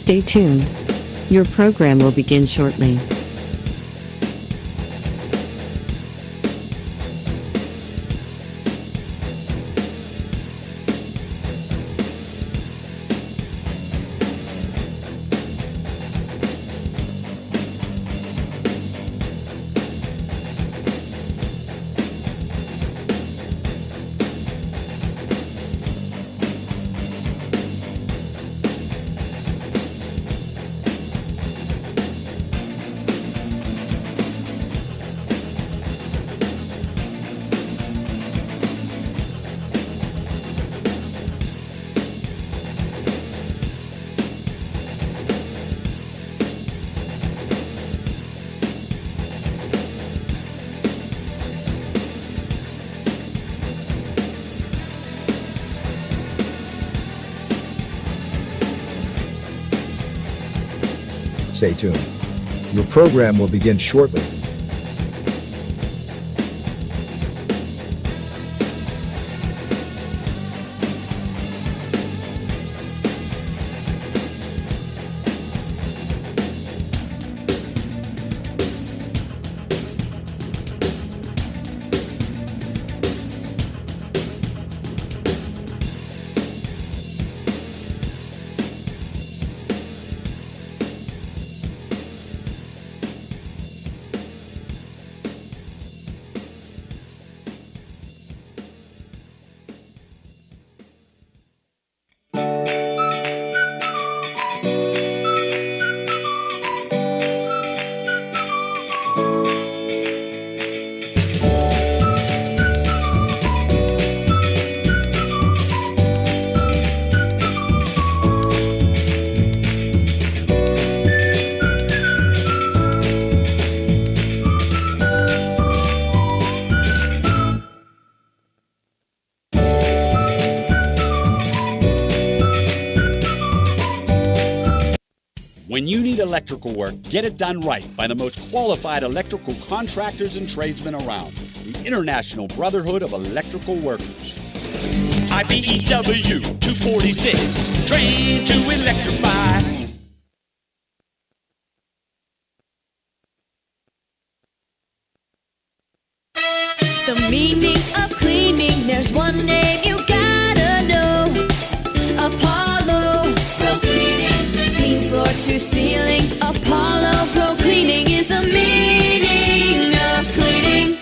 Stay tuned. Your program will begin shortly. Stay tuned. Your program will begin shortly. When you need electrical work, get it done right by the most qualified electrical contractors and tradesmen around. The International Brotherhood of Electrical Workers. IBEW 246, trained to electrify. The meaning of cleaning, there's one name you gotta know. Apollo Pro Cleaning. Clean floor to ceiling. Apollo Pro Cleaning is the meaning of cleaning.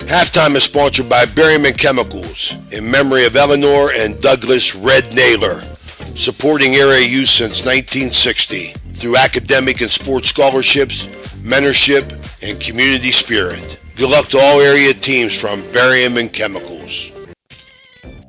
Halftime is sponsored by Barium Chemicals in memory of Eleanor and Douglas Red Naylor, supporting area youth since 1960 through academic and sports scholarships, mentorship, and community spirit. Good luck to all area teams from Barium and Chemicals.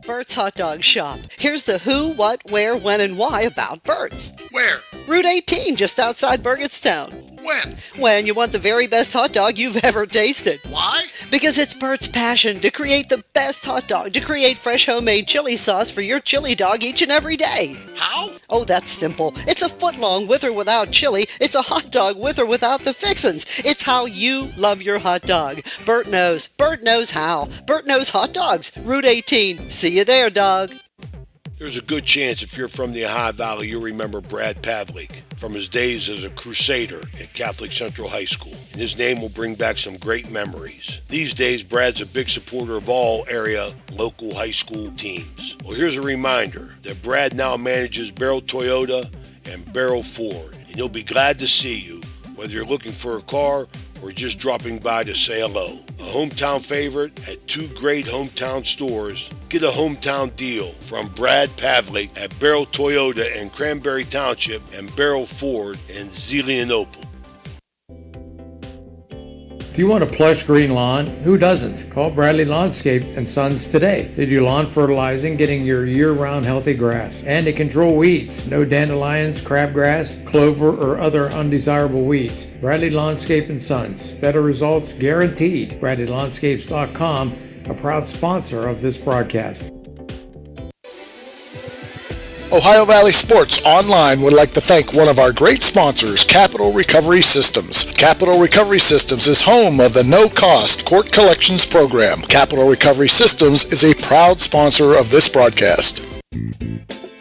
Bert's Hot Dog Shop. Here's the who, what, where, when, and why about Bert's. Where? Route 18, just outside Burgettstown. When? When you want the very best hot dog you've ever tasted. Why? Because it's Bert's passion to create the best hot dog, to create fresh homemade chili sauce for your chili dog each and every day. How? Oh, that's simple. It's a foot long with or without chili. It's a hot dog with or without the fixins. It's how you love your hot dog. Bert knows. Bert knows how. Bert knows hot dogs. Route 18. See you there, dog. There's a good chance if you're from the Ohio Valley, you'll remember Brad Pavlik from his days as a crusader at Catholic Central High School, and his name will bring back some great memories. These days, Brad's a big supporter of all area local high school teams. Well, here's a reminder that Brad now manages Barrel Toyota and Barrel Ford, and he'll be glad to see you, whether you're looking for a car or just dropping by to say hello. A hometown favorite at two great hometown stores. Get a hometown deal from Brad Pavlik at Barrel Toyota in Cranberry Township and Barrel Ford in Zelienople. Do you want a plush green lawn? Who doesn't? Call Bradley Lawnscape and Sons today. They do lawn fertilizing, getting your year-round healthy grass. And they control weeds. No dandelions, crabgrass, clover, or other undesirable weeds. Bradley Lawnscape and Sons. Better results guaranteed. BradleyLawnscapes.com, a proud sponsor of this broadcast. Ohio Valley Sports Online would like to thank one of our great sponsors, Capital Recovery Systems. Capital Recovery Systems is home of the no-cost court collections program. Capital Recovery Systems is a proud sponsor of this broadcast.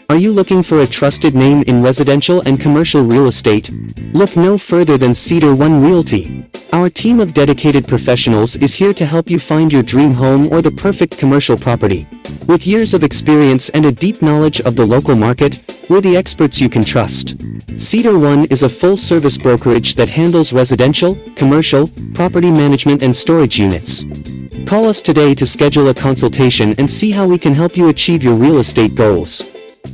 Are you looking for a trusted name in residential and commercial real estate? Look no further than Cedar One Realty. Our team of dedicated professionals is here to help you find your dream home or the perfect commercial property. With years of experience and a deep knowledge of the local market, we're the experts you can trust. Cedar One is a full-service brokerage that handles residential, commercial, property management and storage units. Call us today to schedule a consultation and see how we can help you achieve your real estate goals.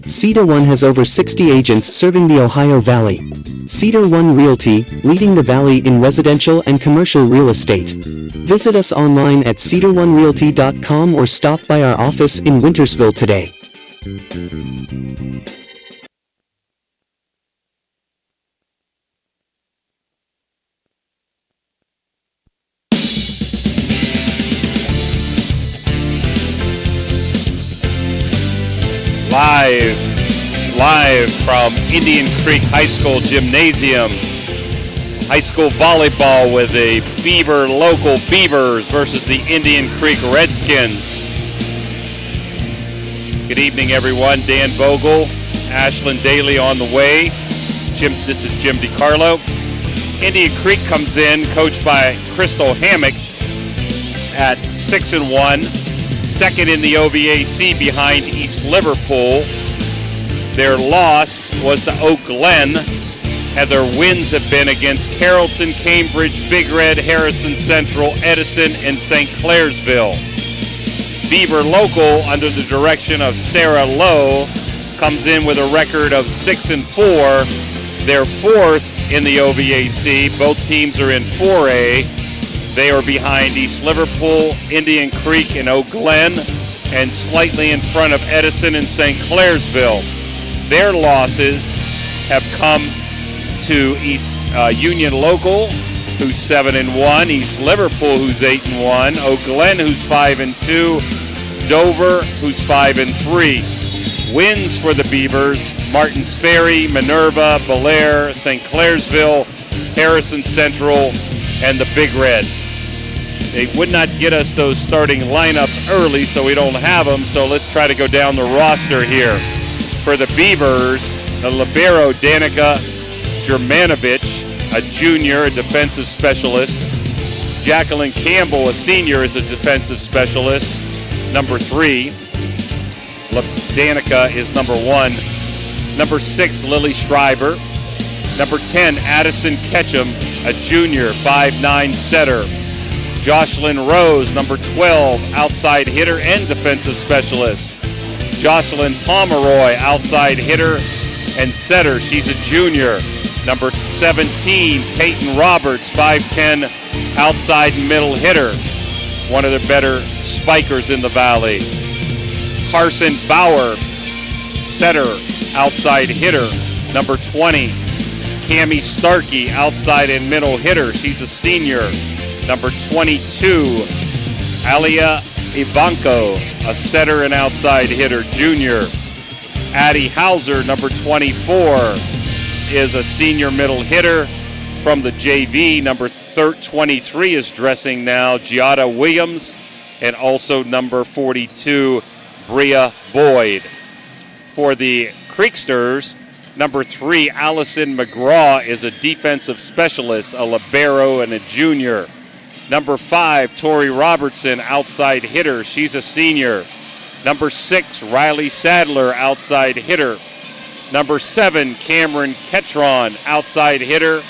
Cedar One has over 60 agents serving the Ohio Valley. Cedar One Realty, leading the valley in residential and commercial real estate. Visit us online at cedaronerealty.com or stop by our office in Wintersville today. Live from Indian Creek High School Gymnasium. High school volleyball with the Beaver local Beavers versus the Indian Creek Redskins. Good evening, everyone. Dan Vogel, Ashlyn Daly on the way. This is Jim DiCarlo. Indian Creek comes in, coached by Crystal Hammock at 6-1. Second in the OVAC behind East Liverpool. Their loss was to Oak Glen, and their wins have been against Carrollton, Cambridge, Big Red, Harrison Central, Edison, and St. Clairsville. Beaver local, under the direction of Sarah Lowe, comes in with a record of 6-4. They're fourth in the OVAC. Both teams are in 4A. They are behind East Liverpool, Indian Creek, and Oak Glen, and slightly in front of Edison and St. Clairsville. Their losses have come to East Union Local, who's 7-1, East Liverpool, who's 8-1, Oak Glen, who's 5-2, Dover, who's 5-3. Wins for the Beavers: Martins Ferry, Minerva, Belair, St. Clairsville, Harrison Central, and the Big Red. They would not get us those starting lineups early, so we don't have them. So let's try to go down the roster here. For the Beavers, the libero Danica Germanovich, a junior, a defensive specialist. Jacqueline Campbell, a senior, is a defensive specialist. Number 3. Danica is number 1. Number 6, Lily Schreiber. Number 10, Addison Ketchum, a junior, 5'9" setter. Jocelyn Rose, number 12, outside hitter and defensive specialist. Jocelyn Pomeroy, outside hitter and setter. She's a junior. Number 17, Peyton Roberts, 5'10", outside middle hitter. One of the better spikers in the valley. Carson Bauer, setter, outside hitter. Number 20, Cammie Starkey, outside and middle hitter. She's a senior. Number 22, Alia Ivanko, a setter and outside hitter, junior. Addie Hauser, number 24, is a senior middle hitter from the JV. Number 23 is dressing now, Giada Williams, and also number 42, Bria Boyd. For the Creeksters, number 3, Allison McGraw, is a defensive specialist, a libero and a junior. Number 5, Tori Robertson, outside hitter. She's a senior. Number 6, Riley Sadler, outside hitter. Number 7, Cameron Ketron, outside hitter.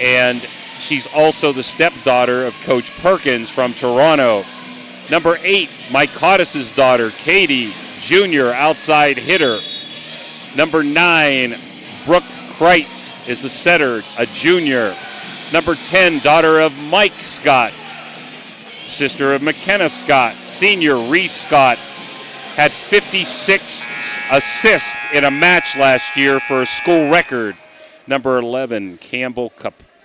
And she's also the stepdaughter of Coach Perkins from Toronto. Number 8, Mike Cottis' daughter, Katie, junior, outside hitter. Number 9, Brooke Kreitz is the setter, a junior. Number 10, daughter of Mike Scott, sister of McKenna Scott, senior Reese Scott, had 56 assists in a match last year for a school record. Number 11, Campbell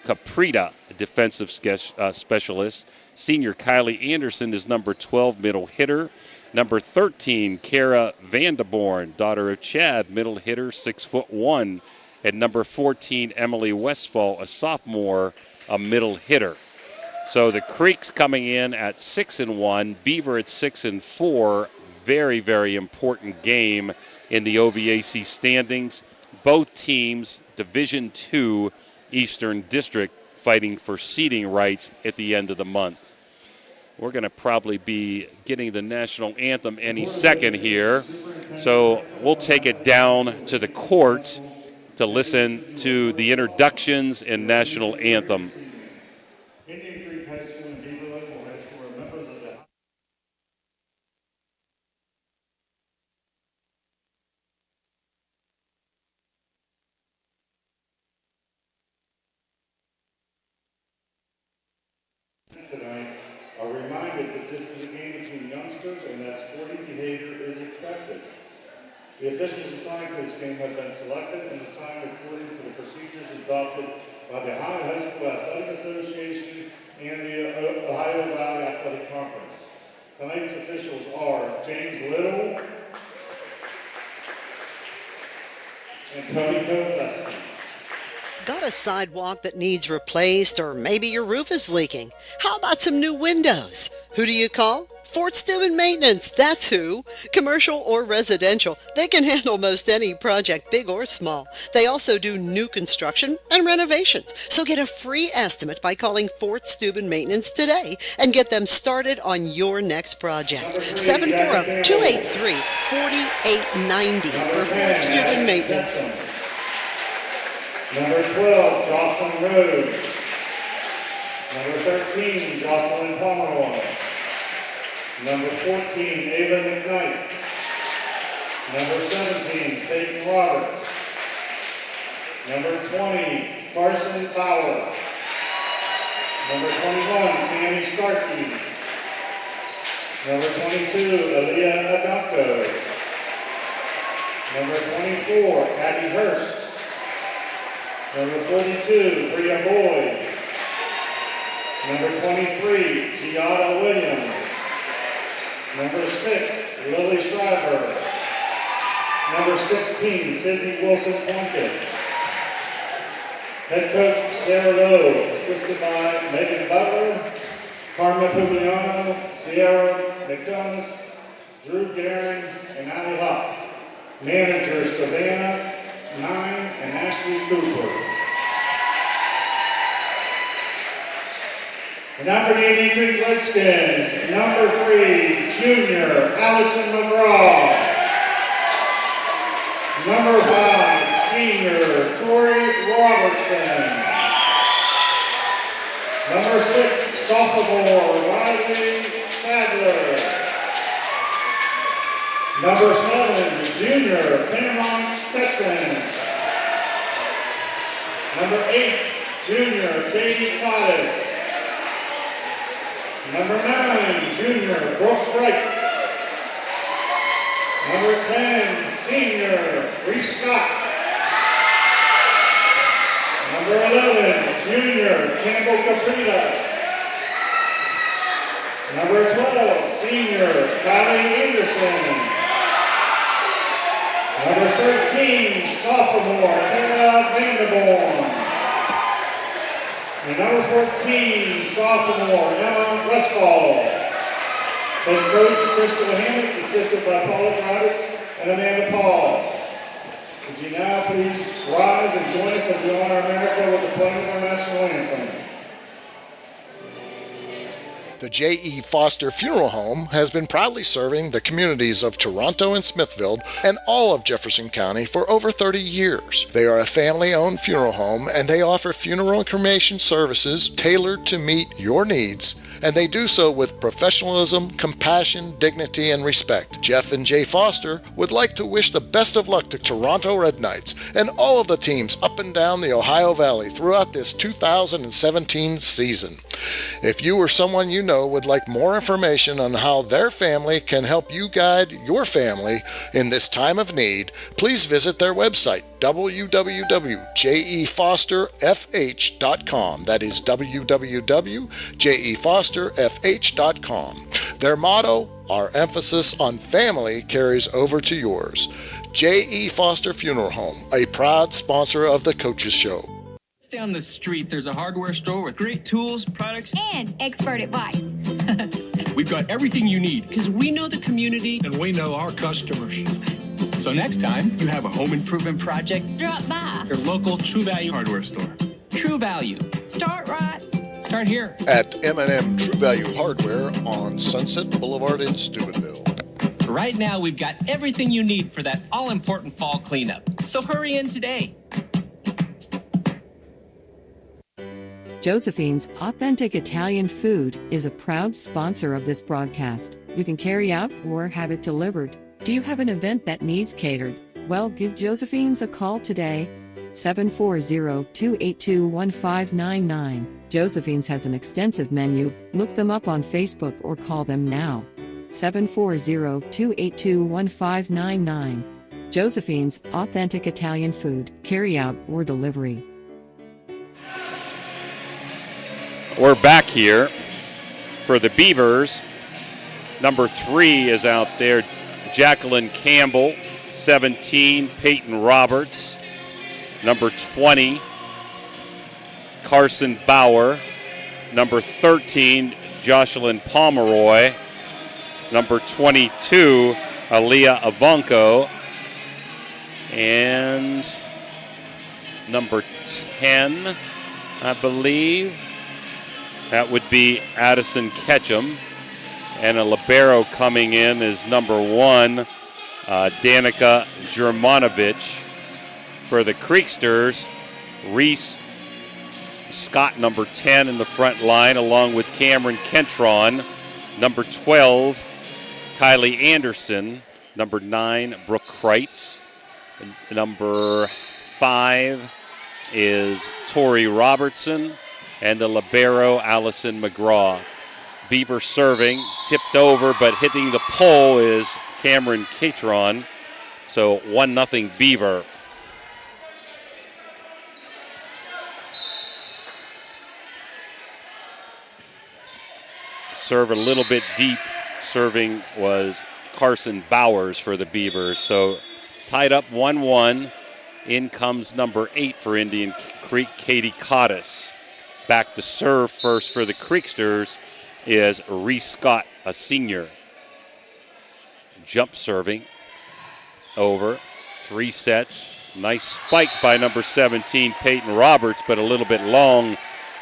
Caprita, a defensive specialist. Senior Kylie Anderson is number 12, middle hitter. Number 13, Kara Vandeborn, daughter of Chad, middle hitter, 6'1". And number 14, Emily Westfall, a sophomore, a middle hitter. So the Creeks coming in at 6-1, Beaver at 6-4. Very, very important game in the OVAC standings. Both teams, Division II Eastern District, fighting for seating rights at the end of the month. We're going to probably be getting the national anthem any second here. So we'll take it down to the court to listen to the introductions and national anthem. Indian Creek High School and Beaver Local High School are members of the tonight are reminded that this is a game between youngsters and that sporting behavior is expected. The officials assigned to this game have been selected and assigned according to the procedures adopted by the Ohio High School Athletic Association and the Ohio Valley Athletic Conference. Tonight's officials are James Little and Tony Kovaleski. Got a sidewalk that needs replaced, or maybe your roof is leaking? How about some new windows? Who do you call? Fort Steuben Maintenance, that's who. Commercial or residential, they can handle most any project, big or small. They also do new construction and renovations. So get a free estimate by calling Fort Steuben Maintenance today and get them started on your next project. 740-283-4890 for Fort Steuben Maintenance. Number 12, Jocelyn Rhodes. Number 13, Jocelyn Pomeroy. Number 14, Ava McKnight. Number 17, Peyton Roberts. Number 20, Carson Fowler. Number 21, Tammy Starkey. Number 22, Aaliyah Adamko. Number 24, Addie Hurst. Number 42, Bria Boyd. Number 23, Giada Williams. Number 6, Lily Schreiber. Number 16, Sydney Wilson Plunkett. Head coach Sarah Lowe, assisted by Megan Butler, Carmen Pugliano, Sierra McDonis, Drew Guerin, and Ali Hop. Manager Savannah Nine and Ashley Cooper. And now for the Indian Creek Redskins, number 3, junior Allison McGraw. Number 5, senior Tori Robertson. Number 6, sophomore Riley Sadler. Number 7, junior Cameron Ketchman. Number 8, junior Katie Cottis. Number 9, junior Brooke Wright. Number 10, senior Reese Scott. Number 11, junior Campbell Caprita. Number 12, senior Kylie Anderson. Number 13, sophomore Kara Vanderborn. And number 14, sophomore Emma Westfall. Head coach Crystal Hammond, assisted by Paula Kravitz and Amanda Paul. Would you now please rise and join us as we honor America with the playing of our national anthem? The J.E. Foster Funeral Home has been proudly serving the communities of Toronto and Smithfield and all of Jefferson County for over 30 years. They are a family-owned funeral home, and they offer funeral and cremation services tailored to meet your needs, and they do so with professionalism, compassion, dignity, and respect. Jeff and Jay Foster would like to wish the best of luck to Toronto Red Knights and all of the teams up and down the Ohio Valley throughout this 2017 season. If you or someone you know would like more information on how their family can help you guide your family in this time of need, please visit their website, www.jefosterfh.com. That is www.jefosterfh.com. Their motto, Our emphasis on family carries over to yours. J.E. Foster Funeral Home, a proud sponsor of the Coaches Show. Down the street, there's a hardware store with great tools, products, and expert advice. We've got everything you need because we know the community and we know our customers. So next time you have a home improvement project, drop by your local True Value hardware store. True Value. Start right. Start here. At M&M True Value Hardware on Sunset Boulevard in Steubenville. Right now, we've got everything you need for that all-important fall cleanup. So hurry in today. Josephine's Authentic Italian Food is a proud sponsor of this broadcast. You can carry out or have it delivered. Do you have an event that needs catered? Well, give Josephine's a call today. 740-282-1599. Josephine's has an extensive menu. Look them up on Facebook or call them now. 740-282-1599. Josephine's Authentic Italian Food, carry out or delivery. We're back here for the Beavers. Number 3 is out there, Jacqueline Campbell. 17, Peyton Roberts. Number 20, Carson Bauer. Number 13, Jocelyn Pomeroy. Number 22, Aaliyah Avonco. And number 10, I believe, that would be Addison Ketchum. And a libero coming in is number 1, Danica Germanovich. For the Creeksters, Reese Scott, number 10 in the front line, along with Cameron Kentron. Number 12, Kylie Anderson. Number 9, Brooke Kreitz. Number 5 is Tori Robertson. And the libero, Allison McGraw. Beaver serving, tipped over, but hitting the pole is Cameron Catron. So 1-0 Beaver. Serve a little bit deep. Serving was Carson Bowers for the Beavers. So tied up 1-1. In comes number 8 for Indian Creek, Katie Cottis. Back to serve first for the Creeksters is Reese Scott, a senior. Jump serving over 3 sets. Nice spike by number 17, Peyton Roberts, but a little bit long.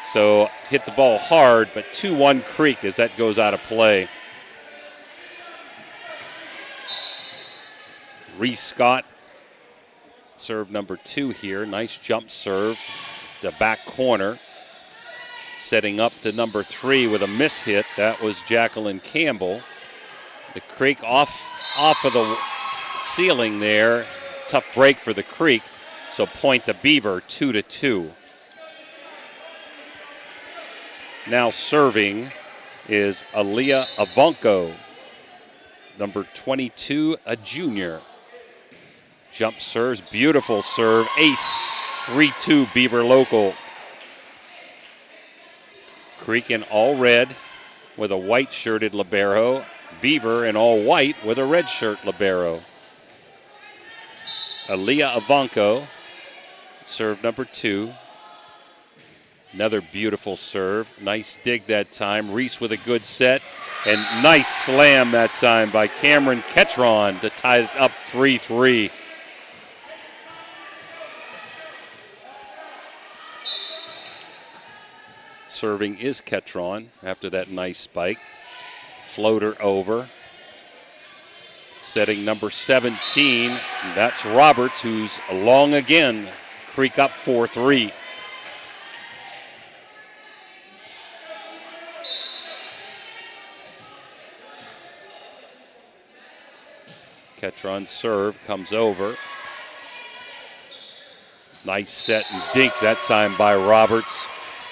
So hit the ball hard, but 2-1 Creek as that goes out of play. Reese Scott, serve number 2 here. Nice jump serve, the back corner. Setting up to number 3 with a miss hit. That was Jacqueline Campbell. The Creek off of the ceiling there. Tough break for the Creek. So point to Beaver, 2-2. Now serving is Aaliyah Avonco. Number 22, a junior. Jump serves, beautiful serve. Ace, 3-2 Beaver local. Creek in all red with a white shirted libero. Beaver in all white with a red shirt libero. Aaliyah Avonco, serve number 2. Another beautiful serve. Nice dig that time. Reese with a good set. And nice slam that time by Cameron Ketron to tie it up 3-3. Serving is Ketron after that nice spike. Floater over. Setting number 17. That's Roberts, who's long again. Creek up 4-3. Ketron serve comes over. Nice set and dink that time by Roberts.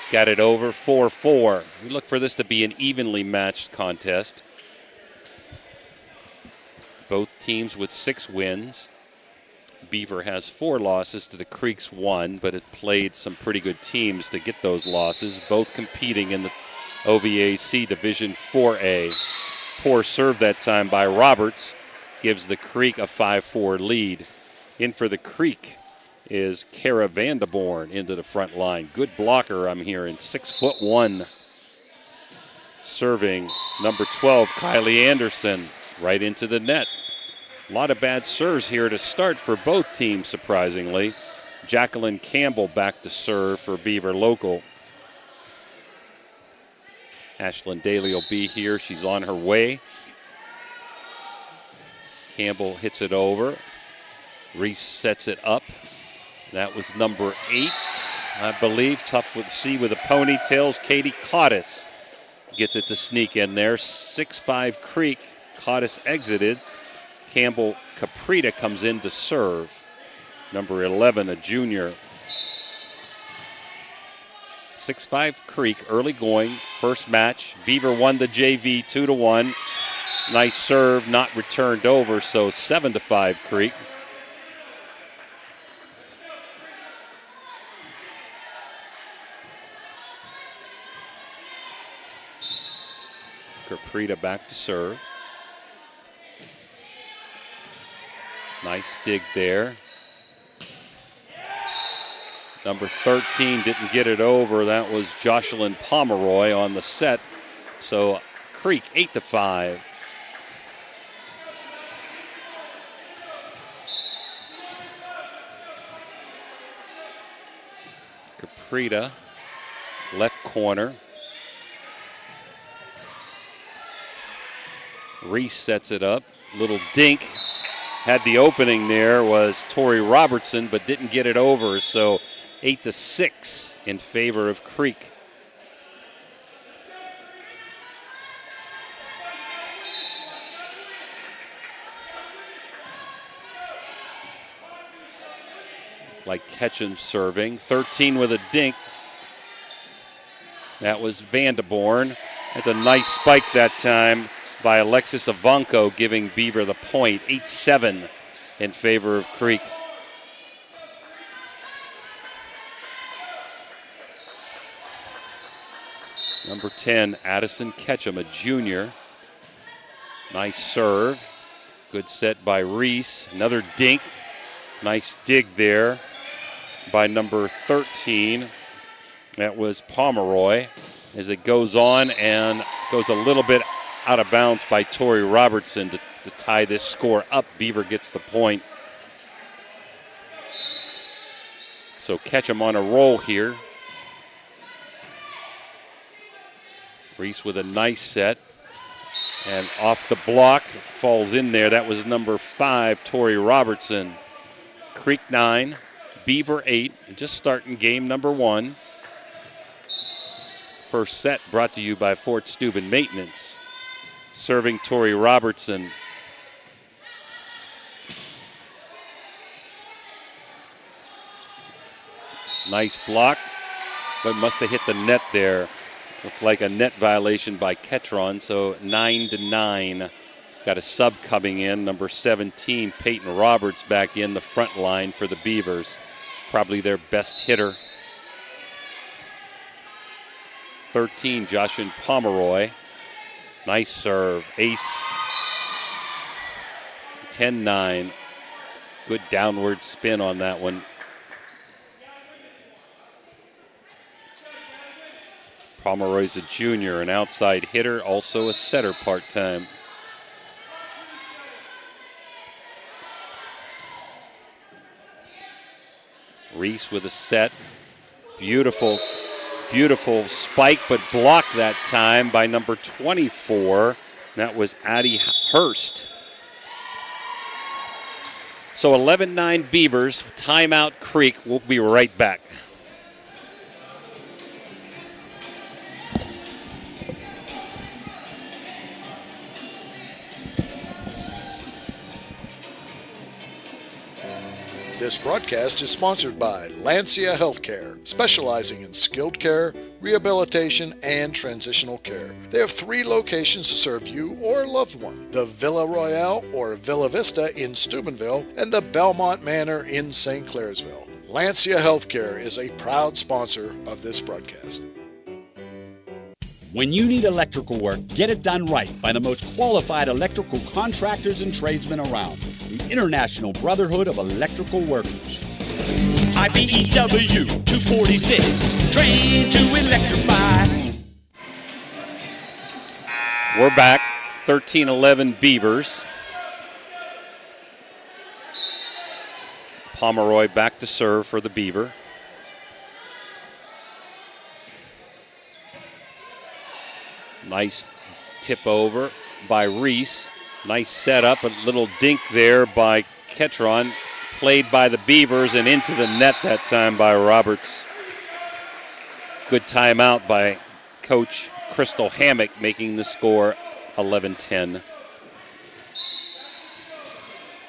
Got it over 4-4. We look for this to be an evenly matched contest. Both teams with 6 wins. Beaver has 4 losses to the Creek's 1, but it played some pretty good teams to get those losses, both competing in the OVAC Division 4A. Poor serve that time by Roberts gives the Creek a 5-4 lead. In for the Creek is Kara Vanderborn into the front line. Good blocker, I'm hearing, 6'1". Serving number 12, Kylie Anderson, right into the net. A lot of bad serves here to start for both teams, surprisingly. Jacqueline Campbell back to serve for Beaver Local. Ashlyn Daly will be here. She's on her way. Campbell hits it over. Reese sets it up. That was number 8, I believe. Tough to see with the ponytails. Katie Cottis gets it to sneak in there. 6'5" Creek. Cottis exited. Campbell Caprita comes in to serve. Number 11, a junior. 6'5" Creek, early going. First match. Beaver won the JV 2-1. Nice serve, not returned over, so 7-5 Creek. Caprita back to serve. Nice dig there. Number 13 didn't get it over. That was Jocelyn Pomeroy on the set. So Creek 8-5. Caprita, left corner. Reese sets it up. Little dink. Had the opening there was Tori Robertson, but didn't get it over. So 8-6 in favor of Creek. Like Ketchum serving. 13 with a dink. That was Vanderborn. That's a nice spike that time by Alexis Avanco, giving Beaver the point. 8-7 in favor of Creek. Number 10, Addison Ketchum, a junior. Nice serve. Good set by Reese. Another dink. Nice dig there by number 13. That was Pomeroy. As it goes on and goes a little bit out of bounds by Tori Robertson to tie this score up. Beaver gets the point. So Ketchum on a roll here. Reese with a nice set. And off the block, falls in there. That was number 5, Tori Robertson. Creek 9, Beaver 8. Just starting game number 1. First set brought to you by Fort Steuben Maintenance. Serving Tori Robertson. Nice block, but must have hit the net there. Looked like a net violation by Ketron, so 9-9. Got a sub coming in, number 17, Peyton Roberts back in the front line for the Beavers. Probably their best hitter. 13, Jocelyn Pomeroy. Nice serve, ace. 10-9. Good downward spin on that one. Pomeroy's a junior, an outside hitter, also a setter part-time. Reese with a set. Beautiful, beautiful spike, but blocked that time by number 24. That was Addie Hurst. So 11-9 Beavers, timeout Creek. We'll be right back. This broadcast is sponsored by Lancia Healthcare, specializing in skilled care, rehabilitation, and transitional care. They have 3 locations to serve you or a loved one: the Villa Royale or Villa Vista in Steubenville and the Belmont Manor in St. Clairsville. Lancia Healthcare is a proud sponsor of this broadcast. When you need electrical work, get it done right by the most qualified electrical contractors and tradesmen around. The International Brotherhood of Electrical Workers. IBEW 246, trained to electrify. We're back, 13-11 Beavers. Pomeroy back to serve for the Beaver. Nice tip over by Reese. Nice setup, a little dink there by Ketron. Played by the Beavers and into the net that time by Roberts. Good timeout by Coach Crystal Hammock, making the score 11-10.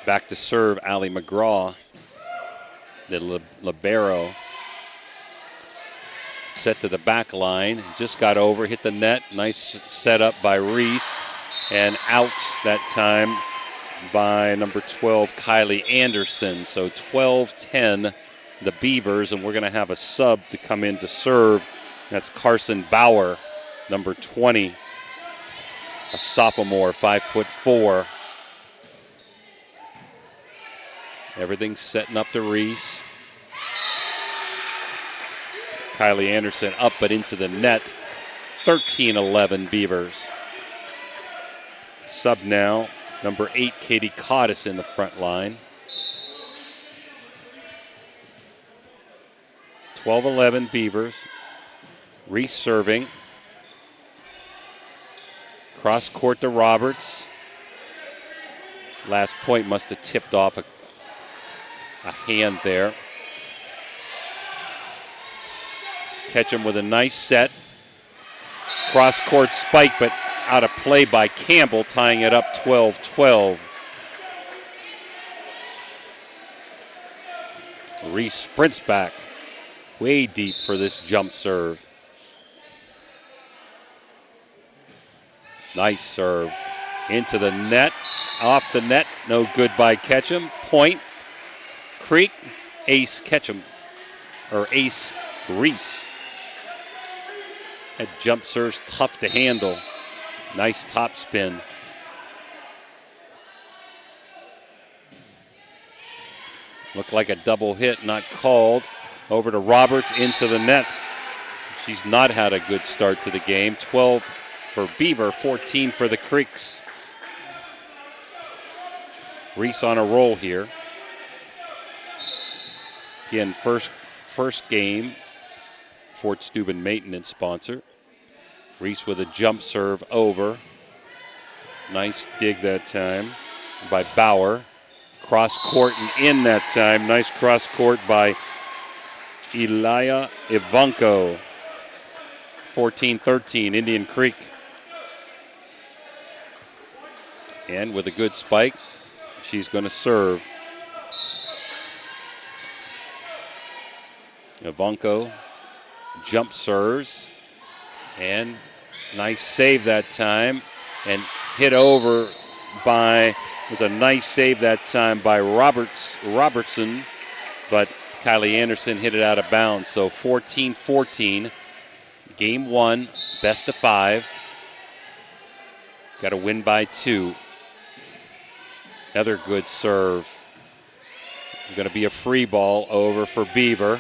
Back to serve Allie McGraw, the libero. Set to the back line, just got over, hit the net. Nice setup by Reese, and out that time by number 12, Kylie Anderson. So 12-10, the Beavers, and we're going to have a sub to come in to serve. That's Carson Bauer, number 20, a sophomore, 5'4". Everything's setting up to Reese. Kylie Anderson up but into the net. 13-11 Beavers. Sub now, number 8, Katie Cottis in the front line. 12-11 Beavers. Reese serving. Cross court to Roberts. Last point must have tipped off a hand there. Ketchum with a nice set. Cross court spike, but out of play by Campbell, tying it up 12-12. Reese sprints back way deep for this jump serve. Nice serve into the net, off the net, no good by Ketchum. Point, Creek, ace Ketchum, or ace Reese. That jump serve's tough to handle. Nice top spin. Looked like a double hit, not called. Over to Roberts, into the net. She's not had a good start to the game. 12 for Beaver, 14 for the Creeks. Reese on a roll here. Again, first game, Fort Steuben maintenance sponsor. Reese with a jump serve over. Nice dig that time by Bauer. Cross court and in that time. Nice cross court by Elia Ivanko. 14-13, Indian Creek. And with a good spike, she's going to serve. Ivanko jump serves. And nice save that time. And hit over by, was a nice save that time by Robertson. But Kylie Anderson hit it out of bounds. So 14-14. Game 1, best of 5. Got to win by 2. Another good serve. Going to be a free ball over for Beaver.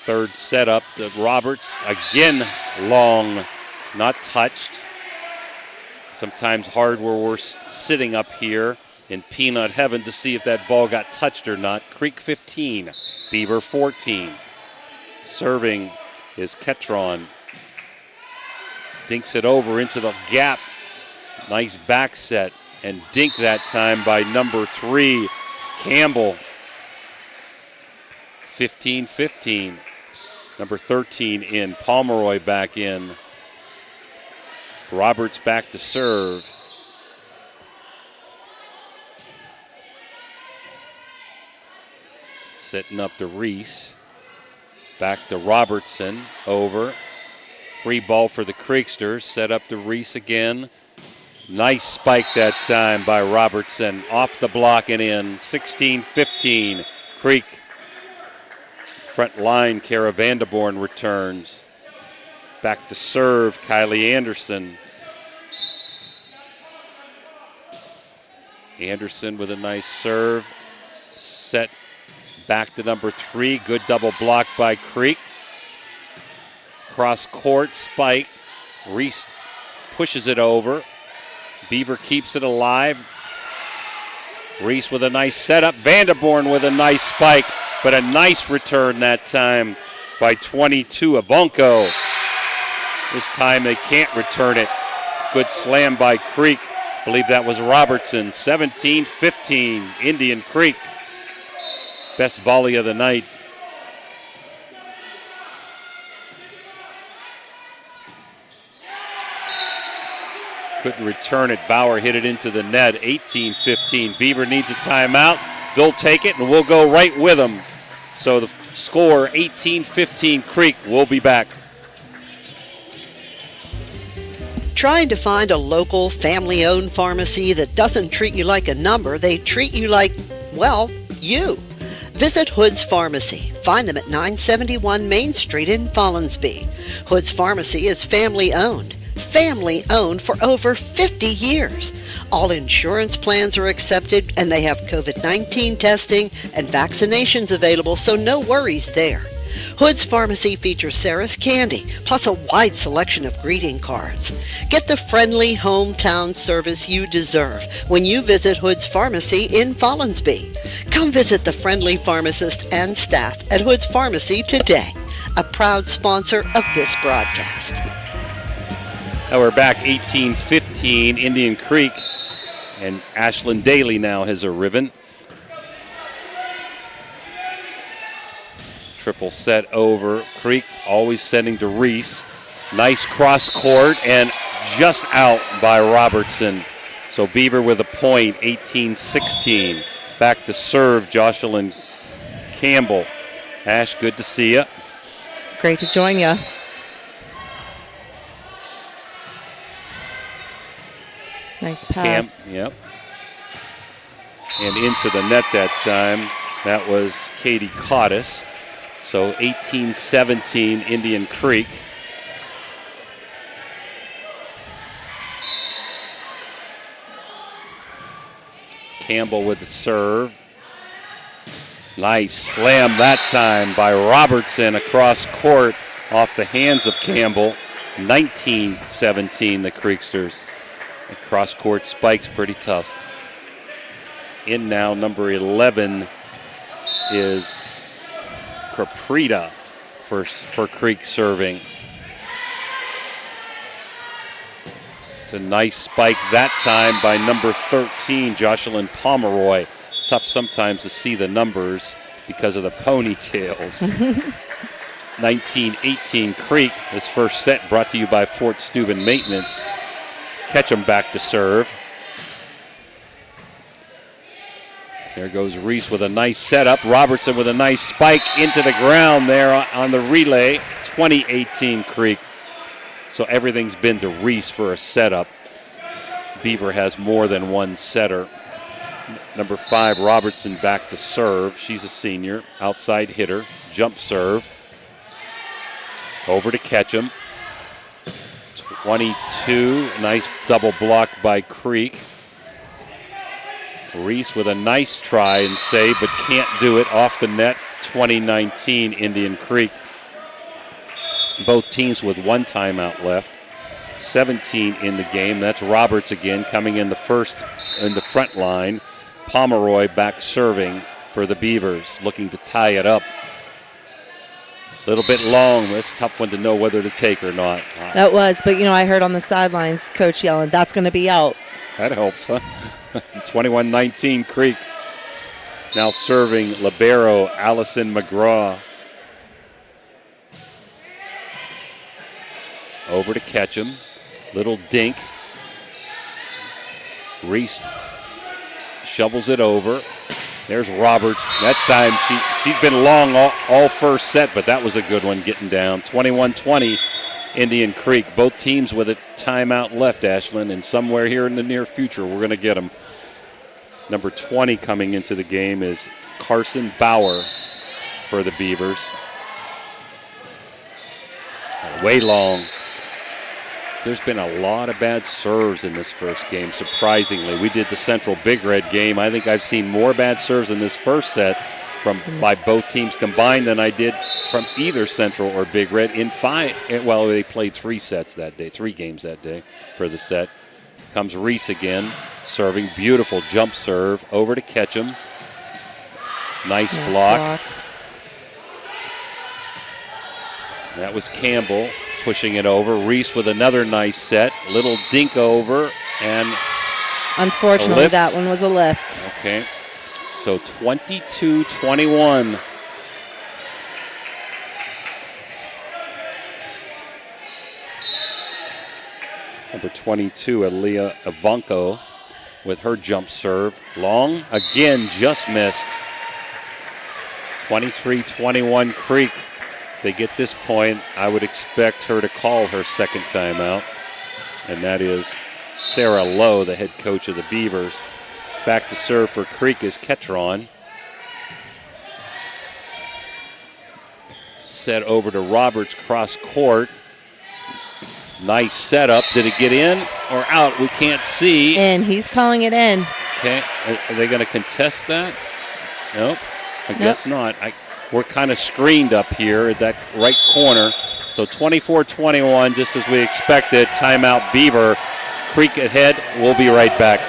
Third setup to Roberts. Again, long, not touched. Sometimes hard where we're sitting up here in peanut heaven to see if that ball got touched or not. Creek 15, Beaver 14. Serving is Ketron. Dinks it over into the gap. Nice back set. And dink that time by number 3, Campbell. 15-15. Number 13 in. Pomeroy back in. Roberts back to serve. Setting up to Reese. Back to Robertson. Over. Free ball for the Creeksters. Set up to Reese again. Nice spike that time by Robertson. Off the block and in. 16-15. Creek. Front line, Kara Vanderborn returns. Back to serve, Kylie Anderson. Anderson with a nice serve. Set back to number 3. Good double block by Creek. Cross court, spike. Reese pushes it over. Beaver keeps it alive. Reese with a nice setup. Vanderborn with a nice spike, but a nice return that time by 22. Avonco. This time they can't return it. Good slam by Creek. I believe that was Robertson. 17-15, Indian Creek. Best volley of the night. Couldn't return it. Bauer hit it into the net. 18-15. Beaver needs a timeout. They'll take it, and we'll go right with them. So the score, 18-15 Creek. We'll be back. Trying to find a local, family-owned pharmacy that doesn't treat you like a number, they treat you like, well, you. Visit Hood's Pharmacy. Find them at 971 Main Street in Follinsby. Hood's Pharmacy is family-owned. Family-owned for over 50 years. All insurance plans are accepted, and they have COVID-19 testing and vaccinations available, so no worries there. Hood's Pharmacy features Sarah's Candy, plus a wide selection of greeting cards. Get the friendly hometown service you deserve when you visit Hood's Pharmacy in Follinsby. Come visit the friendly pharmacist and staff at Hood's Pharmacy today, a proud sponsor of this broadcast. Now we're back 18-15, Indian Creek, and Ashlyn Daly now has a ribbon. Triple set over. Creek always sending to Reese. Nice cross court and just out by Robertson. So Beaver with a point, 18-16. Back to serve, Jocelyn Campbell. Ash, good to see you. Great to join you. Nice pass. Yep. And into the net that time. That was Katie Cottis. So 18-17 Indian Creek. Campbell with the serve. Nice slam that time by Robertson across court off the hands of Campbell. 19-17 the Creeksters. The cross court spike's pretty tough. In now, number 11 is Caprita for Creek serving. It's a nice spike that time by number 13, Jocelyn Pomeroy. Tough sometimes to see the numbers because of the ponytails. 19-18 Creek. This first set brought to you by Fort Steuben Maintenance. Ketchum back to serve. There goes Reese with a nice setup. Robertson with a nice spike into the ground there on the relay. 20-18 Creek. So everything's been to Reese for a setup. Beaver has more than one setter. Number 5, Robertson back to serve. She's a senior. Outside hitter. Jump serve. Over to Ketchum. 22. Nice double block by Creek. Reese with a nice try and save, but can't do it off the net. 2019 Indian Creek. Both teams with one timeout left. 17 in the game. That's Roberts again coming in the front line. Pomeroy back serving for the Beavers, looking to tie it up. A little bit long. It's a tough one to know whether to take or not. That was, but I heard on the sidelines coach yelling, "That's going to be out." That helps, huh? 21-19 Creek. Now serving libero Allison McGraw. Over to Ketchum. Little dink. Reese shovels it over. There's Roberts. That time she's been long all first set, but that was a good one getting down. 21-20 Indian Creek. Both teams with a timeout left, Ashlyn, and somewhere here in the near future we're going to get them. Number 20 coming into the game is Carson Bauer for the Beavers. Way long. There's been a lot of bad serves in this first game, surprisingly. We did the Central Big Red game. I think I've seen more bad serves in this first set by both teams combined than I did from either Central or Big Red in 5. Well, they played 3 sets that day, 3 games that day for the set. Comes Reese again, serving. Beautiful jump serve over to Ketchum. Nice block. That was Campbell pushing it over. Reese with another nice set. Little dink over and unfortunately, that one was a lift. Okay. So 22-21. Number 22, Aaliyah Ivanko with her jump serve. Long, again, just missed. 23-21 Creek. If they get this point, I would expect her to call her second timeout. And that is Sarah Lowe, the head coach of the Beavers. Back to serve for Creek is Ketron. Set over to Roberts, cross court. Nice setup. Did it get in or out? We can't see. And he's calling it in. Okay. Are they going to contest that? Nope. I guess not. We're kind of screened up here at that right corner. So 24-21, just as we expected. Timeout Beaver. Creek ahead. We'll be right back.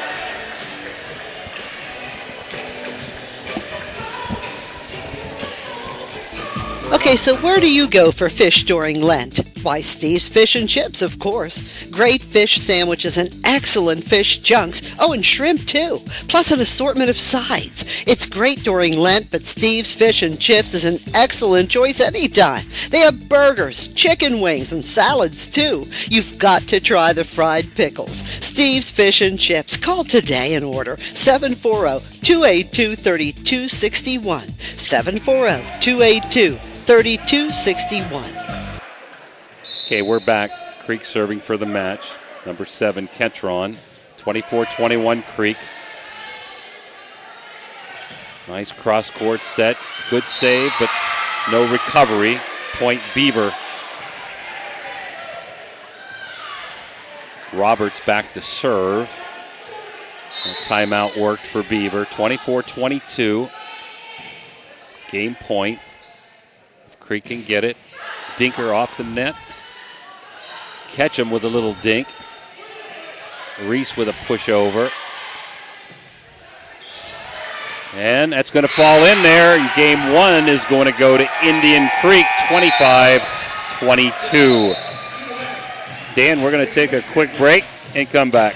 Okay, so where do you go for fish during Lent? Why, Steve's Fish and Chips, of course. Great fish sandwiches and excellent fish junks. Oh, and shrimp, too. Plus an assortment of sides. It's great during Lent, but Steve's Fish and Chips is an excellent choice anytime. They have burgers, chicken wings, and salads, too. You've got to try the fried pickles. Steve's Fish and Chips. Call today and order 740-282-3261. 740-282-3261. Okay, we're back. Creek serving for the match. Number 7, Ketron. 24-21 Creek. Nice cross-court set. Good save, but no recovery. Point Beaver. Roberts back to serve. And timeout worked for Beaver. 24-22. Game point. If Creek can get it. Dinker off the net. Ketchum with a little dink. Reese with a pushover. And that's going to fall in there. Game 1 is going to go to Indian Creek, 25-22. Dan, we're going to take a quick break and come back.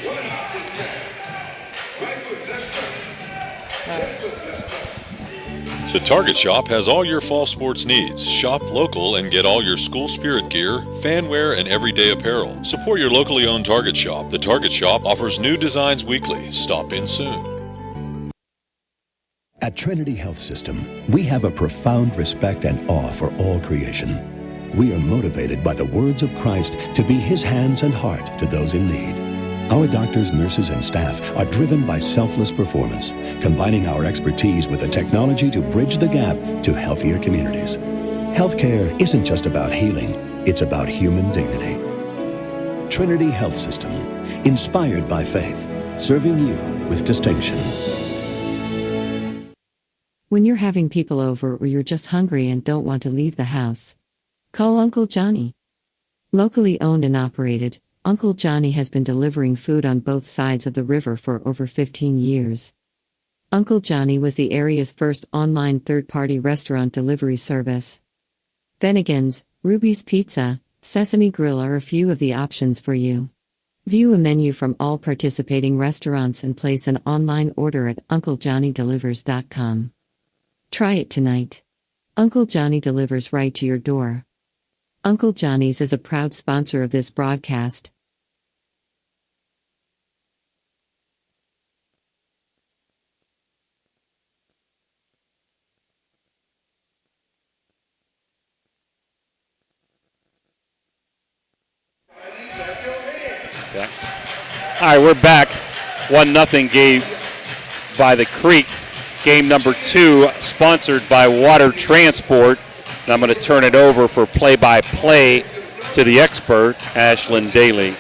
The Target Shop has all your fall sports needs. Shop local and get all your school spirit gear, fan wear, and everyday apparel. Support your locally owned Target Shop. The Target Shop offers new designs weekly. Stop in soon. At Trinity Health System, we have a profound respect and awe for all creation. We are motivated by the words of Christ to be His hands and heart to those in need. Our doctors, nurses, and staff are driven by selfless performance, combining our expertise with the technology to bridge the gap to healthier communities. Healthcare isn't just about healing, it's about human dignity. Trinity Health System, inspired by faith, serving you with distinction. When you're having people over or you're just hungry and don't want to leave the house, call Uncle Johnny. Locally owned and operated, Uncle Johnny has been delivering food on both sides of the river for over 15 years. Uncle Johnny was the area's first online third-party restaurant delivery service. Bennigan's, Ruby's Pizza, Sesame Grill are a few of the options for you. View a menu from all participating restaurants and place an online order at UncleJohnnyDelivers.com. Try it tonight. Uncle Johnny delivers right to your door. Uncle Johnny's is a proud sponsor of this broadcast. Okay. All right, we're back. 1-0 game by the Creek. Game number 2, sponsored by Water Transport. And I'm going to turn it over for play-by-play to the expert, Ashlyn Daly.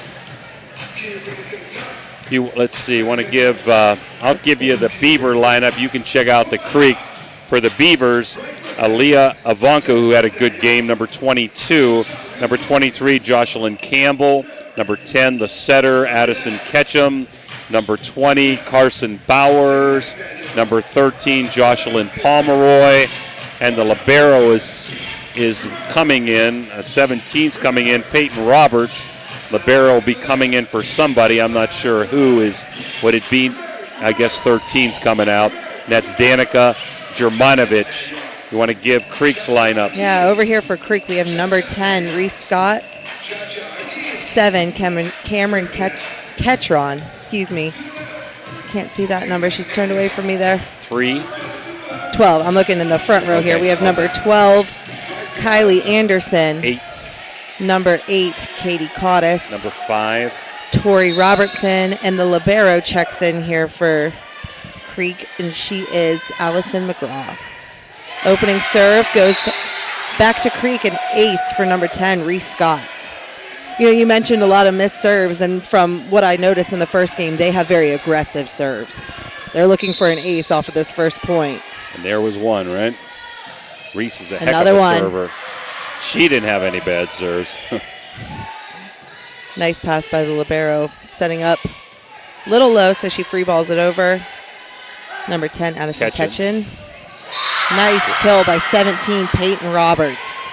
Let's see, want to give, I'll give you the Beaver lineup. You can check out the Creek. For the Beavers, Aaliyah Ivanko, who had a good game, number 22. Number 23, Jocelyn Campbell. Number 10, the setter, Addison Ketchum. Number 20, Carson Bowers. Number 13, Jocelyn Pomeroy. And the libero is coming in. 17's coming in, Peyton Roberts. Libero will be coming in for somebody. I'm not sure who would it be. I guess 13's coming out. And that's Danica Germanovich. You want to give Creek's lineup? Yeah, over here for Creek, we have number 10, Reese Scott. 7, Cameron Ketron. Excuse me. Can't see that number. She's turned away from me there. 3. 12. I'm looking in the front row here. We have number 12, Kylie Anderson. 8. Number 8, Katie Cottis. Number 5, Tori Robertson. And the libero checks in here for Creek, and she is Allison McGraw. Opening serve goes back to Creek, an ace for number 10, Reese Scott. You know, you mentioned a lot of missed serves, and from what I noticed in the first game, they have very aggressive serves. They're looking for an ace off of this first point. and there was one, right? Reese is a heck Another of a one. server. She didn't have any bad serves. Nice pass by the libero, setting up a little low, so she free balls it over. Number 10, Addison Ketchen. Nice kill by 17, Peyton Roberts.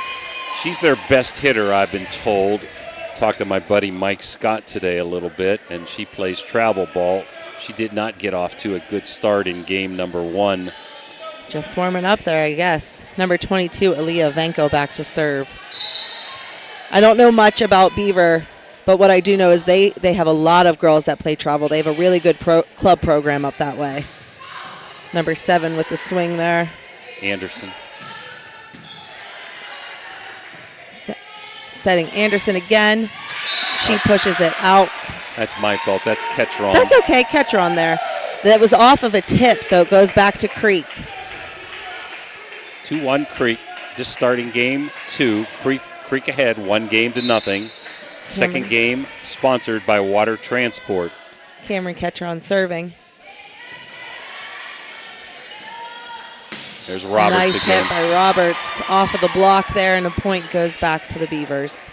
She's their best hitter, I've been told. Talked to my buddy Mike Scott today a little bit, and she plays travel ball. She did not get off to a good start in game number 1. Just warming up there, I guess. Number 22, Aaliyah Venko back to serve. I don't know much about Beaver, but what I do know is they have a lot of girls that play travel. They have a really good club program up that way. Number 7 with the swing there. Anderson. Setting Anderson again. She pushes it out. That's my fault. That's Ketron. That's okay. Catcher on there. That was off of a tip, so it goes back to Creek. 2-1 Creek. Just starting game 2. Creek ahead, 1-0. Second game sponsored by Water Transport. Cameron Ketron serving. There's Roberts nice again. Hit by Roberts off of the block there, and the point goes back to the Beavers.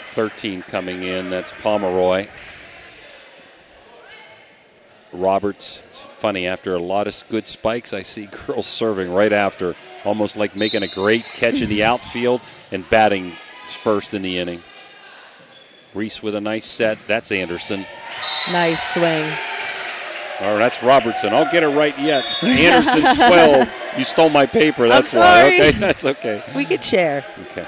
13 coming in. That's Pomeroy. Roberts. It's funny, after a lot of good spikes, I see girls serving right after, almost like making a great catch in the outfield and batting first in the inning. Reese with a nice set. That's Anderson. Nice swing. Oh, that's Robertson. I'll get it right yet. Anderson's 12. You stole my paper. That's why. Okay, that's okay. We could share. Okay.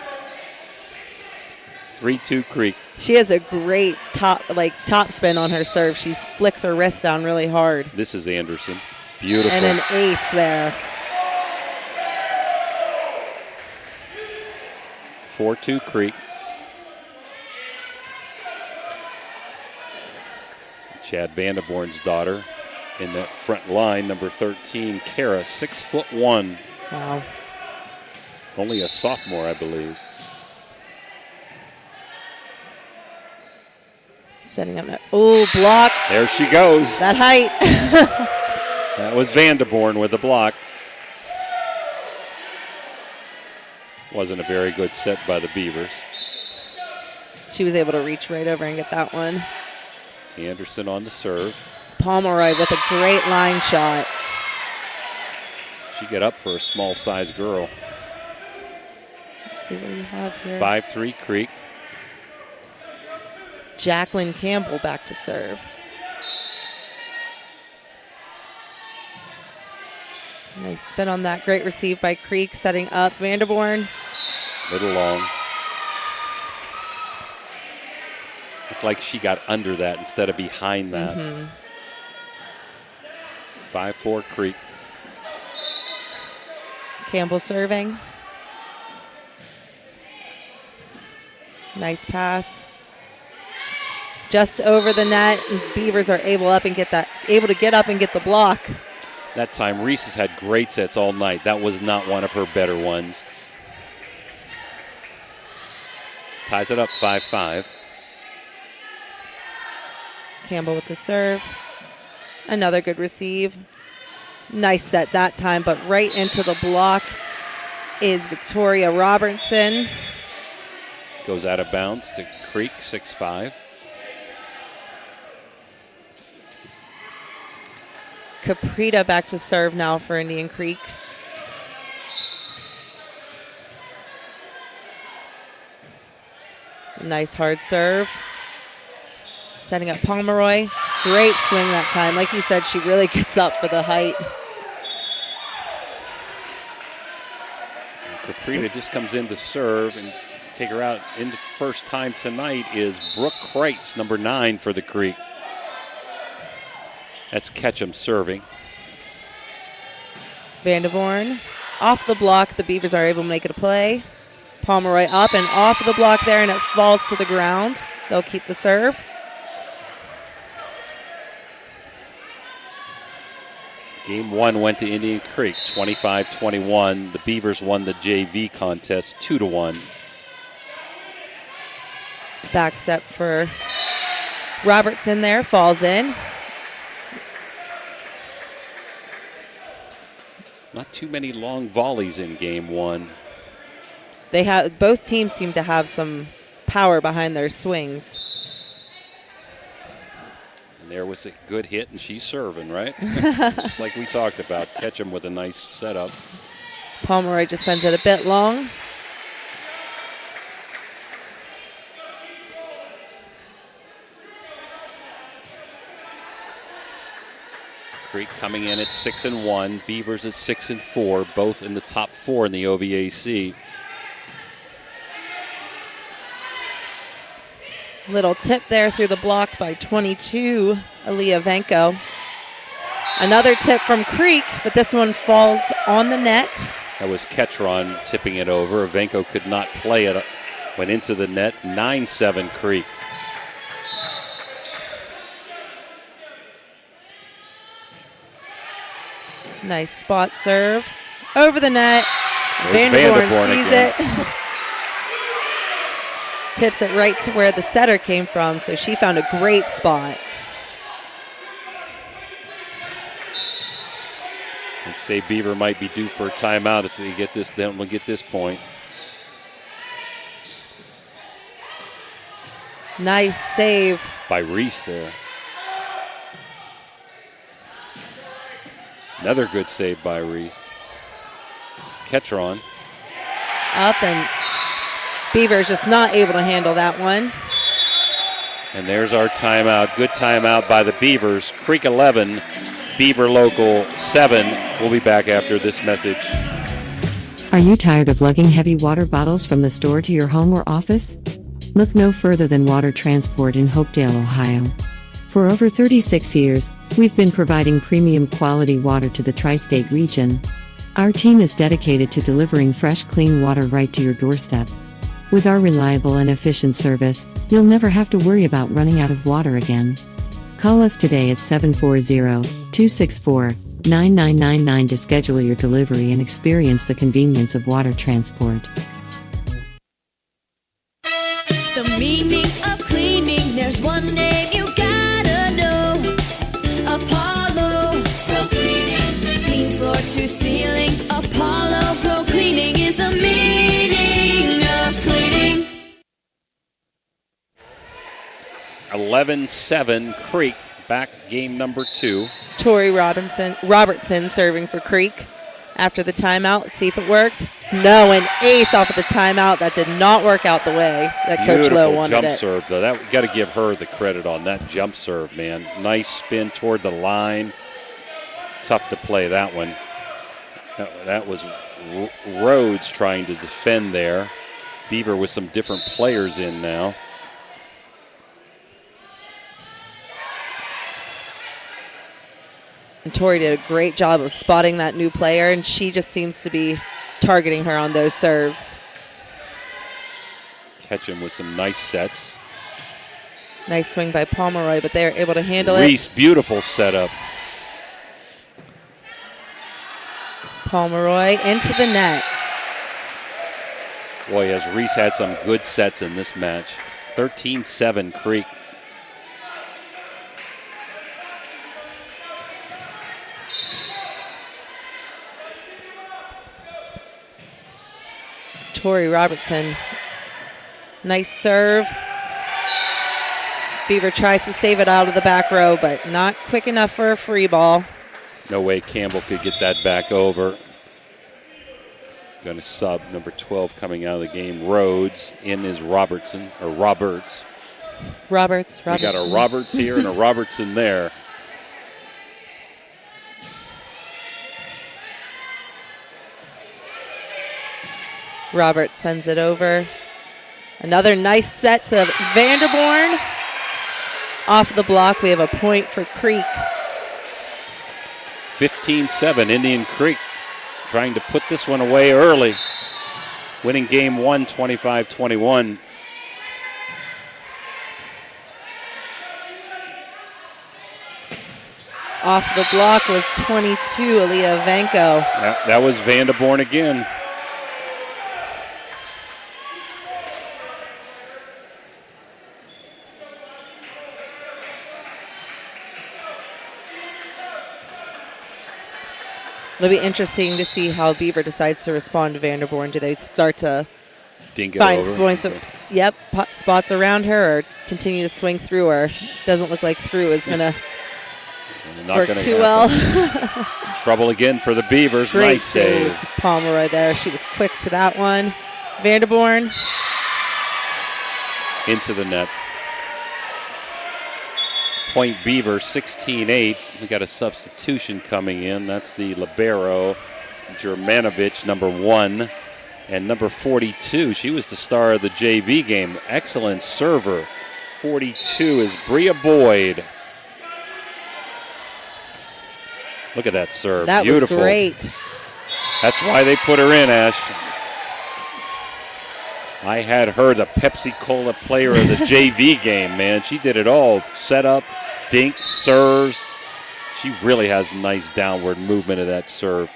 3-2 Creek. She has a great top spin on her serve. She flicks her wrist down really hard. This is Anderson. Beautiful. And an ace there. 4-2 Creek. Chad Vanderborn's daughter in that front line, number 13, Kara, 6'1". Wow. Only a sophomore, I believe. Setting up that. Oh, block. There she goes. That height. That was Vanderborn with the block. Wasn't a very good set by the Beavers. She was able to reach right over and get that one. Anderson on the serve. Pomeroy with a great line shot. She got up for a small-sized girl. Let's see what we have here. 5-3 Creek. Jacqueline Campbell back to serve. Nice spin on that. Great receive by Creek, setting up Vanderborn. Little long. Looked like she got under that instead of behind that. 5-4 Creek. Campbell serving. Nice pass. Just over the net, and Beavers are able to get up and get the block. That time, Reese has had great sets all night. That was not one of her better ones. Ties it up 5-5. Campbell with the serve. Another good receive. Nice set that time, but right into the block is Victoria Robertson. Goes out of bounds to Creek, 6-5. Caprita back to serve now for Indian Creek. Nice hard serve. Setting up Pomeroy. Great swing that time. Like you said, she really gets up for the height. Caprita just comes in to serve and take her out. In the first time tonight is Brooke Kreitz, number 9 for the Creek. That's Ketchum serving. Vanderborn off the block. The Beavers are able to make it a play. Pomeroy up and off the block there, and it falls to the ground. They'll keep the serve. Game 1 went to Indian Creek, 25-21. The Beavers won the JV contest 2-1. Back set for Robertson there, falls in. Not too many long volleys in game 1. Both teams seem to have some power behind their swings. And there was a good hit, and she's serving, right? Just like we talked about. Ketchum with a nice setup. Pomeroy just sends it a bit long. Creek coming in at 6-1. Beavers at 6-4, both in the top 4 in the OVAC. Little tip there through the block by 22, Aaliyah Venko. Another tip from Creek, but this one falls on the net. That was Ketron tipping it over. Venko could not play it. Went into the net, 9-7 Creek. Nice spot serve. Over the net. There's Vanderborn sees again. it. Tips it right to where the setter came from, so she found a great spot. I'd say Beaver might be due for a timeout if they get this. Then we'll get this point. Nice save by Reese there. Another good save by Reese. Ketron. Up, and Beaver's just not able to handle that one. And there's our timeout. Good timeout by the Beavers. Creek 11, Beaver Local 7. We'll be back after this message. Are you tired of lugging heavy water bottles from the store to your home or office? Look no further than Water Transport in Hopedale, Ohio. For over 36 years, we've been providing premium quality water to the tri-state region. Our team is dedicated to delivering fresh, clean water right to your doorstep. With our reliable and efficient service, you'll never have to worry about running out of water again. Call us today at 740-264-9999 to schedule your delivery and experience the convenience of water transport. The meaning of cleaning, there's one name you gotta know. Apollo Pro Cleaning. Clean floor to ceiling. Apollo Pro Cleaning is the meaning of cleaning. 11-7 Creek, back game number 2. Tori Robertson serving for Creek after the timeout. Let's see if it worked. No, an ace off of the timeout. That did not work out the way that Coach Lowe wanted jump it. serve, though. That got to give her the credit on that jump serve, man. Nice spin toward the line. Tough to play that one. That was Rhodes trying to defend there. Beaver with some different players in now. And Tori did a great job of spotting that new player, and she just seems to be targeting her on those serves. Ketchum with some nice sets. Nice swing by Pomeroy, but they're able to handle Reese, it. beautiful setup. Pomeroy into the net. Boy, has Reese had some good sets in this match. 13-7 Creek. Tori Robertson. Nice serve. Beaver tries to save it out of the back row, but not quick enough for a free ball. No way Campbell could get that back over. Going to sub number 12 coming out of the game. Rhodes. In is Robertson, or Roberts. Roberts. We got a Roberts here and a Robertson there. Roberts sends it over. Another nice set to Vanderborn. Off the block, we have a point for Creek. 15-7, Indian Creek trying to put this one away early. Winning game one, 25-21. Off the block was 22, Aaliyah Vanko. That was Vanderborn again. It'll be interesting to see how Beaver decides to respond to Vanderborn. Do they start to Dink it find over. points, spots around her, or continue to swing through her? Doesn't look like through is going to work too well. Trouble again for the Beavers. Great Nice save. Pomeroy there. She was quick to that one. Vanderborn. Into the net. Point Beaver, 16-8. We got a substitution coming in. That's the libero, Germanovich, number 1. And number 42, she was the star of the JV game. Excellent server. 42 is Bria Boyd. Look at that serve. That Beautiful. was great. That's why they put her in, Ash. I had her the Pepsi Cola player of the JV game, man. She did it all. Set up, dinks, serves. She really has nice downward movement of that serve.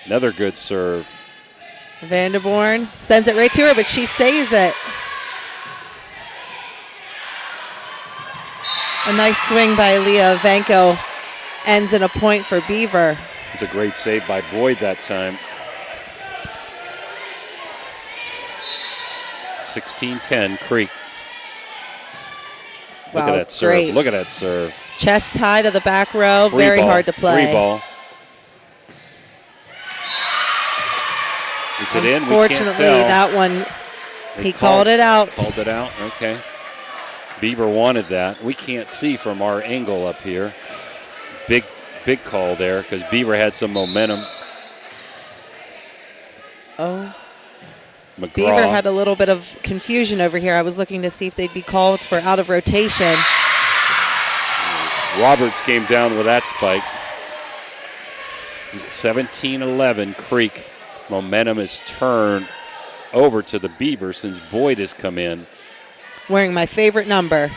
Another good serve. Vanderborn sends it right to her, but she saves it. A nice swing by Leah Vanko ends in a point for Beaver. It's a great save by Boyd that time. 16-10, Creek. Look at that serve. Great. Look at that serve. Chest high to the back row. Free Very ball. hard to play. Free ball. Is it in? We can't Unfortunately, tell. that one, They he called it out. Called it out, okay. Beaver wanted that. We can't see from our angle up here. Big call there because Beaver had some momentum. Oh. McGraw. Beaver had a little bit of confusion over here. I was looking to see if they'd be called for out of rotation. Roberts came down with that spike. 17-11, Creek. Momentum is turned over to the Beaver since Boyd has come in. Wearing my favorite number.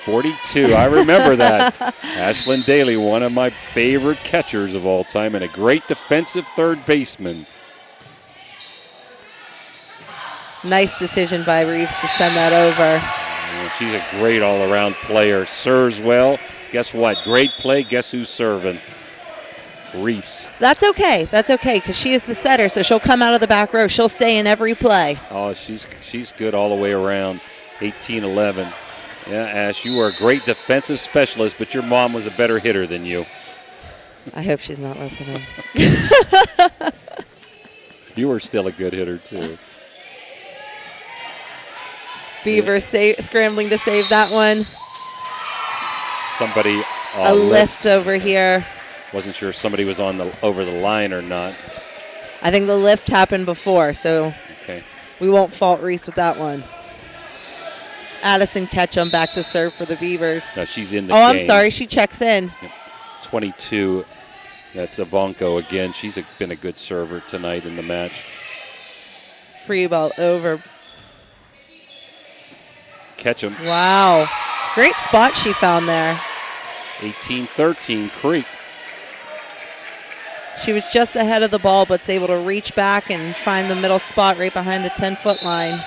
42, I remember that. Ashlyn Daly, one of my favorite catchers of all time and a great defensive third baseman. Nice decision by Reeves to send that over. She's a great all-around player. Serves well. Guess what? Great play. Guess who's serving? Reese. That's okay. That's okay because she is the setter, so she'll come out of the back row. She'll stay in every play. Oh, she's good all the way around. 18-11. Yeah, Ash, you were a great defensive specialist, but your mom was a better hitter than you. I hope she's not listening. You were still a good hitter, too. Beaver scrambling to save that one. Somebody a lift over here. Wasn't sure if somebody was on over the line or not. I think the lift happened before, so okay. We won't fault Reese with that one. Addison Ketchum back to serve for the Beavers. No, she's in the game. game. I'm sorry, she checks in. Yep. 22, that's Ivanko again. She's been a good server tonight in the match. Free ball over. Ketchum. Wow. Great spot she found there. 18-13, Creek. She was just ahead of the ball, but is able to reach back and find the middle spot right behind the 10-foot line.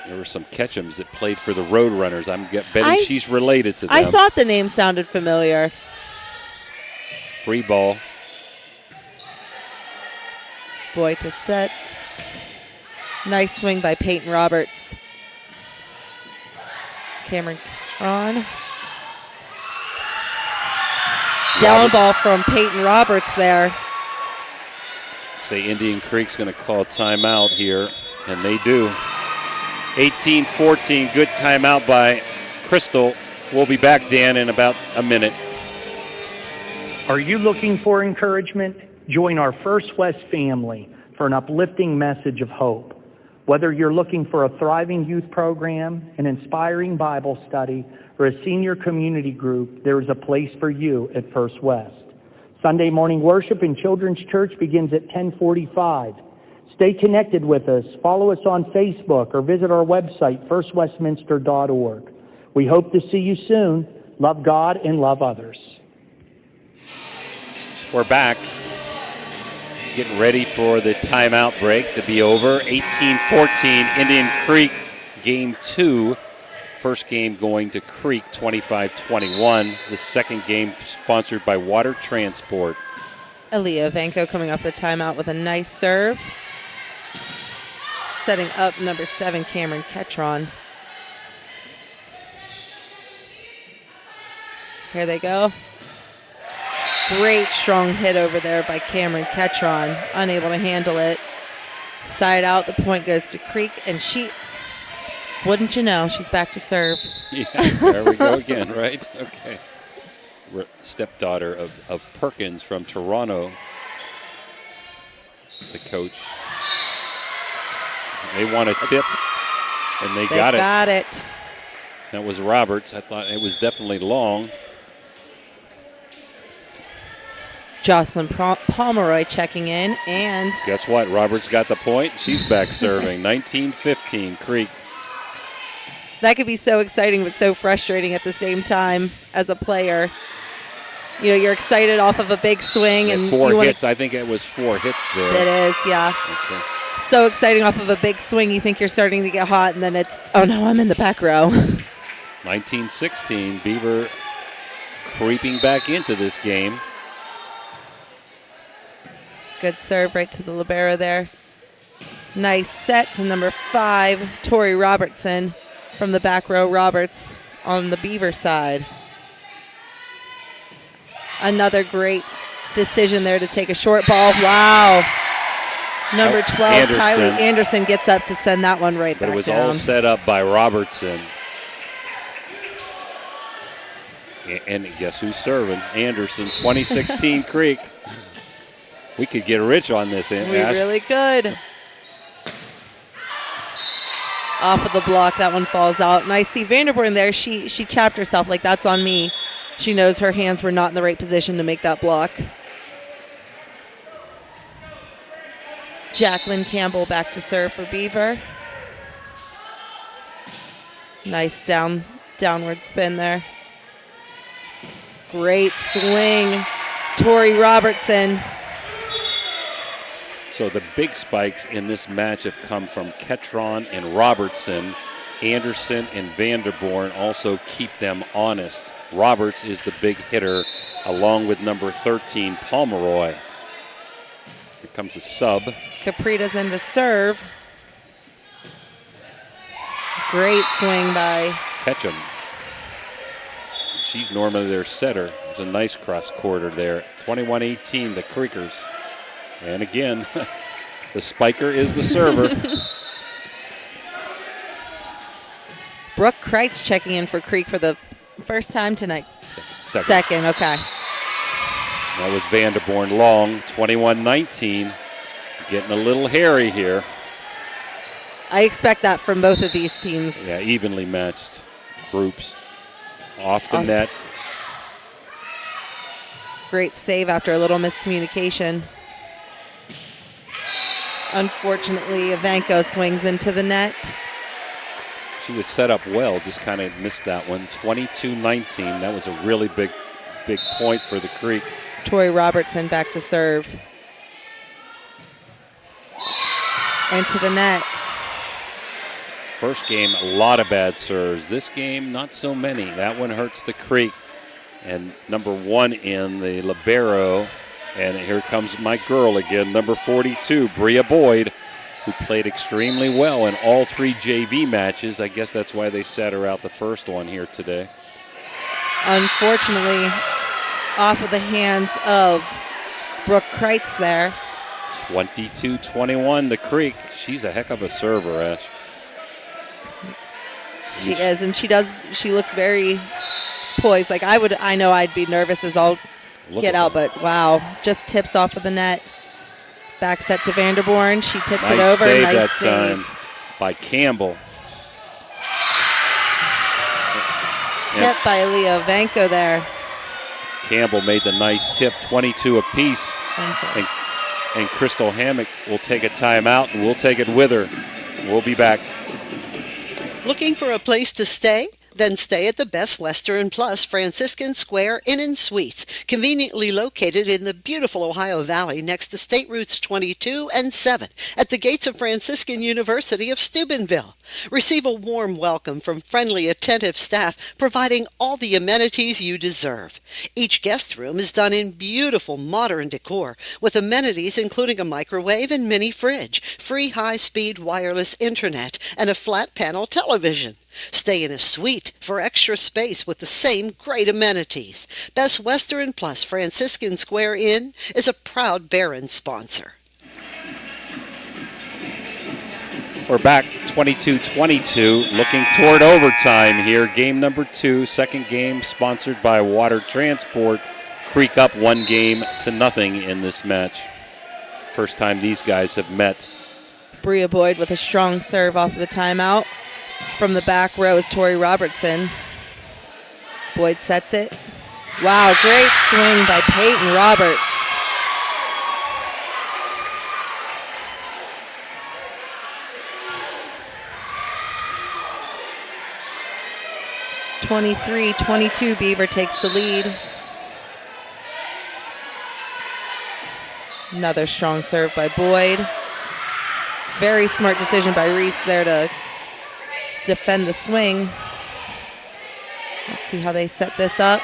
There were some Ketchums that played for the Roadrunners. I'm betting she's related to them. I thought the name sounded familiar. Free ball. Boy to set. Nice swing by Peyton Roberts. Cameron Catron. Down ball from Peyton Roberts there. Say Indian Creek's going to call a timeout here, and they do. 18-14, good timeout by Crystal. We'll be back, Dan, in about a minute. Are you looking for encouragement? Join our First West family for an uplifting message of hope. Whether you're looking for a thriving youth program, an inspiring Bible study, or a senior community group, there is a place for you at First West. Sunday morning worship in Children's Church begins at 10:45. Stay connected with us. Follow us on Facebook or visit our website, firstwestminster.org. We hope to see you soon. Love God and love others. We're back. Getting ready for the timeout break to be over. 18-14, Indian Creek, game 2. First game going to Creek, 25-21. The second game sponsored by Water Transport. Aaliyah Vanko coming off the timeout with a nice serve. Setting up number 7, Cameron Catron. Here they go. Great strong hit over there by Cameron Catron. Unable to handle it. Side out, the point goes to Creek, and she, wouldn't you know, she's back to serve. Yeah, there we go again, right? Okay. Stepdaughter of Perkins from Toronto, the coach. They want a tip, and they got it. Got it. That was Roberts. I thought it was definitely long. Jocelyn Pomeroy checking in, and guess what? Roberts got the point. She's back serving. 19-15, Creek. that could be so exciting but so frustrating at the same time as a player. You know, you're excited off of a big swing. And 4 hits. I think it was 4 hits there. It is, yeah. Okay. So exciting off of a big swing. You think you're starting to get hot, and then it's, oh no, I'm in the back row. 19-16, Beaver creeping back into this game. Good serve right to the libero there. Nice set to number 5, Tori Robertson from the back row. Roberts on the Beaver side. Another great decision there to take a short ball. Wow. Number 12, Anderson. Kylie Anderson gets up to send that one right But back it was down. all set up by Robertson. And guess who's serving? Anderson, 2016 Creek. We could get rich on this, We Ash. really could. Off of the block, that one falls out. And I see Vanderborn there. She chapped herself like, that's on me. She knows her hands were not in the right position to make that block. Jacqueline Campbell back to serve for Beaver. Nice downward spin there. Great swing. Tori Robertson. So the big spikes in this match have come from Ketron and Robertson. Anderson and Vanderborn also keep them honest. Roberts is the big hitter, along with number 13, Pomeroy. Here comes a sub. Caprita's in to serve. Great swing by Ketchum. She's normally their setter. There's a nice cross quarter there. 21-18, the Creekers. And again, the spiker is the server. Brooke Kreitz checking in for Creek for the first time tonight. Second. Okay. That was Vanderborn long, 21-19. Getting a little hairy here. I expect that from both of these teams. Yeah, evenly matched groups. Off the net. Great save after a little miscommunication. Unfortunately, Ivanko swings into the net. She was set up well, just kind of missed that one. 22-19. That was a really big point for the Creek. Tori Robertson back to serve. Into the net. First game, a lot of bad serves. This game, not so many. That one hurts the Creek. And number 1 in the libero. And here comes my girl again, number 42, Bria Boyd, who played extremely well in all 3 JV matches. I guess that's why they set her out the first one here today. Unfortunately, off of the hands of Brooke Kreitz there. 22-21, the Creek. She's a heck of a server, Ash. She is, and she looks very poised. Like I know I'd be nervous as all get out, but wow, just tips off of the net. Back set to Vanderborn. She tips it over. Save Nice that save time by Campbell. Tip by Leah Vanko there. Campbell made the nice tip, 22 apiece. And Crystal Hammock will take a timeout, and we'll take it with her. We'll be back. Looking for a place to stay? Then stay at the Best Western Plus Franciscan Square Inn & Suites, conveniently located in the beautiful Ohio Valley next to State Routes 22 and 7 at the gates of Franciscan University of Steubenville. Receive a warm welcome from friendly, attentive staff, providing all the amenities you deserve. Each guest room is done in beautiful modern decor, with amenities including a microwave and mini fridge, free high-speed wireless internet, and a flat-panel television. Stay in a suite for extra space with the same great amenities. Best Western Plus Franciscan Square Inn is a proud Barron sponsor. We're back, 22-22, looking toward overtime here. Game number 2, second game sponsored by Water Transport. Creek up 1-0 in this match. First time these guys have met. Bria Boyd with a strong serve off of the timeout. From the back row is Tori Robertson. Boyd sets it. Wow, great swing by Peyton Roberts. (23-22). Beaver takes the lead. Another strong serve by Boyd. Very smart decision by Reese there to defend the swing. Let's see how they set this up.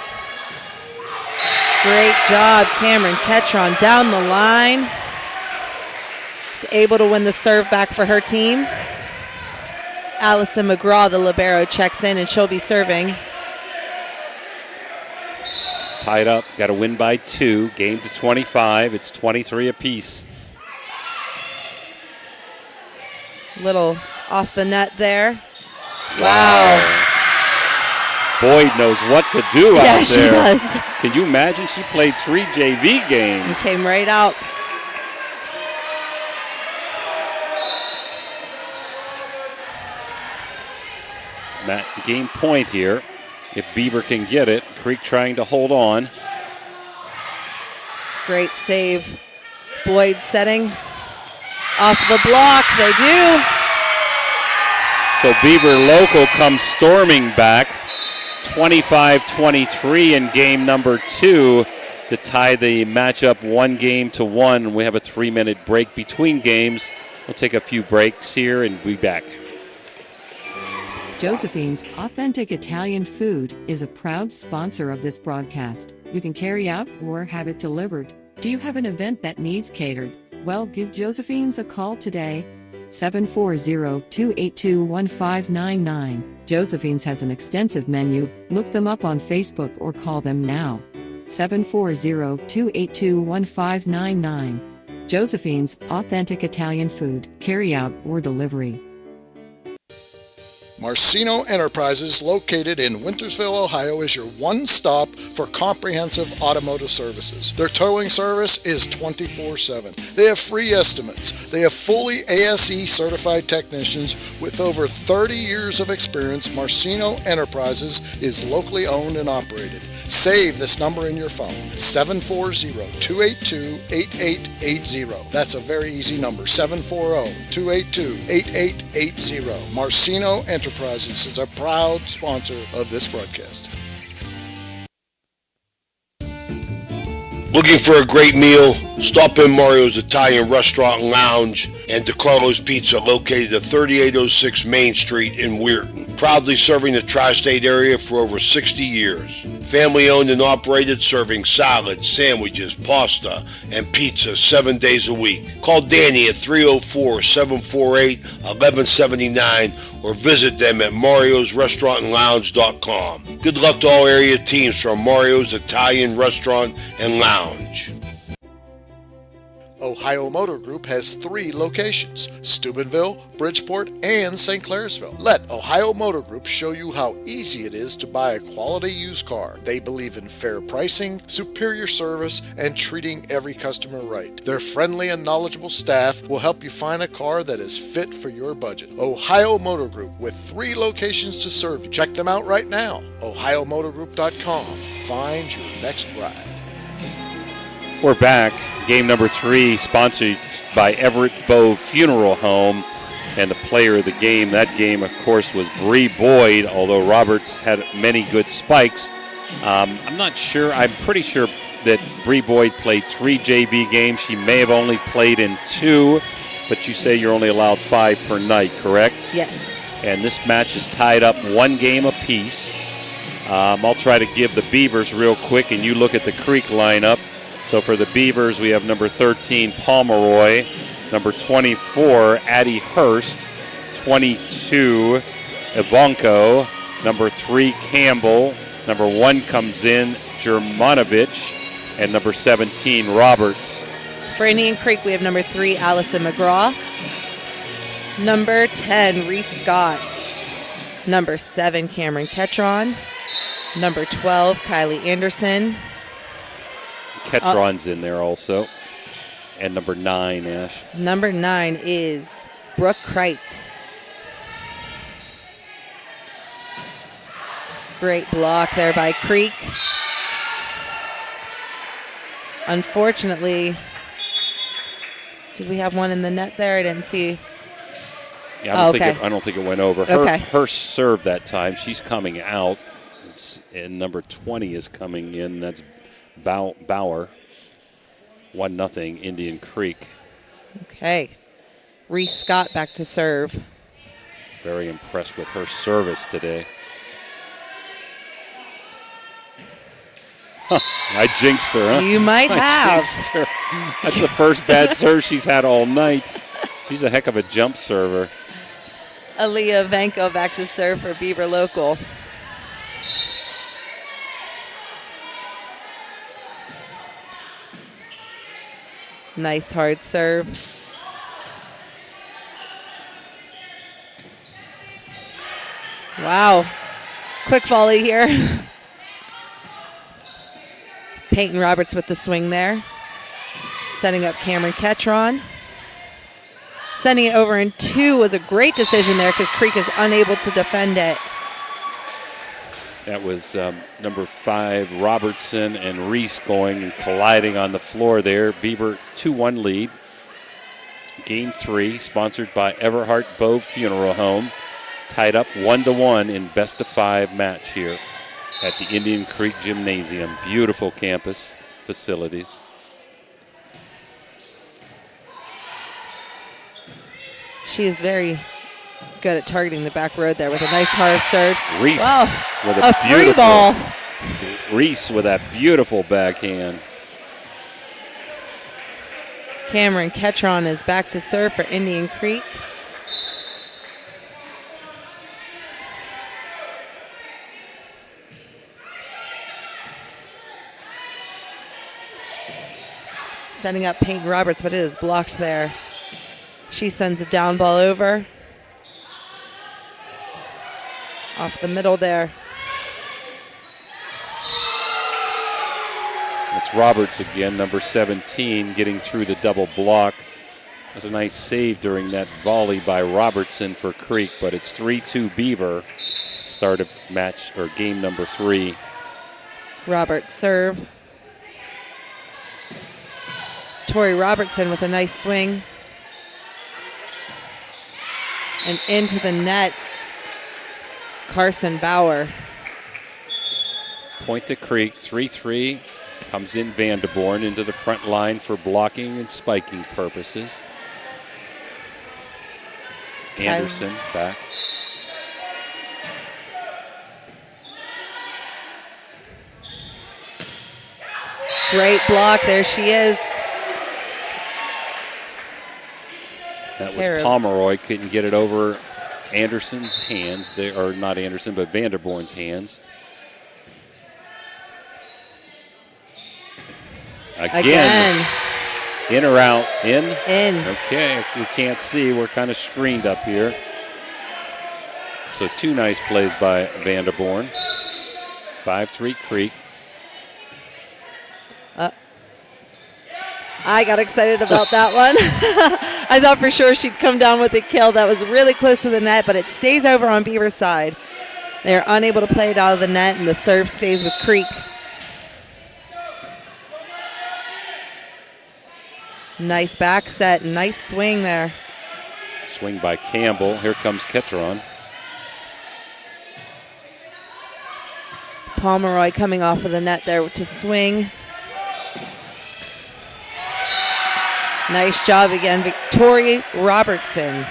Great job, Cameron Ketron down the line. Is able to win the serve back for her team. Allison McGraw, the libero, checks in, and she'll be serving. Tied up, got to win by 2. Game to 25. It's 23 apiece. Little off the net there. Wow. Boyd knows what to do out there. Yeah, she does. Can you imagine? She played 3 JV games. And came right out. Game point here. If Beaver can get it. Creek trying to hold on. Great save. Boyd setting. Off the block. They do. So Beaver Local comes storming back. 25-23 in game number 2 to tie the matchup 1-1. We have a 3-minute break between games. We'll take a few breaks here and be back. Josephine's Authentic Italian Food is a proud sponsor of this broadcast. You can carry out or have it delivered. Do you have an event that needs catered? Well, give Josephine's a call today. 740-282-1599. Josephine's has an extensive menu. Look them up on Facebook or call them now. 740-282-1599. Josephine's Authentic Italian Food, carry out or delivery. Marcino Enterprises, located in Wintersville, Ohio, is your one-stop for comprehensive automotive services. Their towing service is 24/7. They have free estimates. They have fully ASE certified technicians with over 30 years of experience. Marcino Enterprises is locally owned and operated. Save this number in your phone, 740-282-8880. That's a very easy number, 740-282-8880. Marcino Enterprises is a proud sponsor of this broadcast. Looking for a great meal? Stop in Mario's Italian Restaurant and Lounge and DeCarlo's Pizza, located at 3806 Main Street in Weirton. Proudly serving the tri-state area for over 60 years. Family owned and operated, serving salads, sandwiches, pasta, and pizza 7 days a week. Call Danny at 304-748-1179 or visit them at mariosrestaurantandlounge.com. Good luck to all area teams from Mario's Italian Restaurant and Lounge. Ohio Motor Group has 3 locations, Steubenville, Bridgeport, and St. Clairsville. Let Ohio Motor Group show you how easy it is to buy a quality used car. They believe in fair pricing, superior service, and treating every customer right. Their friendly and knowledgeable staff will help you find a car that is fit for your budget. Ohio Motor Group, with 3 locations to serve you. Check them out right now. OhioMotorGroup.com. Find your next ride. We're back. Game number 3, sponsored by Everett Bow Funeral Home. And the player of the game, that game, of course, was Bree Boyd, although Roberts had many good spikes. I'm not sure. I'm pretty sure that Bree Boyd played 3 JV games. She may have only played in 2, but you say you're only allowed 5 per night, correct? Yes. And this match is tied up 1 game apiece. I'll try to give the Beavers real quick, and you look at the Creek lineup. So for the Beavers, we have number 13, Pomeroy, number 24, Addie Hurst, 22, Ivanko, number 3, Campbell, number 1 comes in, Germanovich, and number 17, Roberts. For Indian Creek, we have number 3, Allison McGraw, number 10, Reese Scott, number 7, Cameron Ketron, number 12, Kylie Anderson. Ketron's in there also. And number 9, Ash. Number 9 is Brooke Kreitz. Great block there by Creek. Unfortunately, did we have one in the net there? I didn't see. Yeah, I don't think it went over. Her serve that time. She's coming out. And number 20 is coming in. That's Bauer. 1-0 Indian Creek. Okay. Reese Scott back to serve. Very impressed with her service today. I jinxed her, huh? You might have. Jinxed her. That's the first bad serve she's had all night. She's a heck of a jump server. Aaliyah Vanko back to serve for Beaver Local. Nice hard serve. Wow. Quick volley here. Peyton Roberts with the swing there. Setting up Cameron Ketron. Sending it over in 2 was a great decision there because Creek is unable to defend it. That was number 5, Robertson, and Reese going and colliding on the floor there. Beaver 2-1 lead. Game 3, sponsored by Everhart Bow Funeral Home. Tied up 1-1 in best-of-5 match here at the Indian Creek Gymnasium. Beautiful campus facilities. She is very good at targeting the back road there with a nice hard serve. Reese with a free ball. Reese with that beautiful backhand. Cameron Ketron is back to serve for Indian Creek. Setting up Peyton Roberts, but it is blocked there. She sends a down ball over. Off the middle there. It's Roberts again, number 17, getting through the double block. That was a nice save during that volley by Robertson for Creek, but it's 3-2 Beaver. Start of match or game number 3. Roberts serve. Tori Robertson with a nice swing. And into the net, Carson Bauer. Point to Creek, 3-3. Comes in Vanderborn into the front line for blocking and spiking purposes. Anderson back. Great block. There she is. That was Pomeroy. Couldn't get it over Anderson's hands. Or not Anderson, but Vanderborn's hands. Again. In or out? In? In. Okay, we can't see. We're kind of screened up here. So 2 nice plays by Vanderborn. 5-3 Creek. I got excited about that one. I thought for sure she'd come down with a kill. That was really close to the net, but it stays over on Beaver's side. They're unable to play it out of the net, and the serve stays with Creek. Nice back set, nice swing there. Swing by Campbell. Here comes Ketron. Pomeroy coming off of the net there to swing. Nice job again, Victoria Robertson.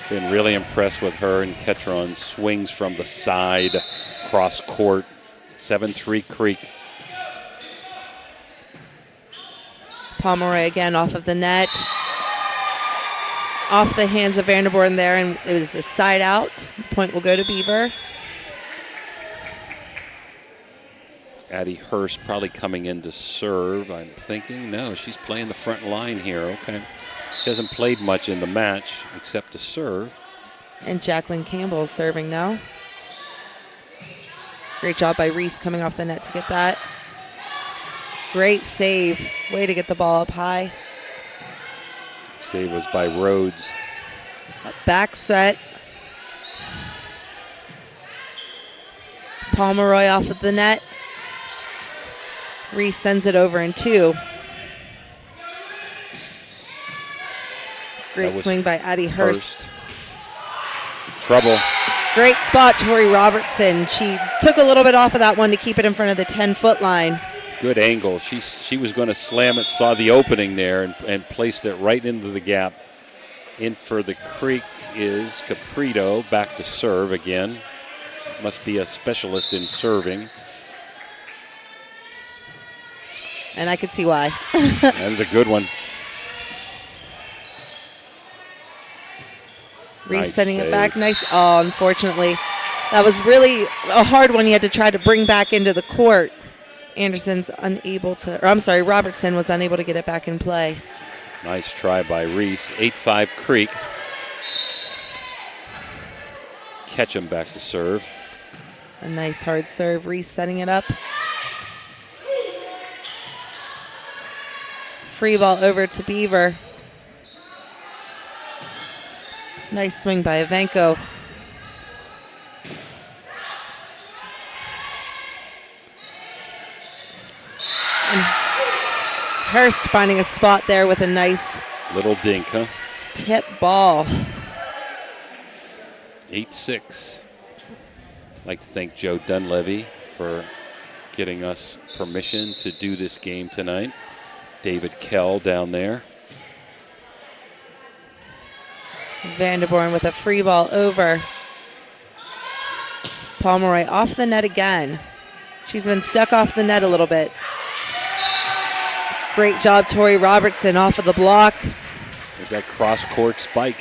Been really impressed with her, and Ketron swings from the side, cross court. 7-3 Creek. Pomeroy again off of the net. Off the hands of Vanderborn there, and it was a side out. Point will go to Beaver. Addie Hurst probably coming in to serve, I'm thinking. No, she's playing the front line here. Okay. She hasn't played much in the match except to serve. And Jacqueline Campbell is serving now. Great job by Reese coming off the net to get that. Great save. Way to get the ball up high. Save was by Rhodes. Back set. Pomeroy off of the net. Reese sends it over in 2. Great swing by Addie Hurst. Trouble. Great spot, Tori Robertson. She took a little bit off of that one to keep it in front of the 10-foot line. Good angle. She was going to slam it, saw the opening there, and placed it right into the gap. In for the Creek is Caprito, back to serve again. Must be a specialist in serving. And I could see why. That was a good one. Reese setting it back. Nice. Oh, unfortunately. That was really a hard one you had to try to bring back into the court. Anderson's unable to, or I'm sorry, Robertson was unable to get it back in play. Nice try by Reese. 8-5 Creek. Ketchum back to serve. A nice hard serve. Reese setting it up. Free ball over to Beaver. Nice swing by Ivanko. And Hurst finding a spot there with a nice little dink, huh? Tip ball. 8-6. I'd like to thank Joe Dunleavy for getting us permission to do this game tonight. David Kell down there. Vanderborn with a free ball over. Pomeroy off the net again. She's been stuck off the net a little bit. Great job, Tori Robertson off of the block. There's that cross-court spike.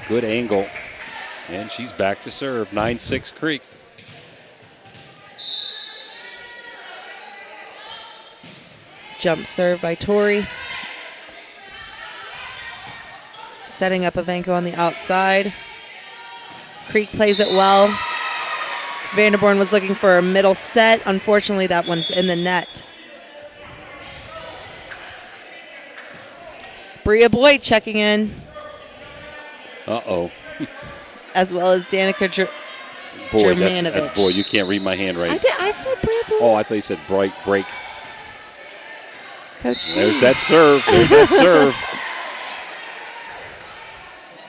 Good angle. And she's back to serve. 9-6 Creek. Jump serve by Tori. Setting up Ivanko on the outside. Creek plays it well. Vanderborn was looking for a middle set. Unfortunately, that one's in the net. Bria Boyd checking in. Uh-oh. As well as Danica Boyd, Germanovich. that's Boyd. You can't read my handwriting. I said Bria Boyd. Oh, I thought you said break. Coach D. There's that serve. There's that serve.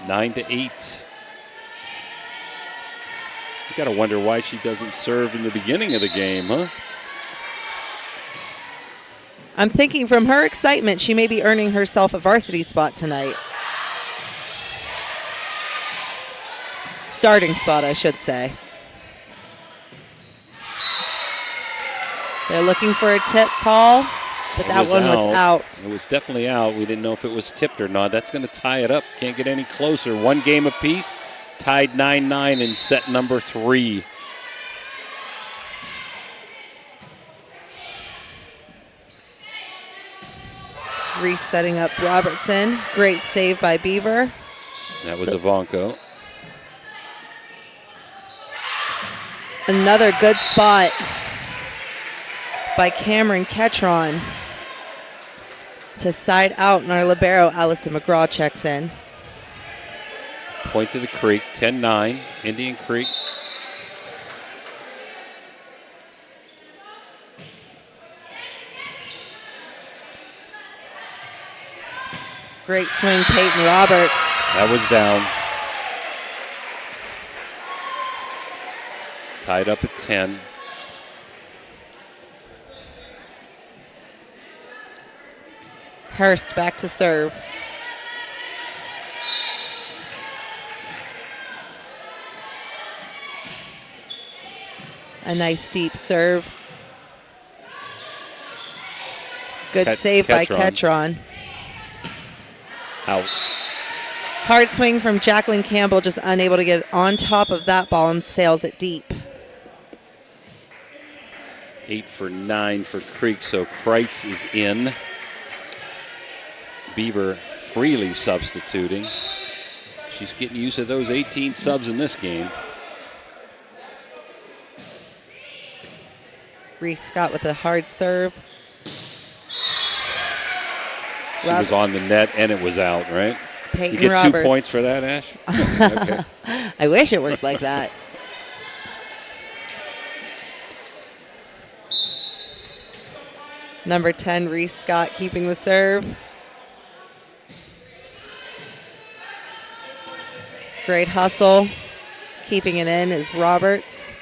9-8. You got to wonder why she doesn't serve in the beginning of the game, huh? I'm thinking from her excitement, she may be earning herself a varsity spot tonight. Starting spot, I should say. They're looking for a tip call, but that one was out. It was definitely out. We didn't know if it was tipped or not. That's going to tie it up. Can't get any closer. One game apiece, tied 9-9 in set number 3. Reese setting up Robertson. Great save by Beaver. That was Ivanko. Another good spot by Cameron Ketron to side out, and our libero, Allison McGraw, checks in. Point to the Creek, 10-9, Indian Creek. Great swing, Peyton Roberts. That was down. Tied up at 10. Hurst back to serve. A nice deep serve. Good save by Ketron. Out. Hard swing from Jacqueline Campbell, just unable to get on top of that ball and sails it deep. 8 for 9 for Creek, so Kreitz is in. Beaver freely substituting. She's getting used to those 18 subs in this game. Reese Scott with a hard serve. She was on the net and it was out, right? Peyton you get Roberts. 2 points for that, Ash? Okay. I wish it worked like that. Number 10, Reese Scott keeping the serve. Great hustle. Keeping it in is Roberts.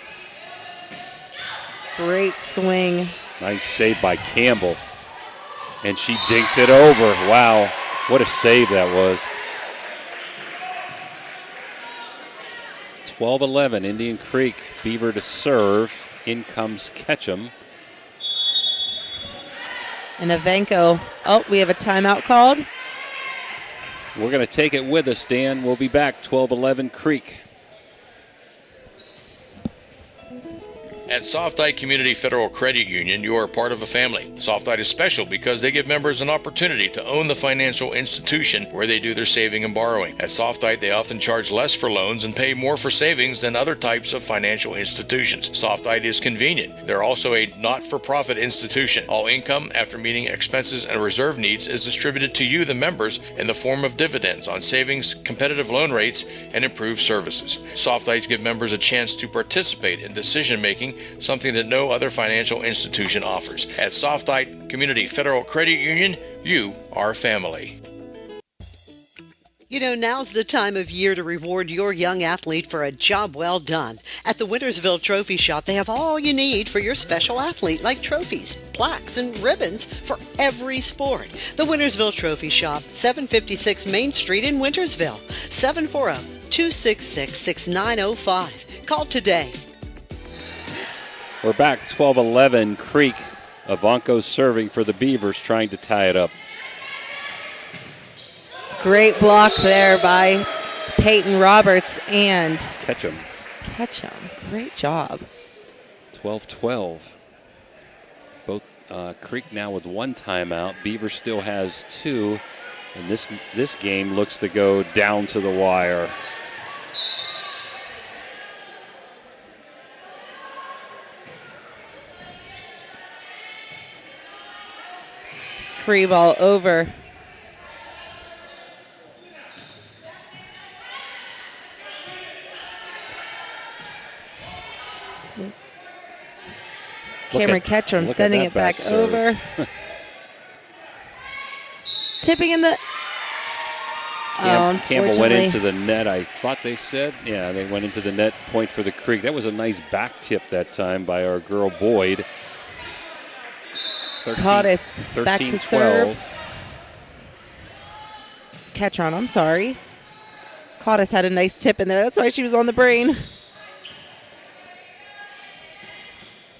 Great swing. Nice save by Campbell. And she dinks it over. Wow, what a save that was. 12-11, Indian Creek. Beaver to serve. In comes Ketchum. And Ivanko. Oh, we have a timeout called. We're going to take it with us, Dan. We'll be back, 12-11 Creek. At Softite Community Federal Credit Union, you are part of a family. Softite is special because they give members an opportunity to own the financial institution where they do their saving and borrowing. At Softite, they often charge less for loans and pay more for savings than other types of financial institutions. Softite is convenient. They're also a not-for-profit institution. All income, after meeting expenses and reserve needs, is distributed to you, the members, in the form of dividends on savings, competitive loan rates, and improved services. Softites give members a chance to participate in decision-making, something that no other financial institution offers. At Softite Community Federal Credit Union, you are family. You know, now's the time of year to reward your young athlete for a job well done. At the Wintersville Trophy Shop, they have all you need for your special athlete, like trophies, plaques, and ribbons for every sport. The Wintersville Trophy Shop, 756 Main Street in Wintersville, 740-266-6905. Call today. We're back, 12-11 Creek. Ivanko serving for the Beavers, trying to tie it up. Great block there by Peyton Roberts and Ketchum. Great job. 12-12. Both Creek now with 1 timeout. Beaver still has 2. And this game looks to go down to the wire. Free ball over. Cameron Ketchum sending it back over. Tipping in the... Campbell went into the net, I thought they said. Yeah, they went into the net, point for the Creek. That was a nice back tip that time by our girl Boyd. Cottis back to 13-12. serve. Ketron, I'm sorry. Cottis had a nice tip in there. That's why she was on the brain.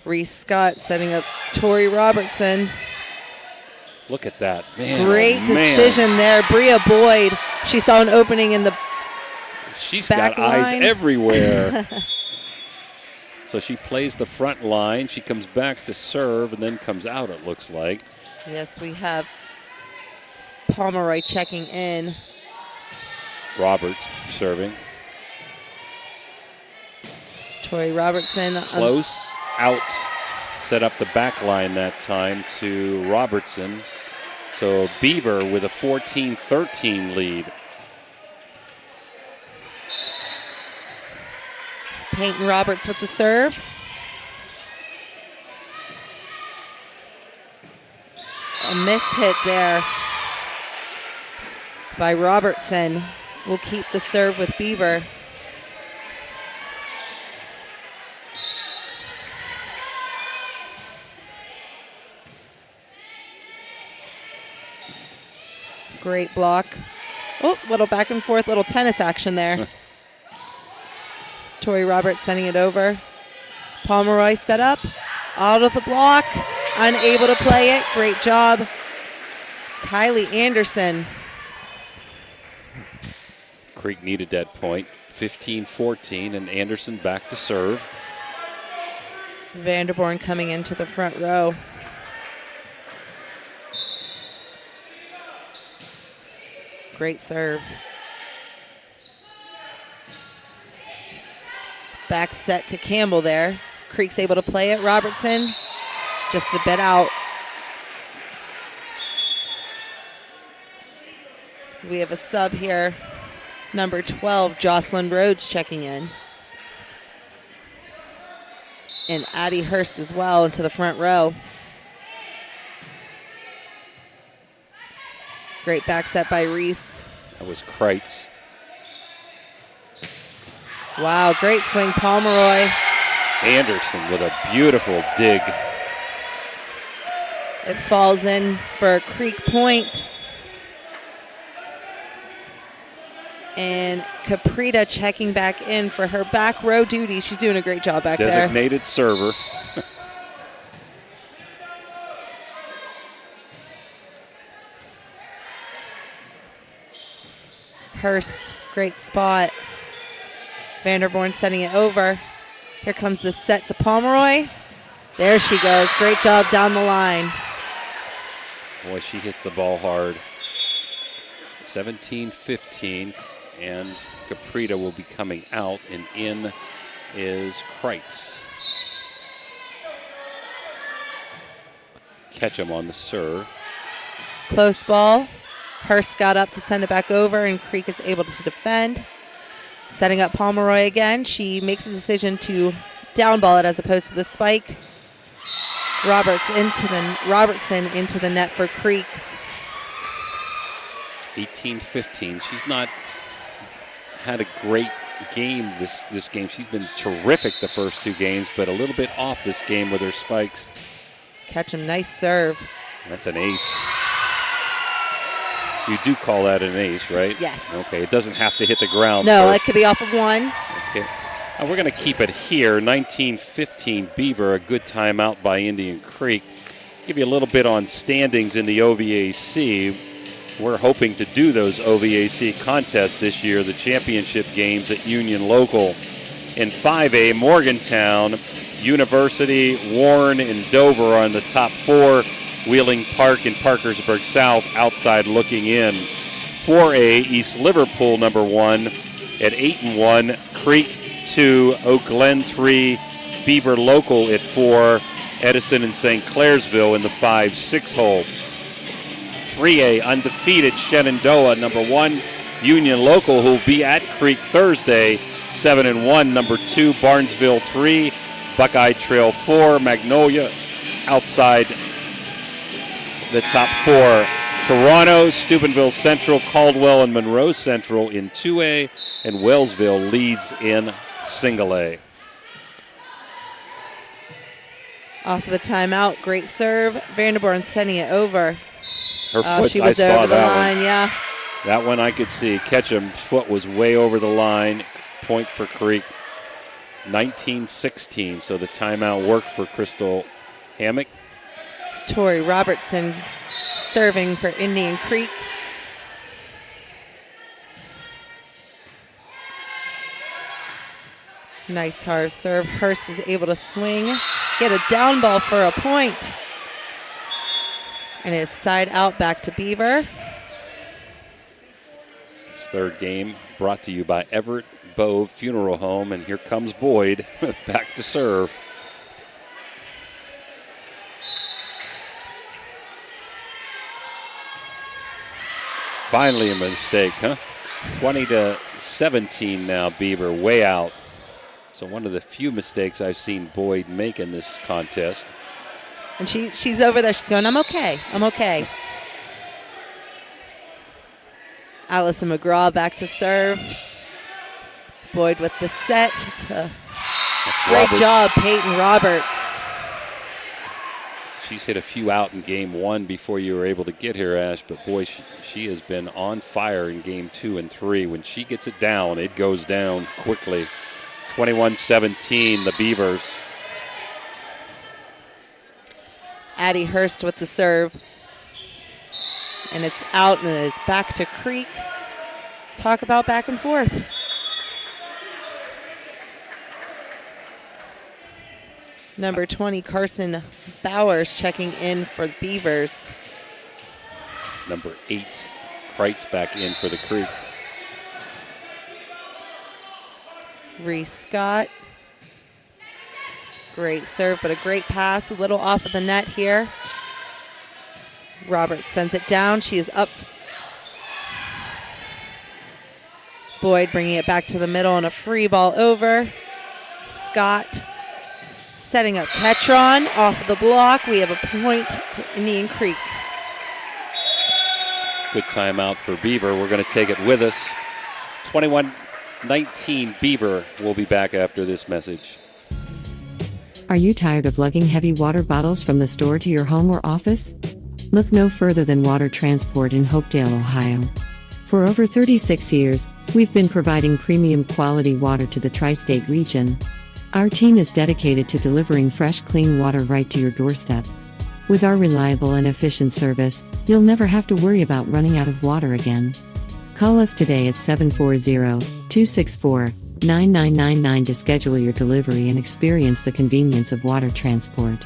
Reese Scott setting up Tori Robertson. Look at that. Man, Great oh, man. decision there. Bria Boyd, she saw an opening in the She's back got eyes line. everywhere. So she plays the front line. She comes back to serve and then comes out, it looks like. Yes, we have Pomeroy checking in. Roberts serving. Tori Robertson. Close out. Set up the back line that time to Robertson. So Beaver with a 14-13 lead. Peyton Roberts with the serve. A miss hit there by Robertson. Will keep the serve with Beaver. Great block. Oh, little back and forth, little tennis action there. Tori Roberts sending it over. Pomeroy set up, out of the block, unable to play it. Great job. Kylie Anderson. Creek needed that point. 15-14, and Anderson back to serve. Vanderborn coming into the front row. Great serve. Back set to Campbell there. Creek's able to play it. Robertson just a bit out. We have a sub here. Number 12, Jocelyn Rhodes checking in. And Addie Hurst as well into the front row. Great back set by Reese. That was Kreitz. Wow, great swing, Pomeroy. Anderson with a beautiful dig. It falls in for a Creek point. And Caprita checking back in for her back row duty. She's doing a great job back there. Designated server. Hurst, great spot. Vanderborn setting it over. Here comes the set to Pomeroy. There she goes. Great job down the line. Boy, she hits the ball hard. 17-15, and Caprita will be coming out, and in is Kreitz. Ketchum on the serve. Close ball. Hurst got up to send it back over, and Creek is able to defend. Setting up Pomeroy again. She makes a decision to downball it as opposed to the spike. Robertson into the net for Creek. 18-15. She's not had a great game this game. She's been terrific the first two games, but a little bit off this game with her spikes. Ketchum, nice serve. That's an ace. You do call that an ace, right? Yes. Okay, it doesn't have to hit the ground No, first. it could be off of one. Okay. We're going to keep it here. 19-15 Beaver, a good timeout by Indian Creek. Give you a little bit on standings in the OVAC. We're hoping to do those OVAC contests this year, the championship games at Union Local. In 5A, Morgantown, University, Warren, and Dover are in the top four. Wheeling Park and Parkersburg South outside looking in. 4A, East Liverpool number 1 at 8-1. Creek 2, Oak Glen 3, Beaver Local at 4, Edison and St. Clairsville in the 5-6 hole. 3A, undefeated Shenandoah number 1, Union Local who will be at Creek Thursday, 7-1. Number 2, Barnesville 3, Buckeye Trail 4, Magnolia outside the top 4. Toronto, Steubenville Central, Caldwell, and Monroe Central in 2A, and Wellsville leads in single A. Off of the timeout, great serve. Vanderborn sending it over. Her foot, she was I saw over the that line, one. yeah. That one I could see. Ketchum's foot was way over the line. Point for Creek. 19-16, so the timeout worked for Crystal Hammock. Tori Robertson serving for Indian Creek. Nice hard serve. Hurst is able to swing, get a down ball for a point. And it's side out back to Beaver. This third game brought to you by Everett Bove Funeral Home, and here comes Boyd back to serve. Finally a mistake, huh? 20-17 now, Beaver way out. So one of the few mistakes I've seen Boyd make in this contest. And she's over there. She's going, I'm okay. I'm okay. Allison McGraw back to serve. Boyd with the set. Great Roberts. job, Peyton Roberts. She's hit a few out in game one before you were able to get here, Ash, but boy, she has been on fire in game 2 and 3. When she gets it down, it goes down quickly. 21-17, the Beavers. Addie Hurst with the serve. And it's out and it's back to Creek. Talk about back and forth. Number 20, Carson Bowers checking in for the Beavers. Number 8, Kreitz back in for the Creek. Reese Scott. Great serve, but a great pass. A little off of the net here. Roberts sends it down. She is up. Boyd bringing it back to the middle and a free ball over. Scott setting up Ketron off of the block. We have a point to Indian Creek. Good timeout for Beaver. We're going to take it with us. 21-19 Beaver. We'll be back after this message. Are you tired of lugging heavy water bottles from the store to your home or office? Look no further than Water Transport in Hopedale, Ohio. For over 36 years, we've been providing premium quality water to the tri-state region. Our team is dedicated to delivering fresh, clean water right to your doorstep. With our reliable and efficient service, you'll never have to worry about running out of water again. Call us today at 740-264-9999 to schedule your delivery and experience the convenience of water transport.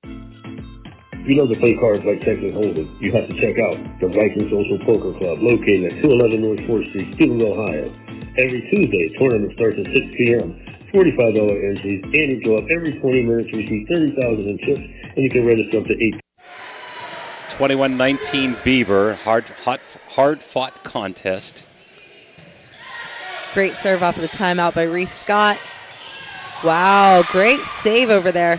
If you love to play cards like Texas Hold'em, you have to check out the Viking Social Poker Club located at 211 North 4th Street, Stephenville, Ohio. Every Tuesday, tournament starts at 6 p.m. $45 entries, and you go up every 20 minutes to receive $30,000 in chips, and you can register up to 8. 21-19 Beaver, hard-fought contest. Great serve off of the timeout by Reese Scott. Wow, great save over there.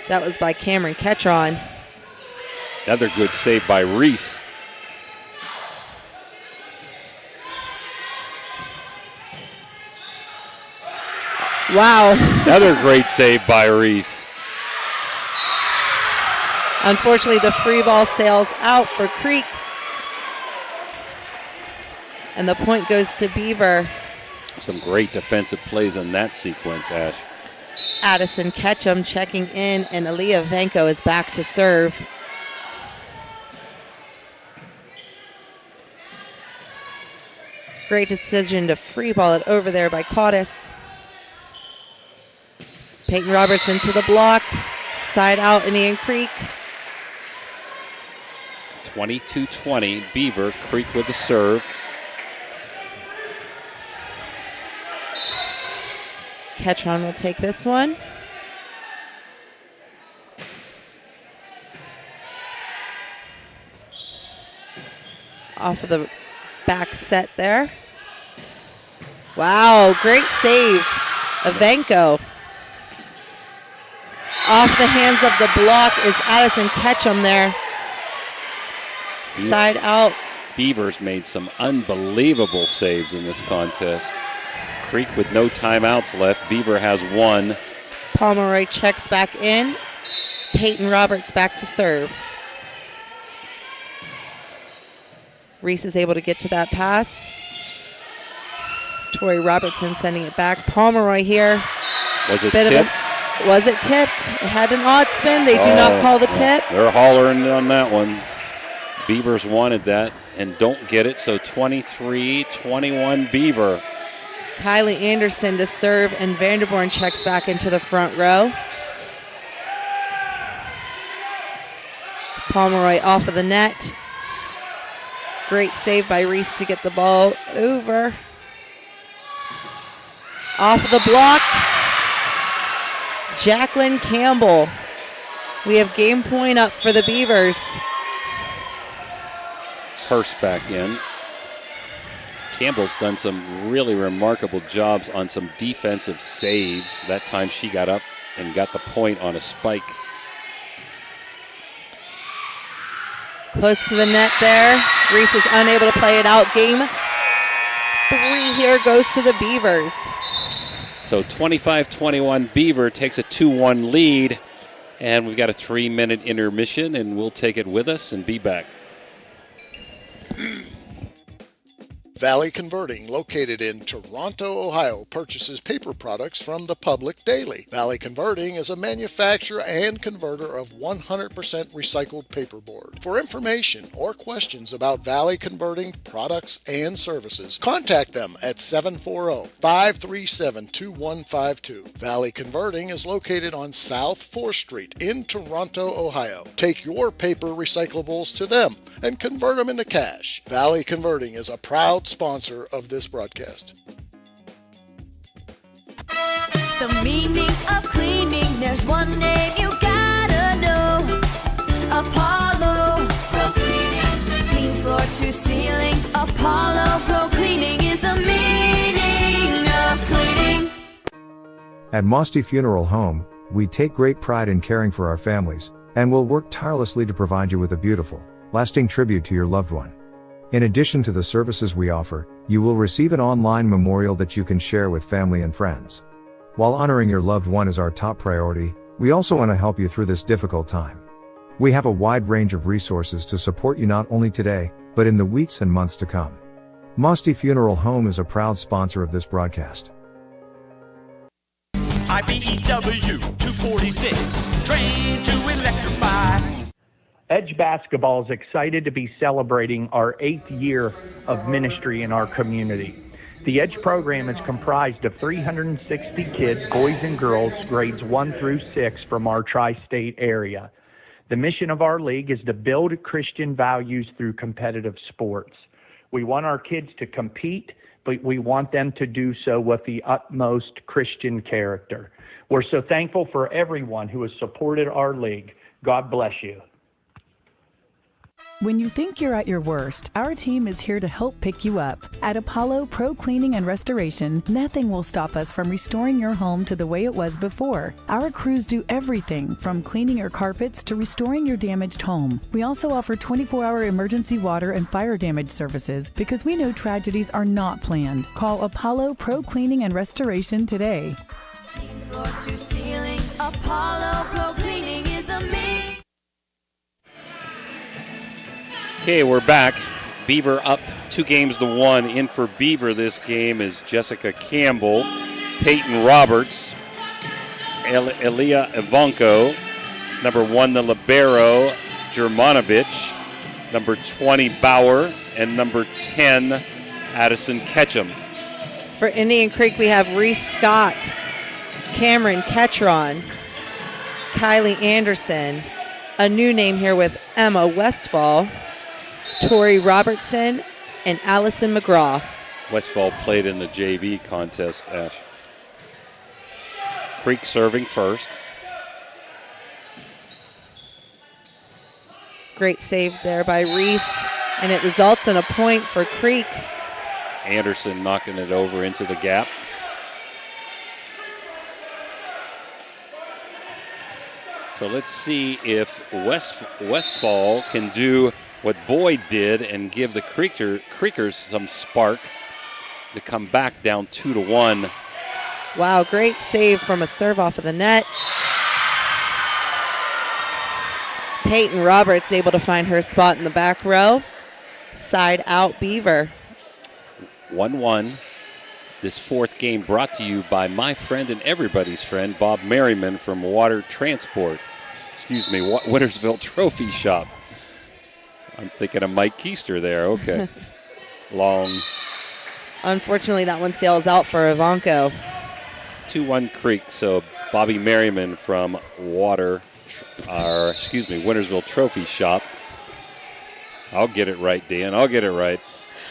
That was by Cameron Ketron. Another good save by Reese. Wow. Another great save by Reese. Unfortunately, the free ball sails out for Creek. And the point goes to Beaver. Some great defensive plays in that sequence, Ash. Addison Ketchum checking in, and Aaliyah Vanko is back to serve. Great decision to free ball it over there by Caudice. Peyton Roberts into the block. Side out, Indian Creek. 22-20, Beaver. Creek with the serve. Ketron will take this one. Off of the back set there. Wow, great save. Ivanko. Off the hands of the block is Addison Ketchum there. Side out. Beavers made some unbelievable saves in this contest. Creek with no timeouts left. Beaver has one. Pomeroy checks back in. Peyton Roberts back to serve. Reese is able to get to that pass. Tori Robertson sending it back. Pomeroy here. Was it tipped? Was it tipped? It had an odd spin. They do not call the tip. They're hollering on that one. Beavers wanted that and don't get it, so 23-21 Beaver. Kylie Anderson to serve, and Vanderborn checks back into the front row. Pomeroy off of the net. Great save by Reese to get the ball over. Off of the block, Jacqueline Campbell. We have game point up for the Beavers. Hurst back in. Campbell's done some really remarkable jobs on some defensive saves. That time she got up and got the point on a spike. Close to the net there. Reese is unable to play it out. Game 3 here goes to the Beavers. So 25-21 Beaver takes a 2-1 lead. And we've got a 3-minute intermission, and we'll take it with us and be back. Valley Converting, located in Toronto, Ohio, purchases paper products from the public daily. Valley Converting is a manufacturer and converter of 100% recycled paperboard. For information or questions about Valley Converting products and services, contact them at 740-537-2152. Valley Converting is located on South 4th Street in Toronto, Ohio. Take your paper recyclables to them and convert them into cash. Valley Converting is a proud sponsor of this broadcast. The meaning of cleaning, there's one name you gotta know. Apollo Pro Cleaning. Clean floor to ceiling. Apollo Pro Cleaning is the meaning of cleaning. At Mosty Funeral Home, we take great pride in caring for our families, and will work tirelessly to provide you with a beautiful, lasting tribute to your loved one. In addition to the services we offer, you will receive an online memorial that you can share with family and friends. While honoring your loved one is our top priority, we also want to help you through this difficult time. We have a wide range of resources to support you not only today, but in the weeks and months to come. Mosty Funeral Home is a proud sponsor of this broadcast. IBEW 246, trained to electrify. Edge Basketball is excited to be celebrating our 8th year of ministry in our community. The Edge program is comprised of 360 kids, boys and girls, grades 1 through 6 from our tri-state area. The mission of our league is to build Christian values through competitive sports. We want our kids to compete, but we want them to do so with the utmost Christian character. We're so thankful for everyone who has supported our league. God bless you. When you think you're at your worst, our team is here to help pick you up. At Apollo Pro Cleaning and Restoration, nothing will stop us from restoring your home to the way it was before. Our crews do everything from cleaning your carpets to restoring your damaged home. We also offer 24-hour emergency water and fire damage services because we know tragedies are not planned. Call Apollo Pro Cleaning and Restoration today. Floor to ceiling. Apollo Pro Cleaning is the me. Okay, we're back. Beaver up 2-1. In for Beaver this game is Jessica Campbell, Peyton Roberts, Elia Ivanko, number 1, the libero, Germanovich, number 20, Bauer, and number 10, Addison Ketchum. For Indian Creek, we have Reese Scott, Cameron Ketron, Kylie Anderson, a new name here with Emma Westfall, Tori Robertson, and Allison McGraw. Westfall played in the JV contest, Ash. Creek serving first. Great save there by Reese, and it results in a point for Creek. Anderson knocking it over into the gap. So let's see if Westfall can do what Boyd did and give the Creekers some spark. to come back down 2-1. Wow, great save from a serve off of the net. Peyton Roberts able to find her spot in the back row. Side out Beaver. 1-1. This fourth game brought to you by my friend and everybody's friend, Bob Merriman from Water Transport. Excuse me, Wintersville Trophy Shop. I'm thinking of Mike Keister there. Okay. Long. Unfortunately, that one sails out for Ivanko. 2-1 Creek, so Bobby Merriman from Wintersville Trophy Shop. I'll get it right, Dan. I'll get it right.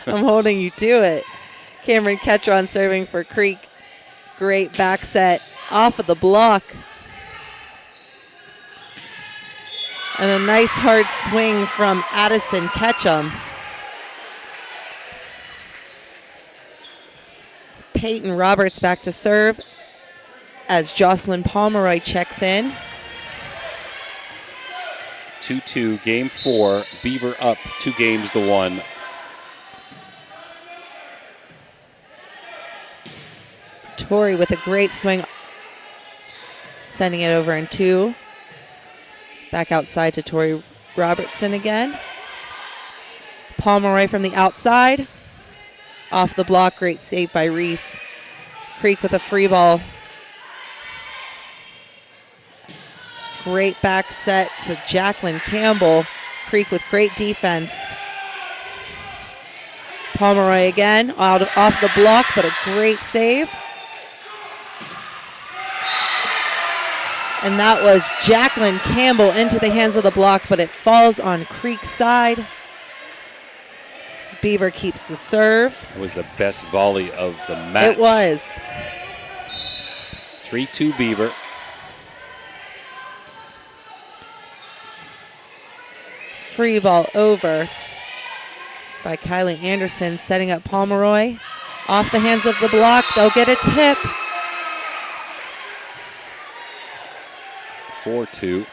I'm holding you to it. Cameron Ketron serving for Creek. Great back set off of the block. And a nice hard swing from Addison Ketchum. Peyton Roberts back to serve as Jocelyn Pomeroy checks in. 2-2, game 4. Beaver up 2-1. Tori with a great swing, sending it over in 2. Back outside to Tori Robertson again. Pomeroy from the outside. Off the block, great save by Reese. Creek with a free ball. Great back set to Jacqueline Campbell. Creek with great defense. Pomeroy again, off the block, but a great save. And that was Jacqueline Campbell into the hands of the block, but it falls on Creek's side. Beaver keeps the serve. It was the best volley of the match. It was. 3-2 Beaver. Free ball over by Kylie Anderson, setting up Pomeroy. Off the hands of the block, they'll get a tip. 4-2.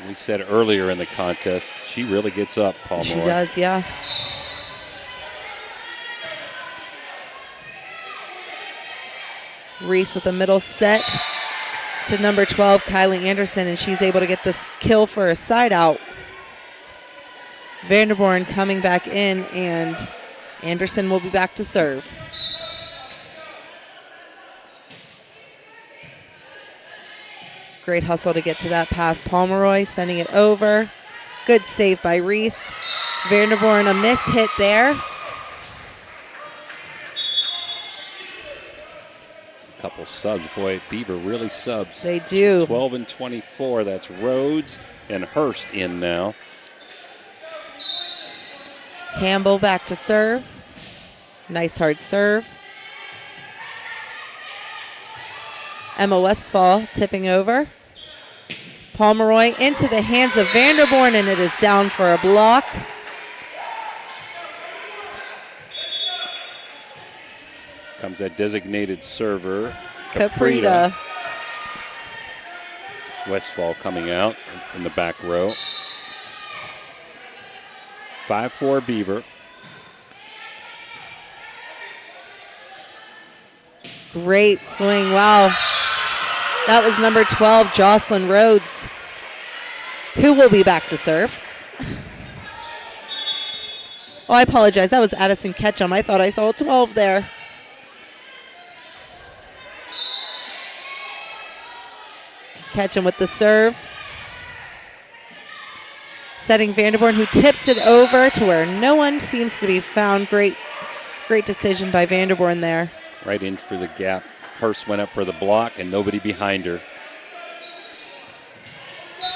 We said earlier in the contest, she really gets up, Pomeroy. She does, yeah. Reese with a middle set to number 12, Kylie Anderson, and she's able to get this kill for a side out. Vanderborn coming back in, and Anderson will be back to serve. Great hustle to get to that pass. Pomeroy sending it over. Good save by Reese. Vanderborn, a miss hit there. Couple subs. Boy, Beaver really subs. They do. 12 and 24. That's Rhodes and Hurst in now. Campbell back to serve. Nice hard serve. Emma Westphal tipping over. Pomeroy into the hands of Vanderborn, and it is down for a block. Comes that designated server, Caprita. Westphal coming out in the back row. 5-4 Beaver. Great swing, wow. That was number 12, Jocelyn Rhodes, who will be back to serve. Oh, I apologize, that was Addison Ketchum. I thought I saw a 12 there. Ketchum with the serve. Setting Vanderborn, who tips it over to where no one seems to be found. Great decision by Vanderborn there. Right in for the gap. Hurst went up for the block and nobody behind her.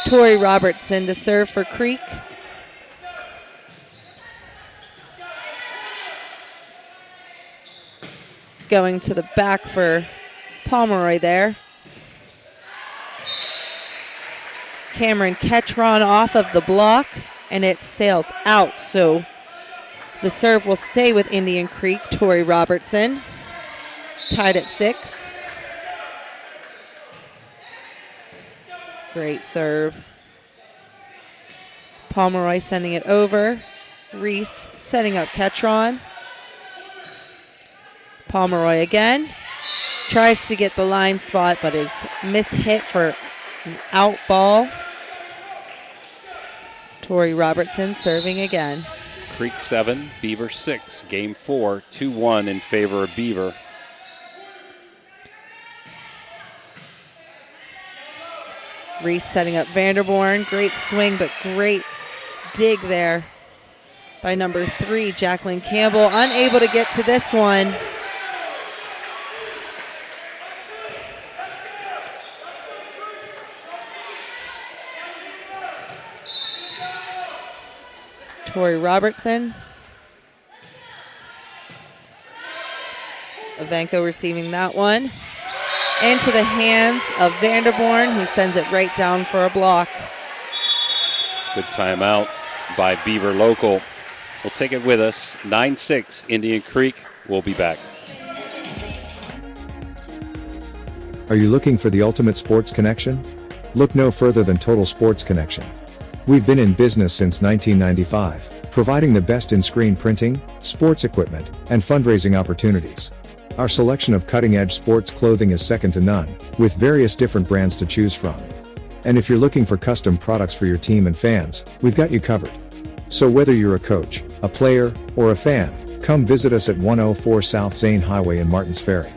Tori Robertson to serve for Creek. Going to the back for Pomeroy there. Cameron Ketron off of the block, and it sails out. So the serve will stay with Indian Creek. Tori Robertson tied at 6. Great serve. Pomeroy sending it over. Reese setting up Ketron. Pomeroy again. Tries to get the line spot, but is mishit for an out ball. Tori Robertson serving again. Creek 7, Beaver 6. Game 4, 2-1 in favor of Beaver. Reese setting up Vanderborn. Great swing, but great dig there by number 3, Jacqueline Campbell. Unable to get to this one. Tori Robertson. Ivanko receiving that one. Into the hands of Vanderborn, who sends it right down for a block. Good timeout by Beaver Local. We'll take it with us. 9-6, Indian Creek. We'll be back. Are you looking for the ultimate sports connection? Look no further than Total Sports Connection. We've been in business since 1995, providing the best in screen printing, sports equipment, and fundraising opportunities. Our selection of cutting-edge sports clothing is second to none, with various different brands to choose from. And if you're looking for custom products for your team and fans, we've got you covered. So whether you're a coach, a player, or a fan, come visit us at 104 South Zane Highway in Martins Ferry.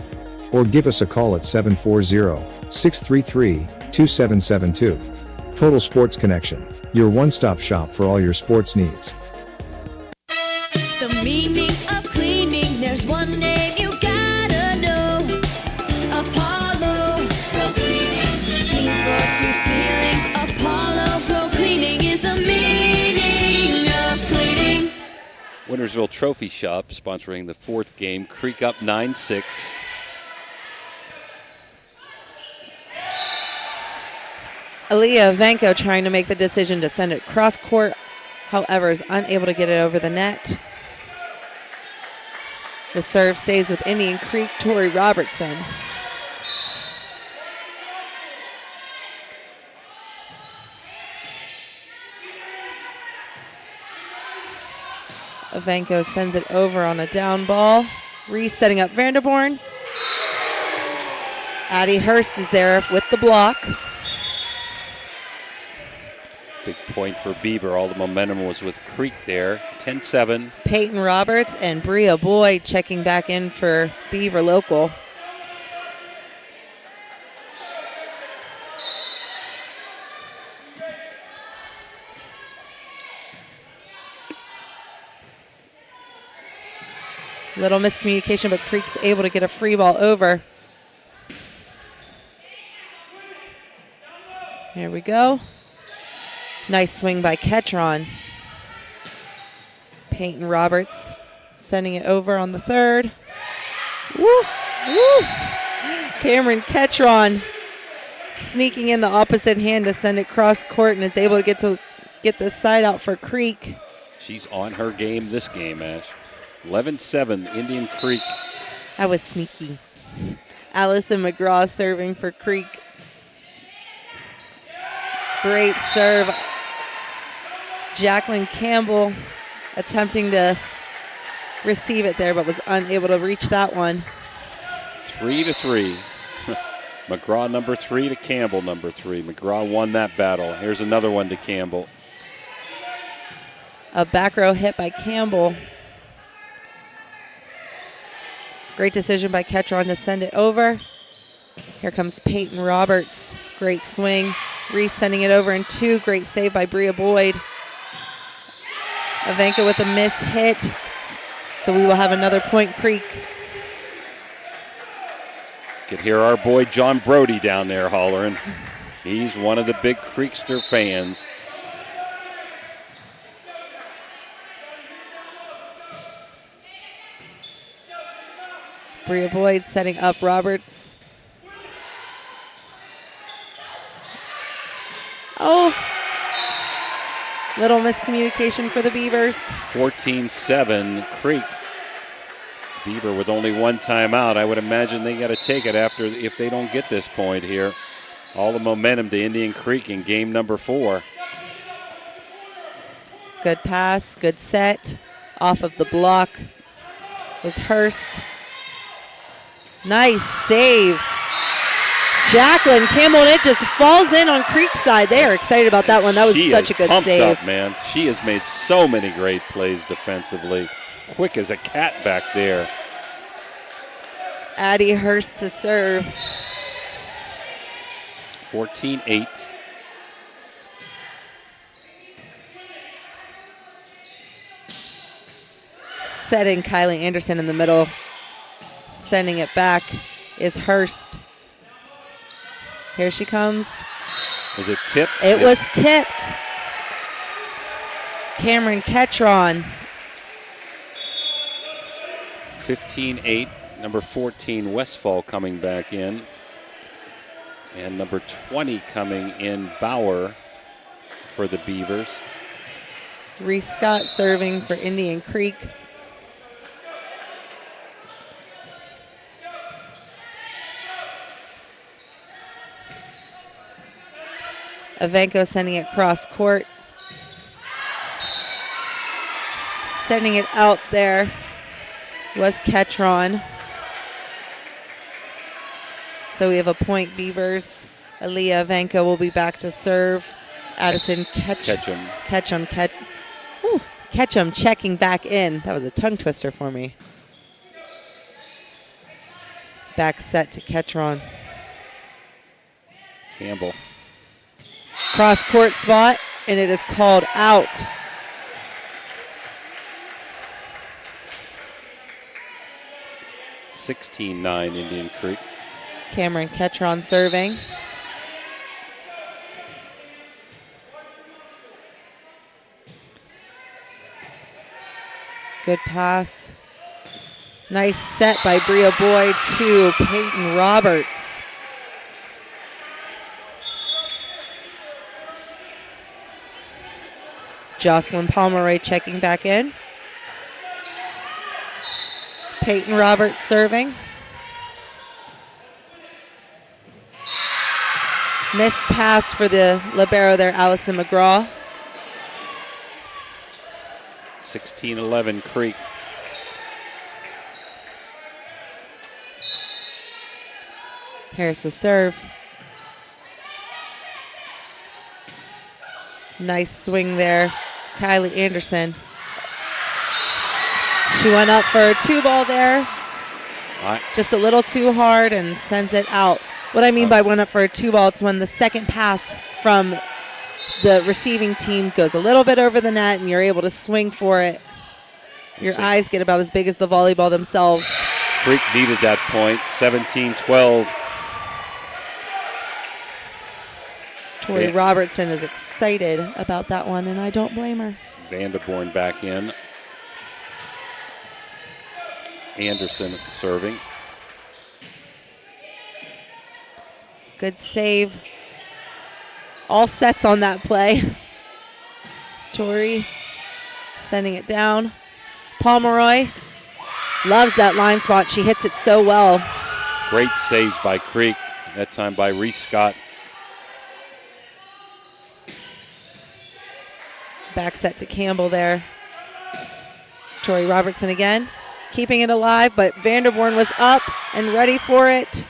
Or give us a call at 740-633-2772. Total Sports Connection, your one-stop shop for all your sports needs. The meaning of cleaning, there's one name you gotta know. Apollo Pro Cleaning. Clean floor to ceiling. Apollo Pro Cleaning is the meaning of cleaning. Wintersville Trophy Shop sponsoring the 4th game. Creek up 9-6. Aaliyah Ivanko trying to make the decision to send it cross court, however is unable to get it over the net. The serve stays with Indian Creek, Tori Robertson. Ivanko sends it over on a down ball. Reese setting up Vanderborn. Addie Hurst is there with the block. Big point for Beaver. All the momentum was with Creek there. 10-7. Peyton Roberts and Bria Boyd checking back in for Beaver Local. Little miscommunication, but Creek's able to get a free ball over. Here we go. Nice swing by Ketron. Peyton Roberts sending it over on the third. Woo! Woo! Cameron Ketron sneaking in the opposite hand to send it cross court and is able to get the side out for Creek. She's on her game this game, Ash. 11-7, Indian Creek. That was sneaky. Allison McGraw serving for Creek. Great serve. Jacqueline Campbell attempting to receive it there, but was unable to reach that one. 3-3. McGraw number 3 to Campbell number 3. McGraw won that battle. Here's another one to Campbell. A back row hit by Campbell. Great decision by Ketron to send it over. Here comes Peyton Roberts. Great swing. Reese sending it over in 2. Great save by Bria Boyd. Ivanko with a miss hit. So we will have another point, Creek. Could hear our boy John Brody down there hollering. He's one of the big Creekster fans. Bria Boyd setting up Roberts. Oh. Little miscommunication for the Beavers. 14-7, Creek. Beaver with only one timeout. I would imagine they got to take it if they don't get this point here. All the momentum to Indian Creek in game number 4. Good pass, good set. Off of the block was Hurst. Nice save. Jacqueline Campbell, and it just falls in on Creekside. They are excited about that one. That was such a good pumped save. Up, man. She has made so many great plays defensively. Quick as a cat back there. Addie Hurst to serve. 14-8. Setting Kylie Anderson in the middle. Sending it back is Hurst. Here she comes. Was it tipped? It was tipped. Cameron Ketron. 15-8. Number 14, Westfall coming back in. And number 20 coming in, Bauer, for the Beavers. Reese Scott serving for Indian Creek. Avenko sending it cross court. Sending it out there was Ketron. So we have a point Beavers. Aaliyah Avenko will be back to serve. Addison Ketchum checking back in. That was a tongue twister for me. Back set to Ketron. Campbell. Cross court spot, and it is called out. (16-9) Indian Creek. Cameron Ketron serving. Good pass. Nice set by Bria Boyd to Peyton Roberts. Jocelyn Pomeroy checking back in. Peyton Roberts serving. Missed pass for the libero there, Allison McGraw. 16-11 Creek. Here's the serve. Nice swing there, Kylie Anderson. She went up for a 2-ball there. Just a little too hard and sends it out. What I mean by went up for a 2-ball, it's when the second pass from the receiving team goes a little bit over the net and you're able to swing for it. Your eyes get about as big as the volleyball themselves. Creek needed that point. 17-12. Tori Robertson is excited about that one, and I don't blame her. Vanderborn back in. Anderson serving. Good save. All sets on that play. Tori sending it down. Pomeroy loves that line spot. She hits it so well. Great saves by Creek. That time by Reese Scott. Back set to Campbell there. Tori Robertson again, keeping it alive, but Vanderborn was up and ready for it.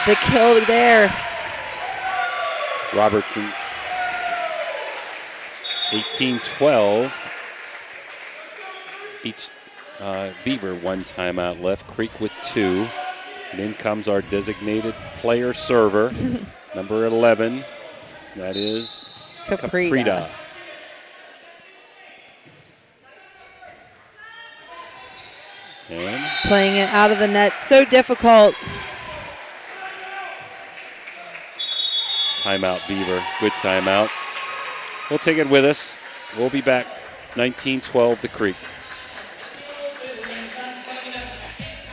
The kill there. Robertson. 18-12. Each Beaver 1 timeout left. Creek with 2. And in comes our designated player server, number 11. That is Caprita. And playing it out of the net, so difficult. Timeout, Beaver. Good timeout. We'll take it with us. We'll be back. 19-12, the Creek.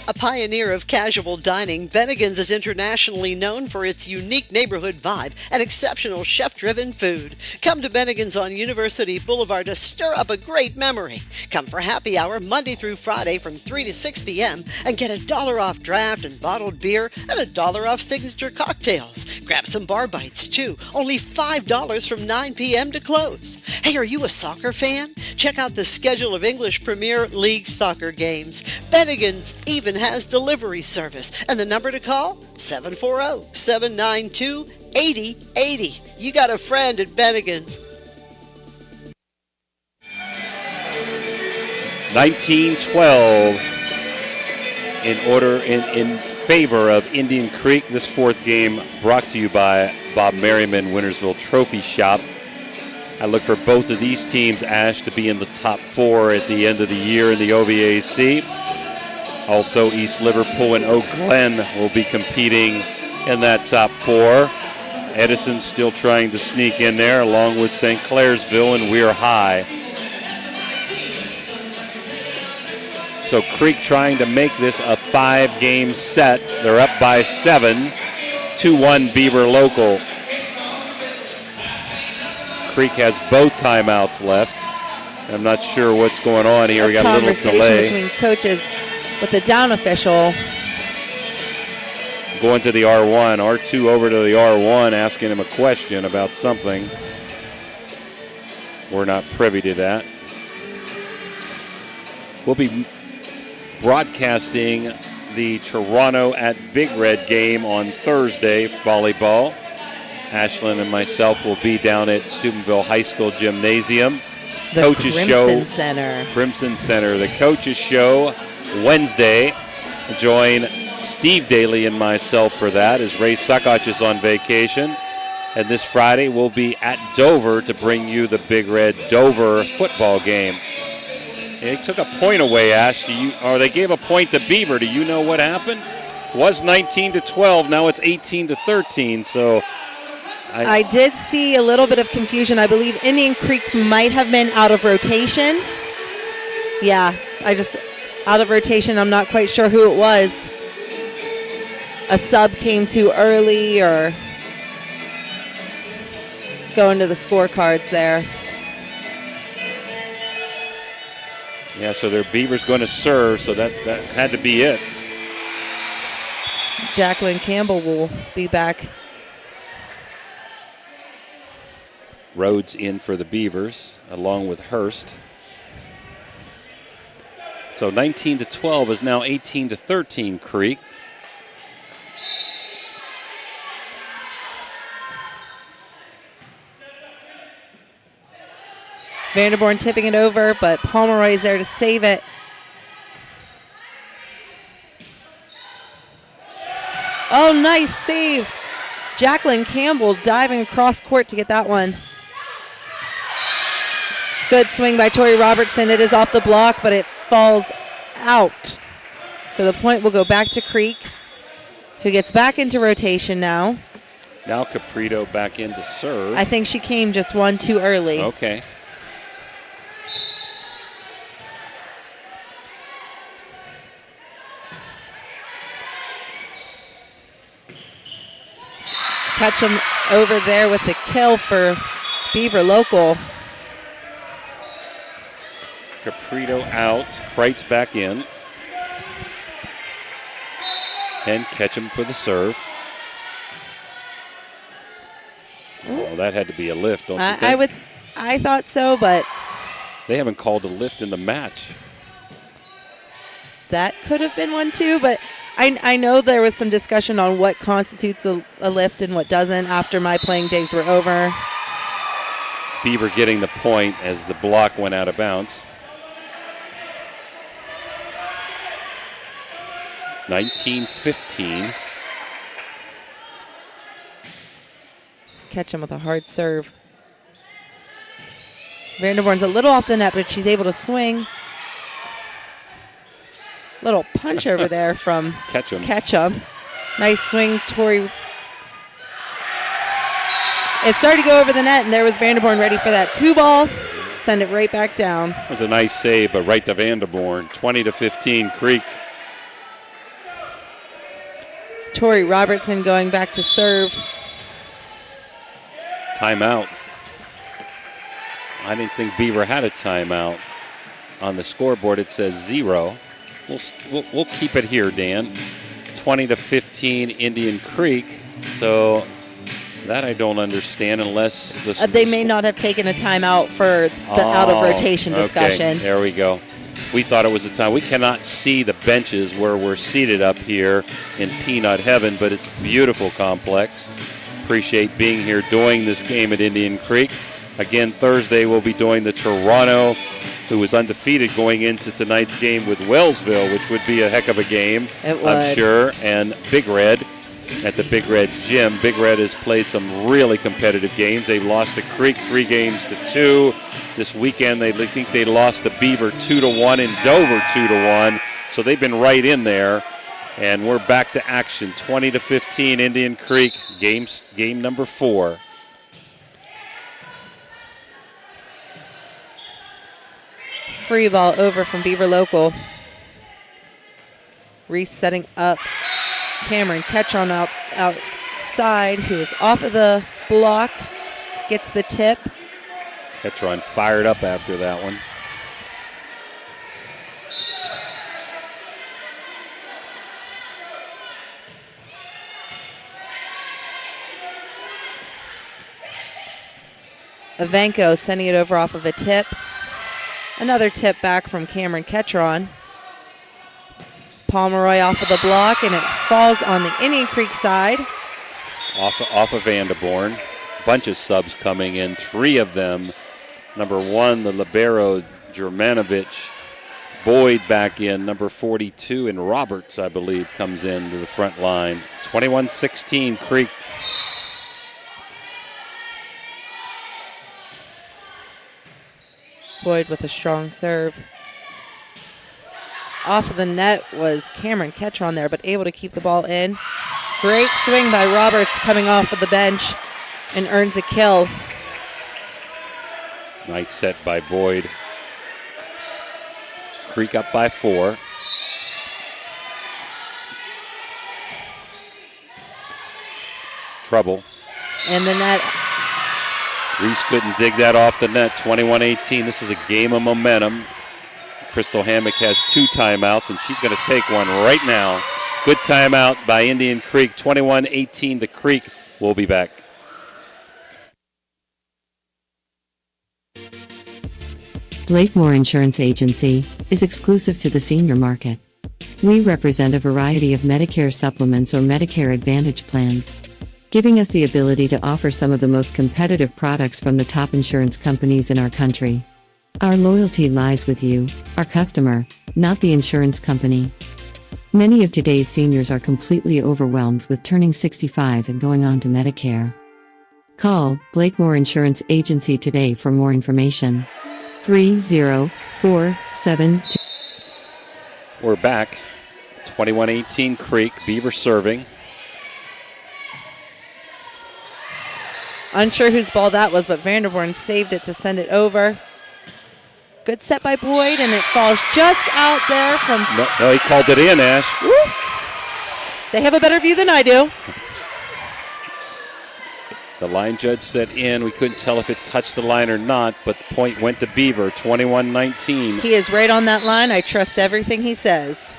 A pioneer of casual dining, Bennigan's is internationally known for its unique neighborhood vibe and exceptional chef-driven food. Come to Bennigan's on University Boulevard to stir up a great memory. Come for happy hour Monday through Friday from 3 to 6 p.m. and get $1 off draft and bottled beer and $1 off signature cocktails. Grab some bar bites too, only $5 from 9 p.m. to close. Hey, are you a soccer fan? Check out the schedule of English Premier League soccer games. Bennigan's even has delivery service, and the number to call, 740-792-8080. You got a friend at Bennigan's. 19-12 in favor of Indian Creek. This fourth game brought to you by Bob Merriman, Wintersville Trophy Shop. I look for both of these teams, Ash, to be in the top 4 at the end of the year in the OVAC. Also, East Liverpool and Oak Glen will be competing in that top 4. Edison still trying to sneak in there, along with St. Clairsville and Weir High. So Creek trying to make this a 5-game set. They're up by 7, 2-1 Beaver local. Creek has both timeouts left. I'm not sure what's going on here. We got a little delay. Between coaches with the down official. Going to the R1. R2 over to the R1 asking him a question about something. We're not privy to that. We'll be broadcasting the Toronto at Big Red game on Thursday, volleyball. Ashlyn and myself will be down at Steubenville High School Gymnasium. The Coaches Crimson show, Center. Crimson Center. The Coaches Show Wednesday. Join Steve Daly and myself for that as Ray Suckoch is on vacation. And this Friday we'll be at Dover to bring you the Big Red Dover football game. They took a point away, Ash. Or they gave a point to Beaver. Do you know what happened? It was 19-12. Now it's 18-13. So I did see a little bit of confusion. I believe Indian Creek might have been out of rotation. Yeah, out of rotation. I'm not quite sure who it was. A sub came too early or going to the scorecards there. Yeah, so their Beaver's going to serve, so that had to be it. Jacqueline Campbell will be back. Rhodes in for the Beavers, along with Hurst. So 19-12 is now 18-13 Creek. Vanderborn tipping it over, but Pomeroy is there to save it. Oh, nice save. Jacqueline Campbell diving across court to get that one. Good swing by Tori Robertson. It is off the block, but it falls out. So the point will go back to Creek, who gets back into rotation now. Now Caprito back in to serve. I think she came just one too early. Okay. Ketchum over there with the kill for Beaver local. Caprito out. Kreitz back in. And Ketchum for the serve. Oh, that had to be a lift, don't you think? I thought so, but they haven't called a lift in the match. That could have been one too, but I know there was some discussion on what constitutes a lift and what doesn't after my playing days were over. Beaver getting the point as the block went out of bounds. 19-15. Ketchum with a hard serve. Vanderborn's a little off the net, but she's able to swing. Little punch over there from Ketchum. Nice swing, Tori. It started to go over the net, and there was Vanderborn ready for that 2-ball. Send it right back down. That was a nice save, but right to Vanderborn. 20-15 Creek. Tori Robertson going back to serve. Timeout. I didn't think Beaver had a timeout. On the scoreboard, it says 0. We'll keep it here, Dan. 20-15 Indian Creek. So that I don't understand unless they may not have taken a timeout for the out of rotation discussion. Okay, there we go. We thought it was a time. We cannot see the benches where we're seated up here in Peanut Heaven, but it's a beautiful complex. Appreciate being here doing this game at Indian Creek. Again, Thursday we'll be doing the Toronto, who was undefeated going into tonight's game with Wellsville, which would be a heck of a game, I'm sure, and Big Red at the Big Red Gym. Big Red has played some really competitive games. They've lost to Creek 3-2. This weekend, they think they lost to Beaver 2-1 and Dover 2-1. So they've been right in there. And we're back to action. 20-15 Indian Creek, game number 4. Free ball over from Beaver Local. Reese setting up. Cameron Ketron outside, who is off of the block, gets the tip. Ketron fired up after that one. Evanko sending it over off of a tip. Another tip back from Cameron Ketron. Pomeroy off of the block, and it falls on the Indian Creek side. Off of Vanderborn. Bunch of subs coming in, 3 of them. Number 1, the libero, Germanovich. Boyd back in, number 42, and Roberts, I believe, comes in to the front line. 21-16 Creek. Boyd with a strong serve. Off of the net was Cameron Ketron there, but able to keep the ball in. Great swing by Roberts coming off of the bench and earns a kill. Nice set by Boyd. Creek up by 4. Trouble. And the net. Reese couldn't dig that off the net. 21-18. This is a game of momentum. Crystal Hammock has 2 timeouts, and she's going to take one right now. Good timeout by Indian Creek. 21-18 the Creek. We'll be back. Blakemore Insurance Agency is exclusive to the senior market. We represent a variety of Medicare supplements or Medicare Advantage plans, giving us the ability to offer some of the most competitive products from the top insurance companies in our country. Our loyalty lies with you, our customer, not the insurance company. Many of today's seniors are completely overwhelmed with turning 65 and going on to Medicare. Call Blakemore Insurance Agency today for more information. 30472. We're back. 21-18 Creek. Beaver serving. Unsure whose ball that was, but Vanderborn saved it to send it over. Good set by Boyd, and it falls just out there from... No, he called it in, Ash. Woo. They have a better view than I do. The line judge said in. We couldn't tell if it touched the line or not, but the point went to Beaver, 21-19. He is right on that line. I trust everything he says.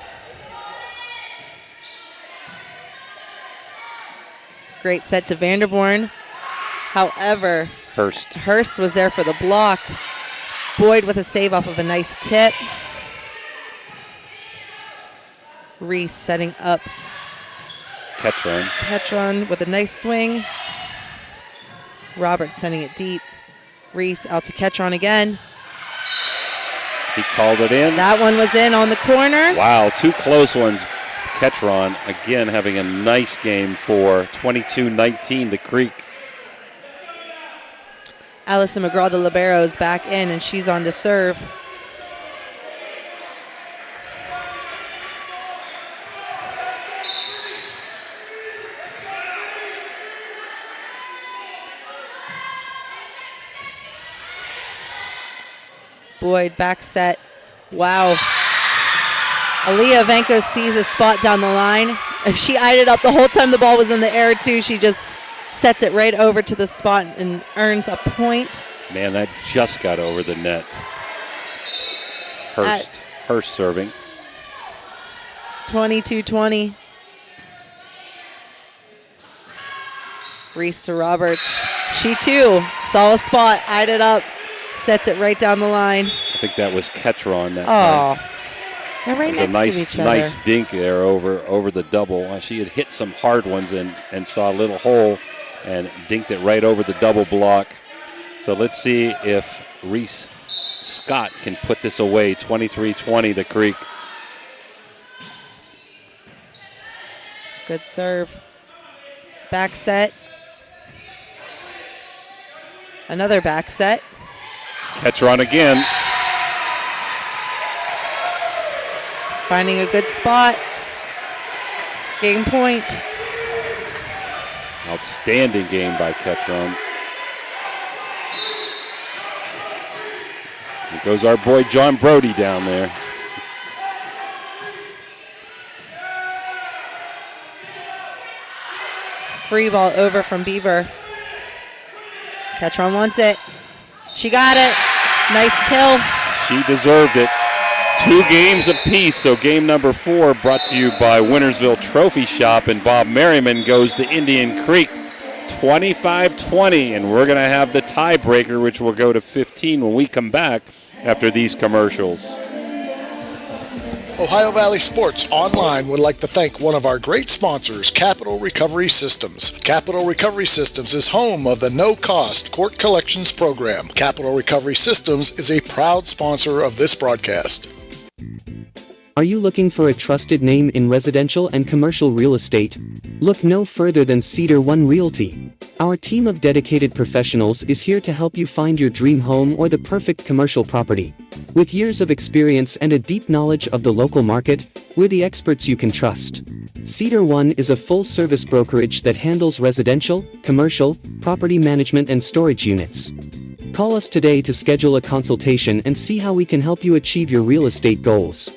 Great set to Vanderborn. However, Hurst was there for the block. Boyd with a save off of a nice tip. Reese setting up. Ketron with a nice swing. Roberts sending it deep. Reese out to Ketron again. He called it in. That one was in on the corner. Wow, 2 close ones. Ketron again having a nice game for 22-19 the Creek. Allison McGraw, the libero, is back in, and she's on to serve. Boyd back set. Wow. Aaliyah Vanko sees a spot down the line, She eyed it up the whole time the ball was in the air, too. She just sets it right over to the spot and earns a point. Man, that just got over the net. Hurst serving. 22-20. Reese to Roberts. She, too, saw a spot, eyed it up, sets it right down the line. I think that was Ketron that time. Oh, they're right It was next to each other. Nice dink there over the double. She had hit some hard ones and saw a little hole and dinked it right over the double block. So let's see if Reese Scott can put this away. 23-20 the Creek. Good serve. Back set. Another back set. Ketron again. Finding a good spot. Game point. Outstanding game by Ketron. Here goes our boy John Brody down there. Free ball over from Beaver. Ketron wants it. She got it. Nice kill. She deserved it. 2 games apiece, so game number 4 brought to you by Wintersville Trophy Shop, and Bob Merriman goes to Indian Creek 25-20, and we're going to have the tiebreaker, which will go to 15 when we come back after these commercials. Ohio Valley Sports Online would like to thank one of our great sponsors, Capital Recovery Systems. Capital Recovery Systems is home of the no-cost court collections program. Capital Recovery Systems is a proud sponsor of this broadcast. Are you looking for a trusted name in residential and commercial real estate? Look no further than Cedar One Realty. Our team of dedicated professionals is here to help you find your dream home or the perfect commercial property. With years of experience and a deep knowledge of the local market, we're the experts you can trust. Cedar One is a full-service brokerage that handles residential, commercial, property management and storage units. Call us today to schedule a consultation and see how we can help you achieve your real estate goals.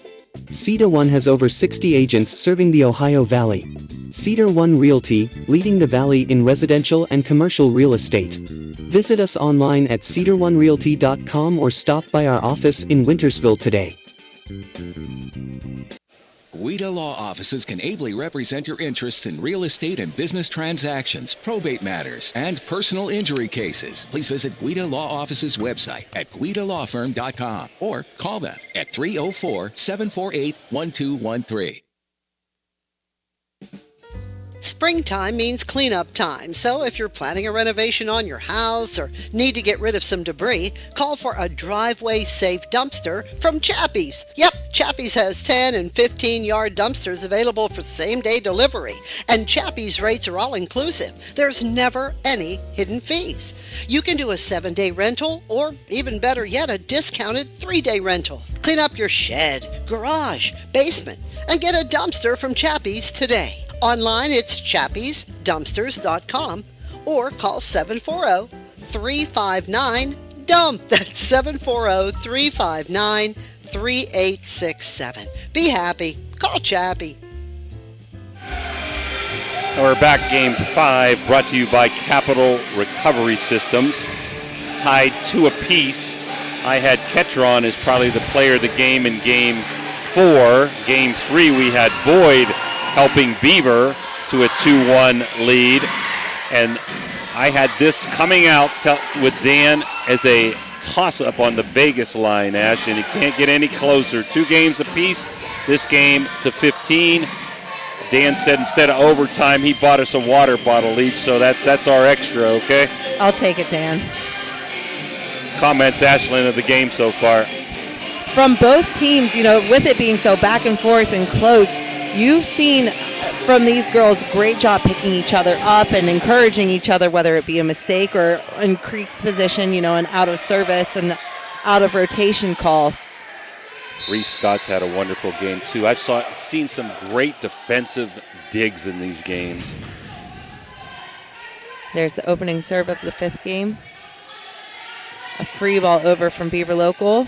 Cedar One has over 60 agents serving the Ohio Valley. Cedar One Realty, leading the valley in residential and commercial real estate. Visit us online at cedaronerealty.com or stop by our office in Wintersville today. Guida Law Offices can ably represent your interests in real estate and business transactions, probate matters, and personal injury cases. Please visit Guida Law Offices' website at guidalawfirm.com or call them at 304-748-1213. Springtime means cleanup time, so if you're planning a renovation on your house or need to get rid of some debris, call for a driveway-safe dumpster from Chappie's. Yep, Chappie's has 10 and 15-yard dumpsters available for same-day delivery, and Chappie's rates are all-inclusive. There's never any hidden fees. You can do a 7-day rental or, even better yet, a discounted 3-day rental. Clean up your shed, garage, basement, and get a dumpster from Chappie's today. Online, it's chappiesdumpsters.com or call 740-359-DUMP. That's 740-359-3867. Be happy. Call Chappie. We're back, game 5, brought to you by Capital Recovery Systems. Tied 2 apiece. I had Ketron as probably the player of the game in game 4. Game 3, we had Boyd helping Beaver to a 2-1 lead. And I had this coming out with Dan as a toss-up on the Vegas line, Ash, and he can't get any closer. 2 games apiece, this game to 15. Dan said instead of overtime, he bought us a water bottle each, so that's our extra, okay? I'll take it, Dan. Comments, Ashlyn, of the game so far? From both teams, with it being so back and forth and close, you've seen from these girls great job picking each other up and encouraging each other, whether it be a mistake or in Creek's position, an out of service and out of rotation call. Reese Scott's had a wonderful game, too. I've seen some great defensive digs in these games. There's the opening serve of the 5th game. A free ball over from Beaver Local.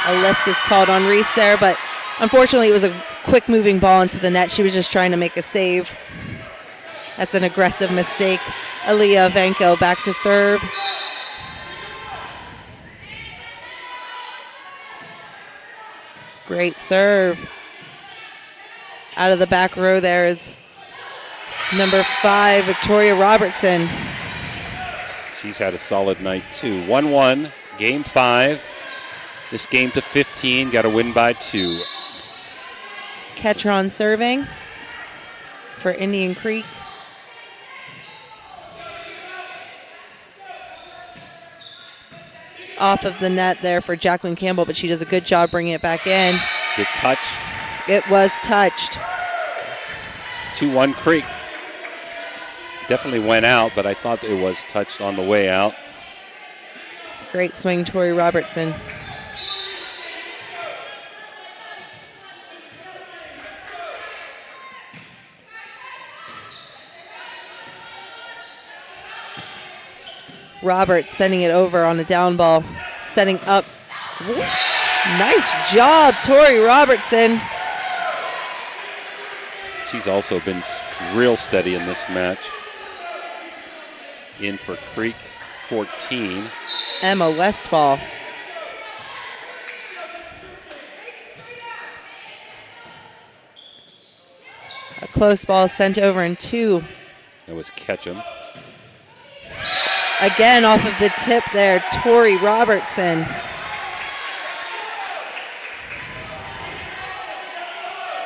A lift is called on Reese there, but unfortunately it was a quick moving ball into the net. She was just trying to make a save. That's an aggressive mistake. Aaliyah Vanko back to serve. Great serve. Out of the back row there is number 5, Victoria Robertson. She's had a solid night, too. 1-1, game 5. This game to 15, got to win by 2. Ketron serving for Indian Creek. Off of the net there for Jacqueline Campbell, but she does a good job bringing it back in. Is it touched? It was touched. 2-1 Creek. Definitely went out, but I thought it was touched on the way out. Great swing, Tori Robertson. Roberts sending it over on a down ball, setting up. Nice job, Tori Robertson. She's also been real steady in this match. In for Creek, 14. Emma Westfall. A close ball sent over in 2. That was Ketchum. Again, off of the tip there, Tori Robertson.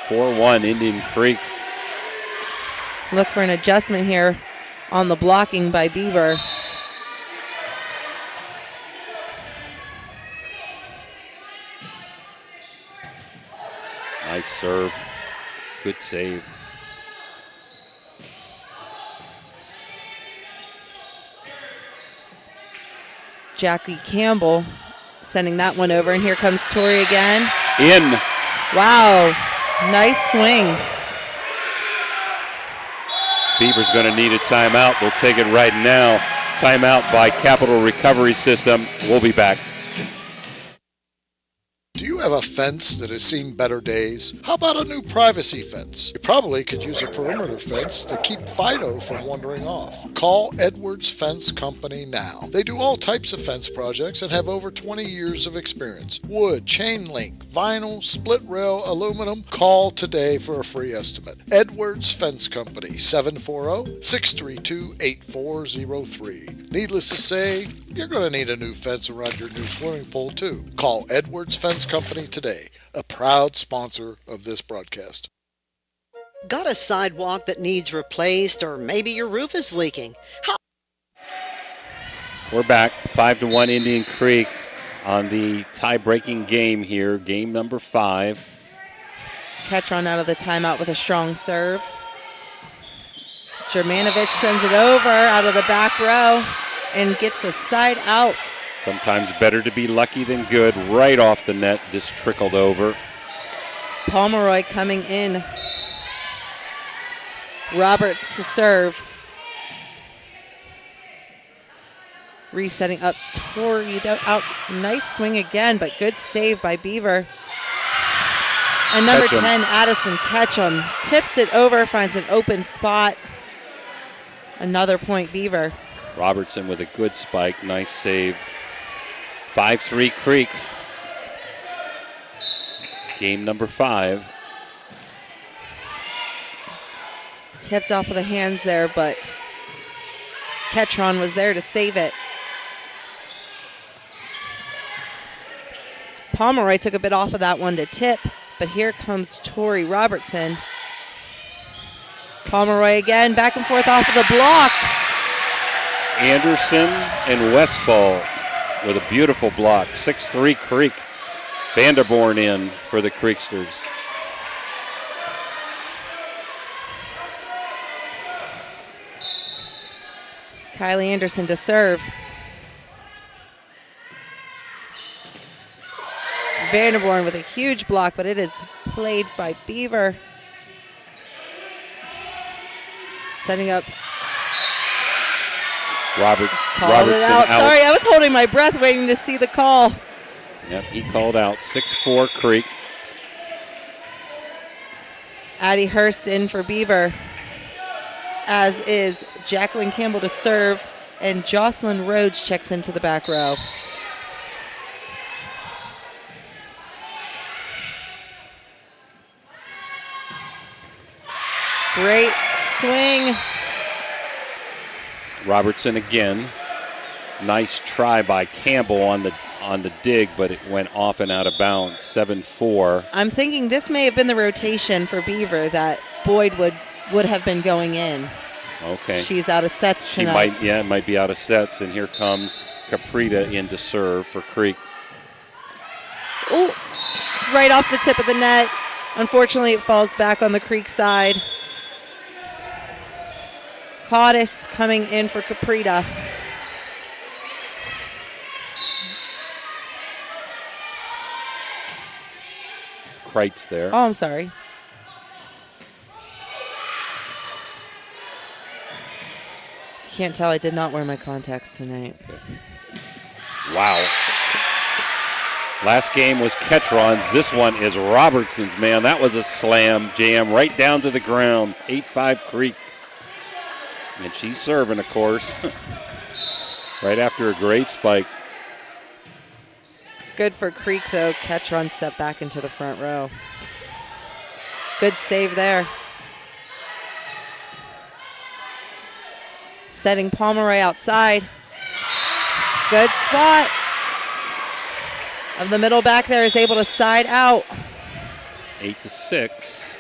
(4-1) Indian Creek. Look for an adjustment here on the blocking by Beaver. Nice serve. Good save. Jackie Campbell sending that one over, and here comes Tori again. In. Wow, nice swing. Beaver's going to need a timeout. They'll take it right now. Timeout by Capital Recovery System. We'll be back. Do you have a fence that has seen better days? How about a new privacy fence? You probably could use a perimeter fence to keep Fido from wandering off. Call Edwards Fence Company now. They do all types of fence projects and have over 20 years of experience. Wood, chain link, vinyl, split rail, aluminum. Call today for a free estimate. Edwards Fence Company, 740-632-8403. Needless to say, you're going to need a new fence around your new swimming pool too. Call Edwards Fence Company today, a proud sponsor of this broadcast. Got a sidewalk that needs replaced, or maybe your roof is leaking? We're back, 5-1 Indian Creek on the tie-breaking game here, game number 5. Ketron out of the timeout with a strong serve. Germanovich sends it over out of the back row and gets a side out. Sometimes better to be lucky than good. Right off the net, just trickled over. Pomeroy coming in. Roberts to serve. Resetting up Tori out. Nice swing again, but good save by Beaver. And number 10, Addison Ketchum, tips it over, finds an open spot. Another point, Beaver. Robertson with a good spike. Nice save. 5-3 Creek. Game number 5. Tipped off of the hands there, but Ketron was there to save it. Pomeroy took a bit off of that one to tip, but here comes Tori Robertson. Pomeroy again, back and forth off of the block. Anderson and Westfall with a beautiful block. 6-3 Creek. Vanderborn in for the Creeksters. Kylie Anderson to serve. Vanderborn with a huge block, but it is played by Beaver. Setting up. Robertson out. Sorry, I was holding my breath waiting to see the call. Yep, he called out. 6-4 Creek. Addie Hurst in for Beaver, as is Jacqueline Campbell to serve, and Jocelyn Rhodes checks into the back row. Great swing. Robertson again. Nice try by Campbell on the dig, but it went off and out of bounds. 7-4. I'm thinking this may have been the rotation for Beaver that Boyd would have been going in. Okay. She's out of sets tonight. It might be out of sets, and here comes Caprita in to serve for Creek. Ooh, right off the tip of the net. Unfortunately, it falls back on the Creek side. Caudice coming in for Caprita. Kreitz there. Oh, I'm sorry. Can't tell I did not wear my contacts tonight. Wow. Last game was Ketron's. This one is Robertson's, man. That was a slam jam right down to the ground. 8-5 Creek. And she's serving, of course. Right after a great spike. Good for Creek, though. Ketron stepped back into the front row. Good save there. Setting Pomeroy outside. Good spot. Of the middle back there is able to side out. 8-6.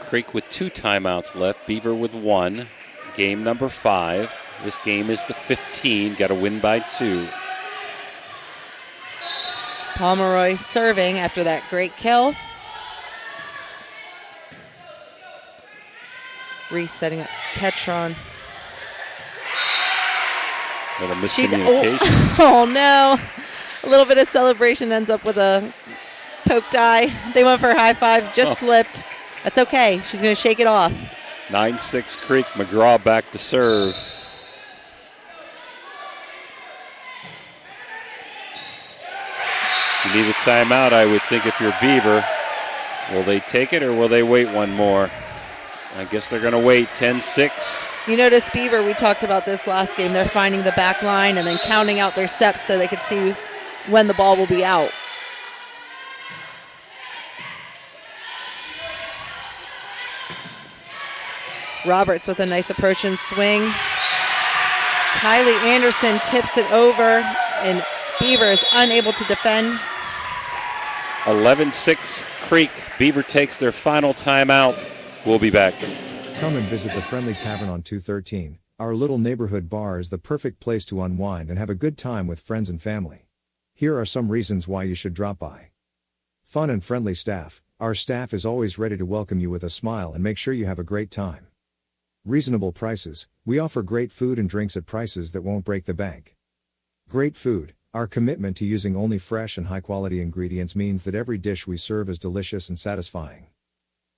Creek with 2 timeouts left. Beaver with 1. Game number 5. This game is the 15. Got to win by 2. Pomeroy serving after that great kill. Resetting up Ketron. Little miscommunication. Oh no. A little bit of celebration ends up with a poked eye. They went for high fives, just slipped. That's okay. She's going to shake it off. 9-6 Creek. McGraw back to serve. You need a timeout, I would think, if you're Beaver. Will they take it or will they wait one more? I guess they're going to wait. 10-6. You notice Beaver, we talked about this last game. They're finding the back line and then counting out their steps so they could see when the ball will be out. Roberts with a nice approach and swing. Kylie Anderson tips it over, and Beaver is unable to defend. 11-6 Creek. Beaver takes their final timeout. We'll be back. Come and visit the Friendly Tavern on 213. Our little neighborhood bar is the perfect place to unwind and have a good time with friends and family. Here are some reasons why you should drop by. Fun and friendly staff. Our staff is always ready to welcome you with a smile and make sure you have a great time. Reasonable prices. We offer great food and drinks at prices that won't break the bank. Great food. Our commitment to using only fresh and high-quality ingredients means that every dish we serve is delicious and satisfying.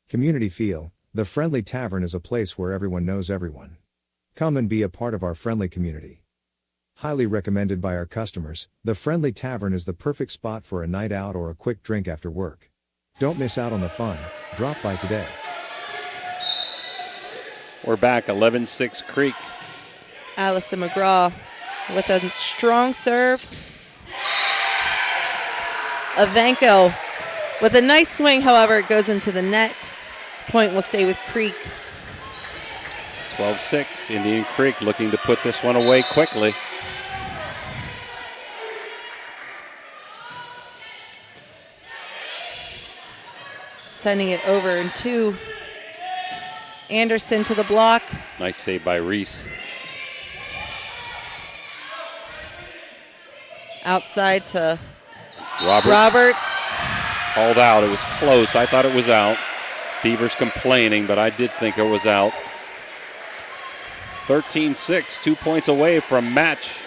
Community feel. The Friendly Tavern is a place where everyone knows everyone. Come and be a part of our friendly community. Highly recommended by our customers, the Friendly Tavern is the perfect spot for a night out or a quick drink after work. Don't miss out on the fun. Drop by today. We're back. 11-6 Creek. Allison McGraw with a strong serve. Avanko with a nice swing, however, it goes into the net. Point will stay with Creek. 12-6. Indian Creek looking to put this one away quickly. Sending it over in 2. Anderson to the block. Nice save by Reese. Outside to Roberts. Called out. It was close. I thought it was out. Beaver's complaining, but I did think it was out. 13-6, 2 points away from match.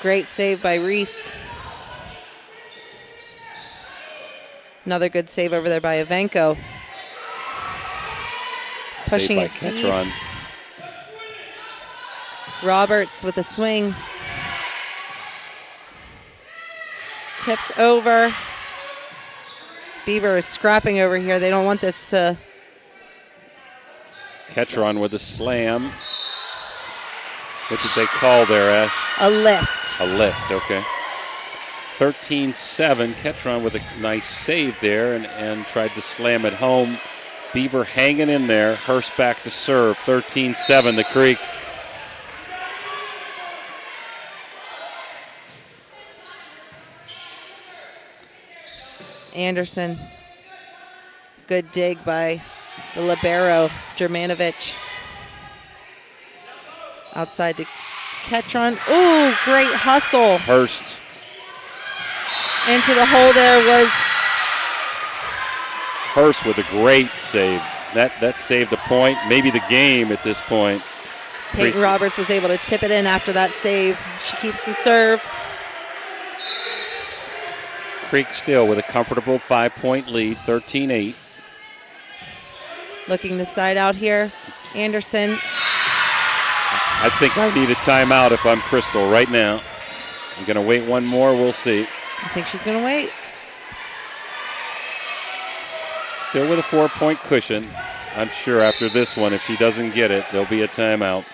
Great save by Reese. Another good save over there by Avanko. Pushing it deep. Roberts with a swing. Tipped over. Beaver is scrapping over here. They don't want this to... Ketron with a slam. What did they call there, Ash? A lift. A lift, okay. 13-7. Ketron with a nice save there and tried to slam it home. Beaver hanging in there. Hurst back to serve. 13-7 to Creek. Anderson. Good dig by the libero, Germanovich. Outside to Ketron. Ooh, great hustle. Hurst. Into the hole there was... Hurst with a great save. That saved a point, maybe the game at this point. Peyton Roberts was able to tip it in after that save. She keeps the serve. Creek still with a comfortable 5-point lead, 13-8. Looking to side out here. Anderson. I think I need a timeout if I'm Crystal right now. I'm going to wait one more. We'll see. I think she's going to wait. Still with a 4-point cushion. I'm sure after this one, if she doesn't get it, there'll be a timeout.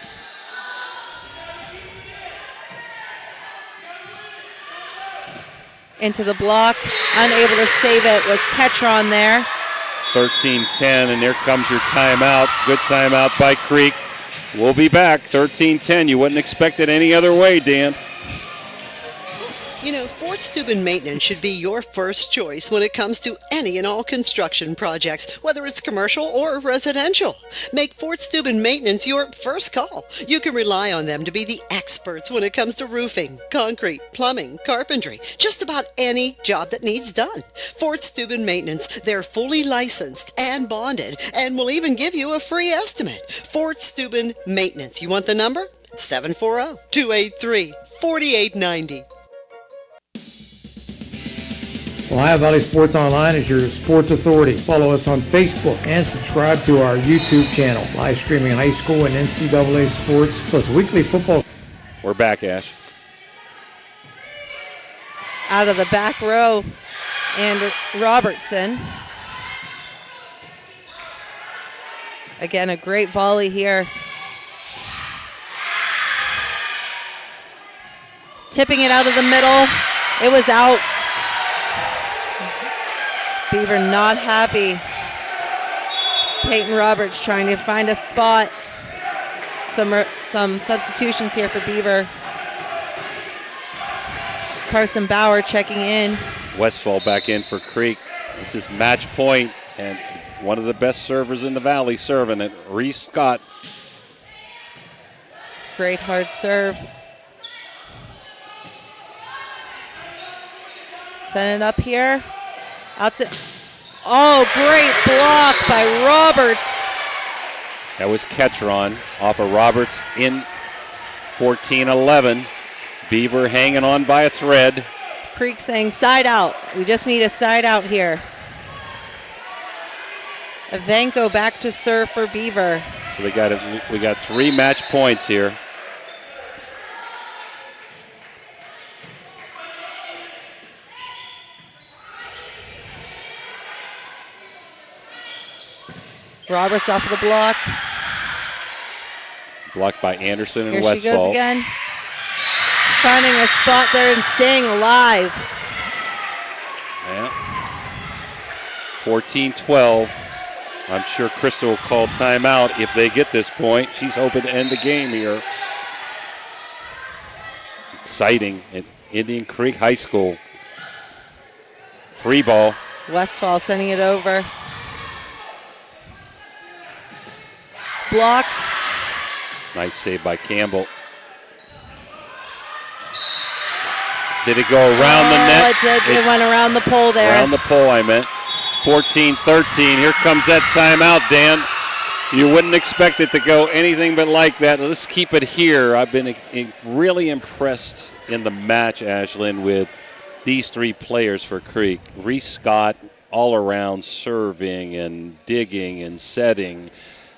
Into the block. Unable to save it was Ketron there. 13-10, and there comes your timeout. Good timeout by Creek. We'll be back, 13-10. You wouldn't expect it any other way, Dan. You know, Fort Steuben Maintenance should be your first choice when it comes to any and all construction projects, whether it's commercial or residential. Make Fort Steuben Maintenance your first call. You can rely on them to be the experts when it comes to roofing, concrete, plumbing, carpentry, just about any job that needs done. Fort Steuben Maintenance, they're fully licensed and bonded and will even give you a free estimate. Fort Steuben Maintenance. You want the number? 740-283-4890. Ohio Valley Sports Online is your sports authority. Follow us on Facebook and subscribe to our YouTube channel. Live streaming high school and NCAA sports plus weekly football. We're back, Ash. Out of the back row, and Robertson. Again, a great volley here. Tipping it out of the middle. It was out. Beaver not happy. Peyton Roberts trying to find a spot. Some substitutions here for Beaver. Carson Bauer checking in. Westfall back in for Creek. This is match point, and one of the best servers in the Valley serving it, Reese Scott. Great hard serve. Send it up here. Out to, oh, great block by Roberts. That was Ketron off of Roberts in 14-11. Beaver hanging on by a thread. Creek saying side out. We just need a side out here. Evanko back to serve for Beaver. So we got 3 match points here. Roberts off of the block. Blocked by Anderson and Here Westfall. She goes again. Finding a spot there and staying alive. Yeah. 14-12. I'm sure Crystal will call timeout if they get this point. She's hoping to end the game here. Exciting at Indian Creek High School. Free ball. Westfall sending it over. Blocked. Nice save by Campbell. Did it go around the net? It did. It went around the pole there. Around the pole, I meant. 14-13. Here comes that timeout, Dan. You wouldn't expect it to go anything but like that. Let's keep it here. I've been really impressed in the match, Ashlyn, with these 3 players for Creek. Reese Scott, all around serving and digging and setting.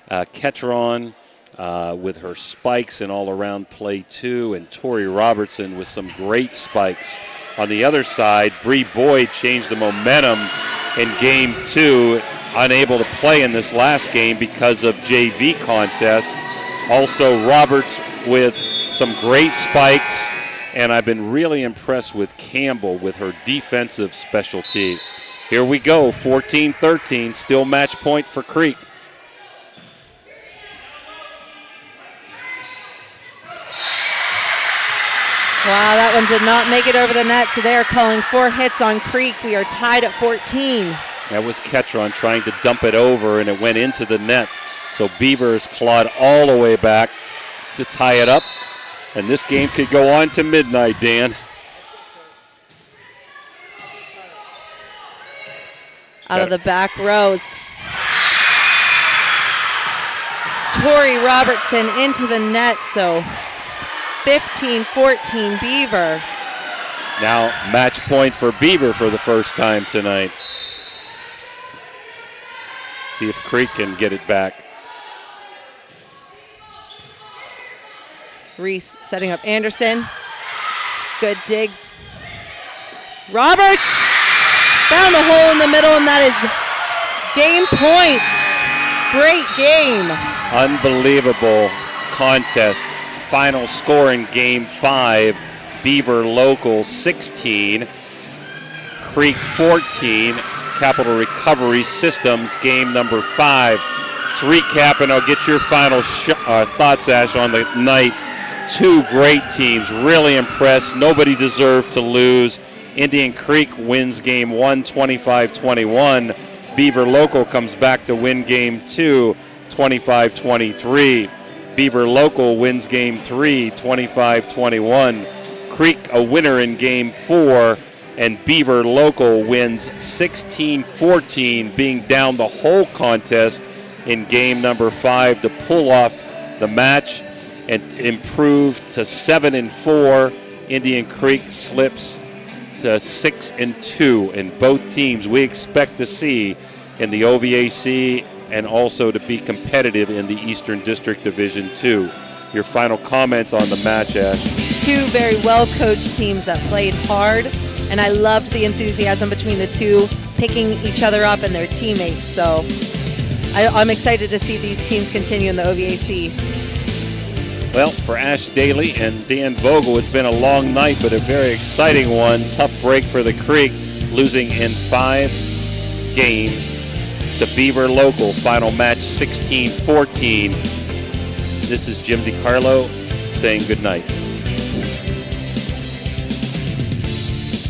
Ketron with her spikes and all-around play, too, and Tori Robertson with some great spikes. On the other side, Bree Boyd changed the momentum in Game 2, unable to play in this last game because of JV contest. Also, Roberts with some great spikes, and I've been really impressed with Campbell with her defensive specialty. Here we go, 14-13, still match point for Creek. Wow, that one did not make it over the net, so they are calling 4 hits on Creek. We are tied at 14. That was Ketron trying to dump it over, and it went into the net. So Beavers clawed all the way back to tie it up. And this game could go on to midnight, Dan. Out of the back rows. Tori Robertson into the net, so 15-14 Beaver. Now match point for Beaver for the first time tonight. See if Creek can get it back. Reese setting up Anderson. Good dig. Roberts found the hole in the middle, and that is game point. Great game. Unbelievable contest. Final score in Game 5, Beaver Local 16, Creek 14, Capital Recovery Systems game number 5. To recap, and I'll get your final thoughts, Ash, on the night. 2 great teams, really impressed. Nobody deserved to lose. Indian Creek wins Game 1, 25-21. Beaver Local comes back to win Game 2, 25-23. Beaver Local wins Game 3, 25-21. Creek a winner in Game 4, and Beaver Local wins 16-14, being down the whole contest in Game number 5 to pull off the match and improve to 7-4. Indian Creek slips to 6-2, and both teams we expect to see in the OVAC and also to be competitive in the Eastern District Division 2. Your final comments on the match, Ash? 2 very well-coached teams that played hard, and I loved the enthusiasm between the 2, picking each other up and their teammates. So I'm excited to see these teams continue in the OVAC. Well, for Ash Daly and Dan Vogel, it's been a long night, but a very exciting one. Tough break for the Creek, losing in 5 games to Beaver Local. Final match 16-14. This is Jim DiCarlo saying good night.